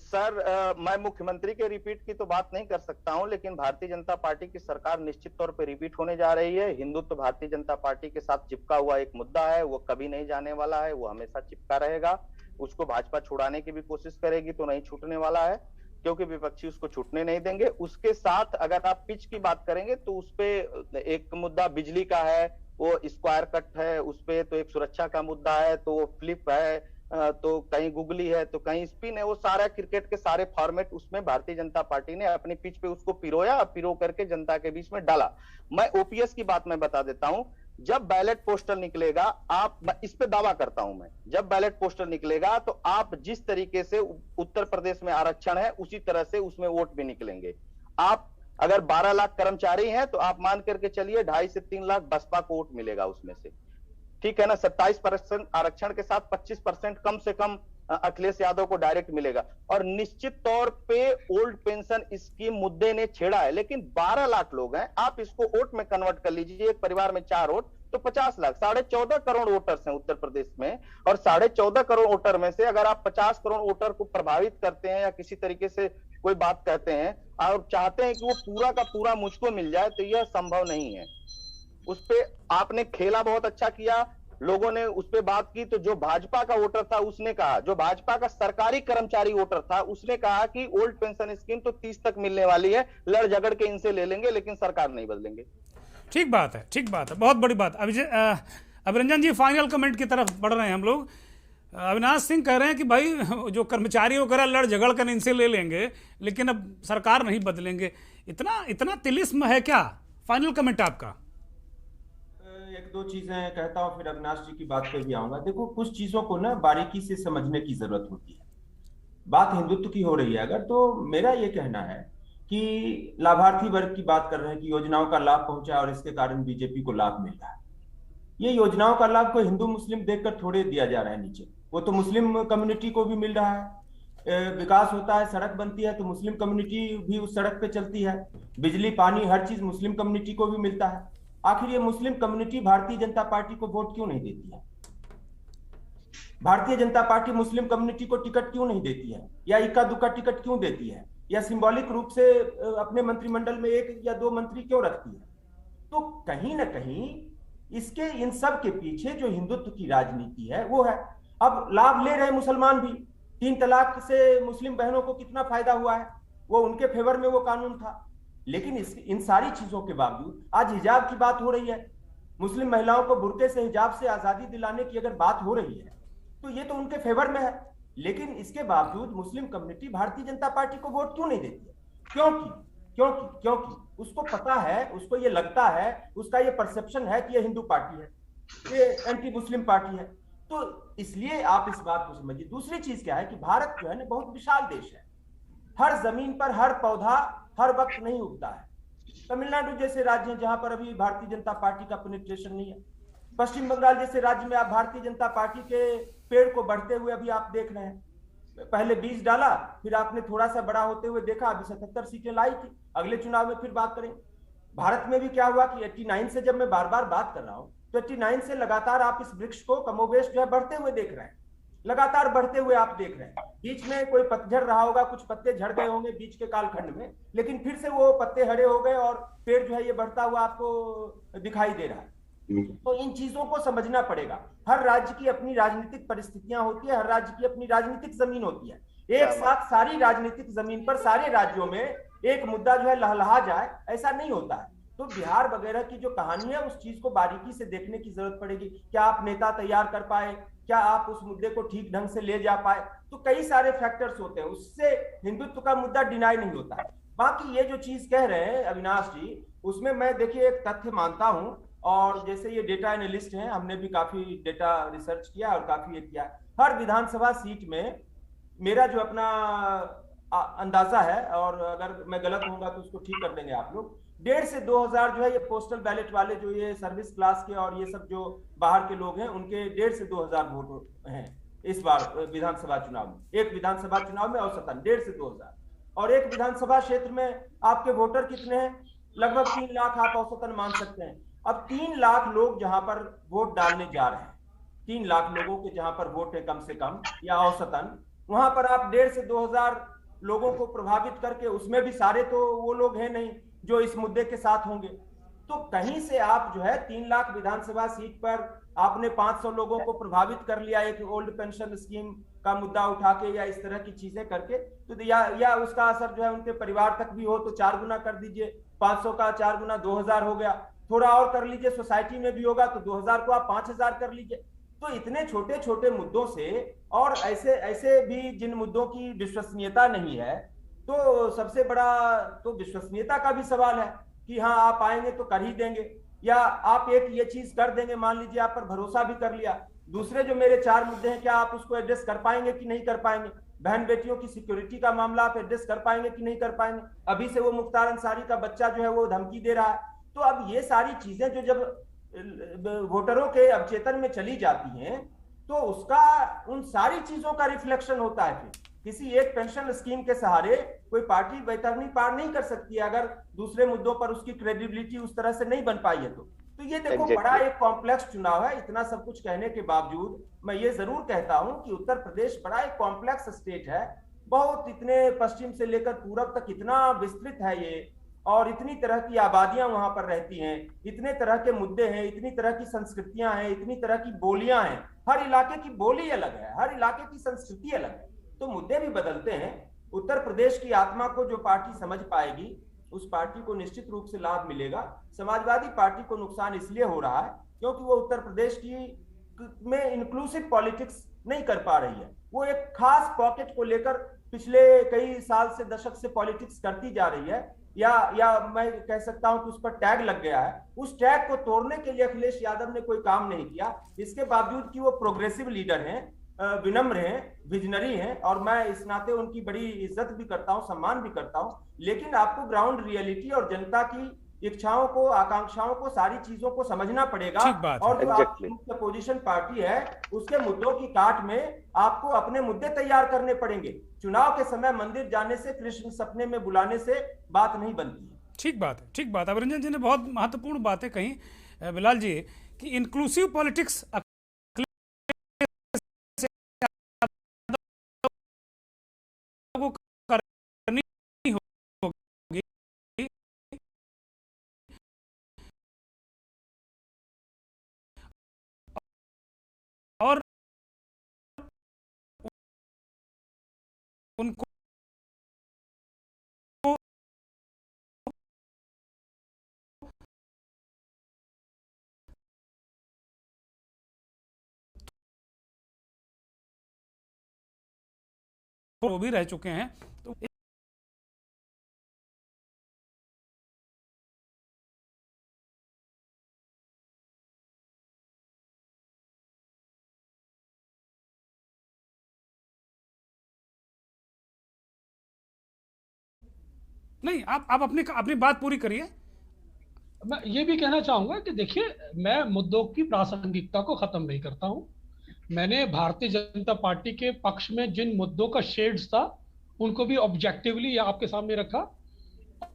सर मैं मुख्यमंत्री के रिपीट की तो बात नहीं कर सकता हूं, लेकिन भारतीय जनता पार्टी की सरकार निश्चित तौर पे रिपीट होने जा रही है। हिंदुत्व भारतीय जनता पार्टी के साथ चिपका हुआ एक मुद्दा है, वो कभी नहीं जाने वाला है, वो हमेशा चिपका रहेगा। उसको भाजपा छुड़ाने की भी कोशिश करेगी तो नहीं छूटने वाला है, क्योंकि विपक्षी उसको छूटने नहीं देंगे। उसके साथ अगर आप पिच की बात करेंगे तो उसपे एक मुद्दा बिजली का है, वो स्क्वायर कट है, उसपे तो एक सुरक्षा का मुद्दा है, तो वो फ्लिप है, तो कहीं गुगली है, तो कहीं स्पिन है, वो सारा क्रिकेट के सारे फॉर्मेट उसमें भारतीय जनता पार्टी ने अपनी पिच पे उसको पिरोया, पिरो करके जनता के बीच में डाला। मैं ओपीएस की बात मैं बता देता हूं, जब बैलेट पोस्टर निकलेगा, आप, इस पे दावा करता हूं मैं, जब बैलेट पोस्टर निकलेगा तो आप जिस तरीके से उत्तर प्रदेश में आरक्षण है उसी तरह से उसमें वोट भी निकलेंगे। आप अगर 12 लाख कर्मचारी हैं तो आप मान करके चलिए 2.5 से 3 लाख बसपा को वोट मिलेगा उसमें से, ठीक है ना। 27% आरक्षण के साथ 25% कम से कम अखिलेश यादव को डायरेक्ट मिलेगा। और निश्चित तौर पे ओल्ड पेंशन स्कीम मुद्दे ने छेड़ा है, लेकिन 12 लाख लोग हैं, आप इसको वोट में कन्वर्ट कर लीजिए, एक परिवार में 4 वोट तो 50 लाख, 14.5 करोड़ वोटर्स हैं उत्तर प्रदेश में। और 14.5 करोड़ वोटर में से अगर आप 50 करोड़ वोटर को प्रभावित करते हैं या किसी तरीके से कोई बात कहते हैं और चाहते हैं कि वो पूरा का पूरा मुझको मिल जाए, तो यह संभव नहीं है। उस पे आपने खेला बहुत अच्छा किया, लोगों ने उस पे बात की, तो जो भाजपा का वोटर था उसने कहा, जो भाजपा का सरकारी कर्मचारी वोटर था उसने कहा कि ओल्ड पेंशन स्कीम तो 30 तक मिलने वाली है, लड़ झगड़ के इनसे ले लेंगे लेकिन सरकार नहीं बदलेंगे। ठीक बात है, ठीक बात है, बहुत बड़ी बात। अभिरंजन जी फाइनल कमेंट की तरफ बढ़ रहे हैं हम लोग। अविनाश सिंह कह रहे हैं कि भाई जो कर्मचारी वगैरह लड़ झगड़ कर इनसे ले लेंगे लेकिन अब सरकार नहीं बदलेंगे, इतना तिलिस्म है क्या? फाइनल कमेंट आपका। एक दो चीजें कहता हूं, फिर अविनाश जी की बात पे भी आऊंगा। देखो, कुछ चीजों को ना बारीकी से समझने की जरूरत होती है। बात हिंदुत्व की हो रही है अगर, तो मेरा ये कहना है कि लाभार्थी वर्ग की बात कर रहे हैं कि योजनाओं का लाभ पहुंचा और इसके कारण बीजेपी को लाभ मिल रहा है। ये योजनाओं का लाभ कोई हिंदू मुस्लिम देखकर थोड़े दिया जा रहा है नीचे, वो तो मुस्लिम कम्युनिटी को भी मिल रहा है। विकास होता है, सड़क बनती है तो मुस्लिम कम्युनिटी भी उस सड़क पे चलती है, बिजली पानी हर चीज मुस्लिम कम्युनिटी को भी मिलता है। आखिर ये Muslim community Bharatiya Janata party को वोट क्यों नहीं देती है? Bharatiya Janata party Muslim community को टिकट क्यों नहीं देती है, या इक्का दुक्का टिकट क्यों देती है, या सिंबॉलिक रूप से अपने मंत्रिमंडल में 1 या 2 मंत्री क्यों रखती है? तो कहीं ना कहीं इसके इन सब के पीछे जो हिंदुत्व की राजनीति है वो है। अब लाभ ले रहे मुसलमान भी, 3 तलाक से मुस्लिम बहनों को कितना फायदा हुआ है, वो उनके फेवर में वो कानून था। लेकिन इन सारी चीजों के बावजूद आज हिजाब की बात हो रही है, मुस्लिम महिलाओं को बुर्के से हिजाब से आजादी दिलाने की अगर बात हो रही है तो ये तो उनके फेवर में है। लेकिन इसके बावजूद Muslim community Bharatiya Janata party को वोट क्यों नहीं देती है? क्योंकि उसको पता है, उसको ये लगता है, उसका ये परसेप्शन है कि ये हिंदू पार्टी है, ये एंटी मुस्लिम पार्टी है। तो इसलिए आप इस बात को समझिए। दूसरी चीज क्या है कि भारत जो है ना बहुत विशाल देश है, हर जमीन पर हर पौधा हर वक्त नहीं उगता है। तमिलनाडु जैसे राज्य हैं जहां पर अभी भारतीय जनता पार्टी का पेनिट्रेशन नहीं है, पश्चिम बंगाल जैसे राज्य में आप भारतीय जनता पार्टी के पेड़ को बढ़ते हुए अभी आप देख रहे हैं। पहले 20 डाला, फिर आपने थोड़ा सा बड़ा होते हुए देखा, अभी 77 सीटें लाई थी। अगले चुनाव में फिर बात करेंगे। भारत में भी क्या हुआ कि 89 से, जब मैं बार बार बात कर रहा हूं, तो 89 से लगातार आप इस वृक्ष को कमोबेश जो है बढ़ते हुए देख रहे हैं, लगातार बढ़ते हुए आप देख रहे हैं। बीच में कोई पतझड़ रहा होगा, कुछ पत्ते झड़ गए होंगे बीच के कालखंड में, लेकिन फिर से वो पत्ते हरे हो गए और पेड़ जो है ये बढ़ता हुआ आपको दिखाई दे रहा है। तो इन चीजों को समझना पड़ेगा। हर राज्य की अपनी राजनीतिक परिस्थितियां होती है, हर राज्य की अपनी राजनीतिक जमीन होती है। एक साथ सारी राजनीतिक जमीन पर सारे राज्यों में एक मुद्दा जो है लहलहा जाए, ऐसा नहीं होता है। तो बिहार वगैरह की जो कहानी है उस चीज को बारीकी से देखने की जरूरत पड़ेगी। क्या आप नेता तैयार कर पाए, क्या आप उस मुद्दे को ठीक ढंग से ले जा पाए? तो कई सारे फैक्टर्स होते हैं, उससे हिंदुत्व का मुद्दा डिनाई नहीं होता है। बाकी ये जो चीज कह रहे हैं अविनाश जी, उसमें मैं देखिए एक तथ्य मानता हूं, और जैसे ये डेटा एनालिस्ट हैं, हमने भी काफी डेटा रिसर्च किया और काफी ये किया। हर विधानसभा सीट में मेरा जो अपना अंदाजा है, और अगर मैं गलत होऊंगा तो उसको ठीक कर देंगे आप लोग, 1,500 से 2,000 जो है ये पोस्टल बैलेट वाले, जो ये सर्विस क्लास के और ये सब जो बाहर के लोग हैं, उनके 1,500 से 2,000 वोट हैं इस बार विधानसभा चुनाव में। एक विधानसभा चुनाव में औसतन 1,500 से 2,000, और एक विधानसभा क्षेत्र में आपके वोटर कितने हैं? लगभग 3 लाख आप औसतन मान सकते हैं। अब 3 लाख लोग जहां पर वोट डालने जा रहे हैं, 3 लाख लोगों के जहां पर वोट है कम से कम या औसतन, वहां पर आप 1,500 से 2,000 लोगों को प्रभावित करके, उसमें भी सारे तो वो लोग हैं नहीं जो इस मुद्दे के साथ होंगे, तो कहीं से आप जो है 3 लाख विधानसभा सीट पर आपने 500 लोगों को प्रभावित कर लिया एक ओल्ड पेंशन स्कीम का मुद्दा उठा के या इस तरह की चीजें करके, तो या उसका असर जो है उनके परिवार तक भी हो तो 4 गुना कर दीजिए। 500 का 4 गुना 2,000 हो गया। थोड़ा और कर लीजिए, सोसाइटी में भी होगा तो 2,000 को आप 5,000 कर लीजिए। तो इतने छोटे छोटे मुद्दों से, और ऐसे ऐसे भी जिन मुद्दों की विश्वसनीयता नहीं है, तो सबसे बड़ा तो विश्वसनीयता का भी सवाल है कि हाँ आप आएंगे तो कर ही देंगे, या आप एक ये चीज कर देंगे, मान लीजिए आप पर भरोसा भी कर लिया, दूसरे जो मेरे 4 मुद्दे हैं क्या आप उसको एड्रेस कर पाएंगे कि नहीं कर पाएंगे? बहन बेटियों की सिक्योरिटी का मामला आप एड्रेस कर पाएंगे कि नहीं कर पाएंगे? अभी से वो मुख्तार अंसारी का बच्चा जो है वो धमकी दे रहा है। तो अब ये सारी चीजें जो जब वोटरों के अवचेतन में चली जाती हैं, तो उसका उन सारी चीजों का रिफ्लेक्शन होता है। फिर किसी एक पेंशन स्कीम के सहारे कोई पार्टी बैतरनी पार नहीं कर सकती है अगर दूसरे मुद्दों पर उसकी क्रेडिबिलिटी उस तरह से नहीं बन पाई है। तो ये देखो बड़ा एक कॉम्प्लेक्स चुनाव है। इतना सब कुछ कहने के बावजूद मैं ये जरूर कहता हूं कि उत्तर प्रदेश बड़ा एक कॉम्प्लेक्स स्टेट है, बहुत, इतने पश्चिम से लेकर पूरब तक इतना विस्तृत है ये, और इतनी तरह की आबादियां वहां पर रहती हैं, इतने तरह के मुद्दे हैं, इतनी तरह की संस्कृतियां हैं, इतनी तरह की बोलियां हैं, हर इलाके की बोली अलग है, हर इलाके की संस्कृति अलग है, तो मुद्दे भी बदलते हैं। उत्तर प्रदेश की आत्मा को जो पार्टी समझ पाएगी उस पार्टी को निश्चित रूप से लाभ मिलेगा। समाजवादी पार्टी को नुकसान इसलिए हो रहा है क्योंकि वो उत्तर प्रदेश की में इंक्लूसिव पॉलिटिक्स नहीं कर पा रही है। वो एक खास पॉकेट को लेकर पिछले कई साल से, दशक से पॉलिटिक्स करती जा रही है, या मैं कह सकता हूं कि उस पर टैग लग गया है। उस टैग को तोड़ने के लिए अखिलेश यादव ने कोई काम नहीं किया, इसके बावजूद कि वो प्रोग्रेसिव लीडर हैं, विनम्र हैं, विजनरी हैं, और मैं इस नाते उनकी बड़ी इज्जत भी करता हूं, सम्मान भी करता हूं। लेकिन आपको ग्राउंड रियलिटी और जनता की इच्छाओं को, आकांक्षाओं को, सारी चीजों को समझना पड़ेगा। और जो आपकी अपोजिशन पार्टी है उसके मुद्दों की काट में आपको अपने मुद्दे तैयार करने पड़ेंगे। चुनाव के समय मंदिर जाने से, कृष्ण सपने में बुलाने से बात नहीं बनती है। ठीक बात है, ठीक बात है। रंजन जी ने बहुत महत्वपूर्ण बातें कही बिलाल जी, कि इंक्लूसिव पॉलिटिक्स करनी होगी, और उनको वो भी रह चुके हैं। तो नहीं, आप अपनी बात पूरी करिए। मैं ये भी कहना चाहूंगा कि देखिए, मैं मुद्दों की प्रासंगिकता को खत्म नहीं करता हूं। मैंने भारतीय जनता पार्टी के पक्ष में जिन मुद्दों का शेड्स था उनको भी ऑब्जेक्टिवली आपके सामने रखा,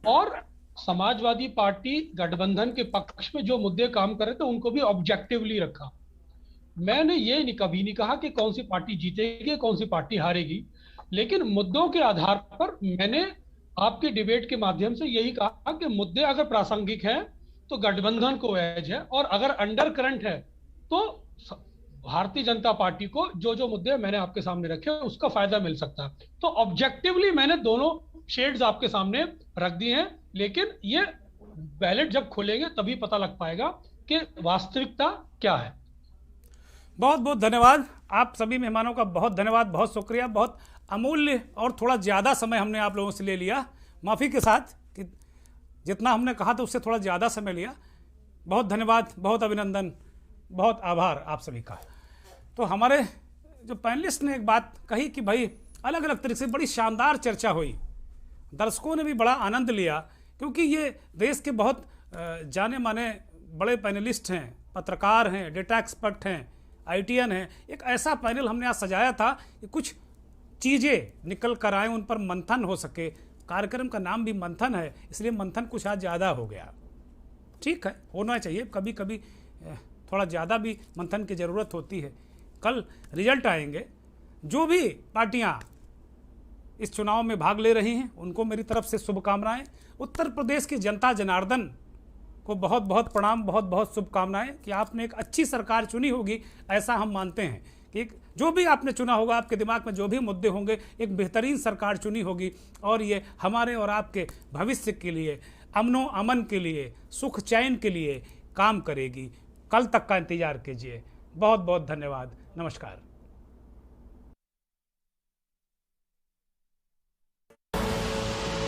और समाजवादी पार्टी गठबंधन के पक्ष में जो मुद्दे काम कर रहे थे उनको भी ऑब्जेक्टिवली रखा। मैंने ये कभी नहीं कहा कि कौन सी पार्टी जीतेगी, कौन सी पार्टी हारेगी, लेकिन मुद्दों के आधार पर मैंने आपके डिबेट के माध्यम से यही कहा कि मुद्दे अगर प्रासंगिक हैं तो गठबंधन को एज है, और अगर अंडर करंट है तो भारतीय जनता पार्टी को जो जो मुद्दे मैंने आपके सामने रखे उसका फायदा मिल सकता है। तो ऑब्जेक्टिवली मैंने दोनों शेड्स आपके सामने रख दिए हैं, लेकिन ये बैलेट जब खोलेंगे तभी पता लग पाएगा कि वास्तविकता क्या है। बहुत बहुत धन्यवाद आप सभी मेहमानों का, बहुत धन्यवाद, बहुत शुक्रिया। बहुत अमूल्य और थोड़ा ज़्यादा समय हमने आप लोगों से ले लिया, माफ़ी के साथ कि जितना हमने कहा था उससे थोड़ा ज़्यादा समय लिया। बहुत धन्यवाद, बहुत अभिनंदन, बहुत आभार आप सभी का। तो हमारे जो पैनलिस्ट ने एक बात कही कि भाई अलग अलग तरीके से बड़ी शानदार चर्चा हुई, दर्शकों ने भी बड़ा आनंद लिया, क्योंकि ये देश के बहुत जाने माने बड़े पैनलिस्ट हैं, पत्रकार हैं, डेटा एक्सपर्ट हैं, ITN हैं। एक ऐसा पैनल हमने आज सजाया था कि कुछ चीज़ें निकल कर आए, उन पर मंथन हो सके। कार्यक्रम का नाम भी मंथन है, इसलिए मंथन कुछ आज ज़्यादा हो गया। ठीक है, होना चाहिए, कभी कभी थोड़ा ज़्यादा भी मंथन की ज़रूरत होती है। कल रिजल्ट आएंगे, जो भी पार्टियां इस चुनाव में भाग ले रही हैं उनको मेरी तरफ से शुभकामनाएं। उत्तर प्रदेश की जनता जनार्दन को बहुत बहुत प्रणाम, बहुत बहुत शुभकामनाएं कि आपने एक अच्छी सरकार चुनी होगी, ऐसा हम मानते हैं कि जो भी आपने चुना होगा, आपके दिमाग में जो भी मुद्दे होंगे, एक बेहतरीन सरकार चुनी होगी, और ये हमारे और आपके भविष्य के लिए, अमनो अमन के लिए, सुख चैन के लिए काम करेगी। कल तक का इंतजार कीजिए। बहुत बहुत धन्यवाद। नमस्कार।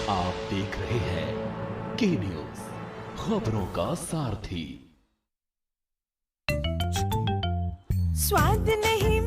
आप देख रहे हैं के न्यूज, खबरों का सारथी। स्वाद नहीं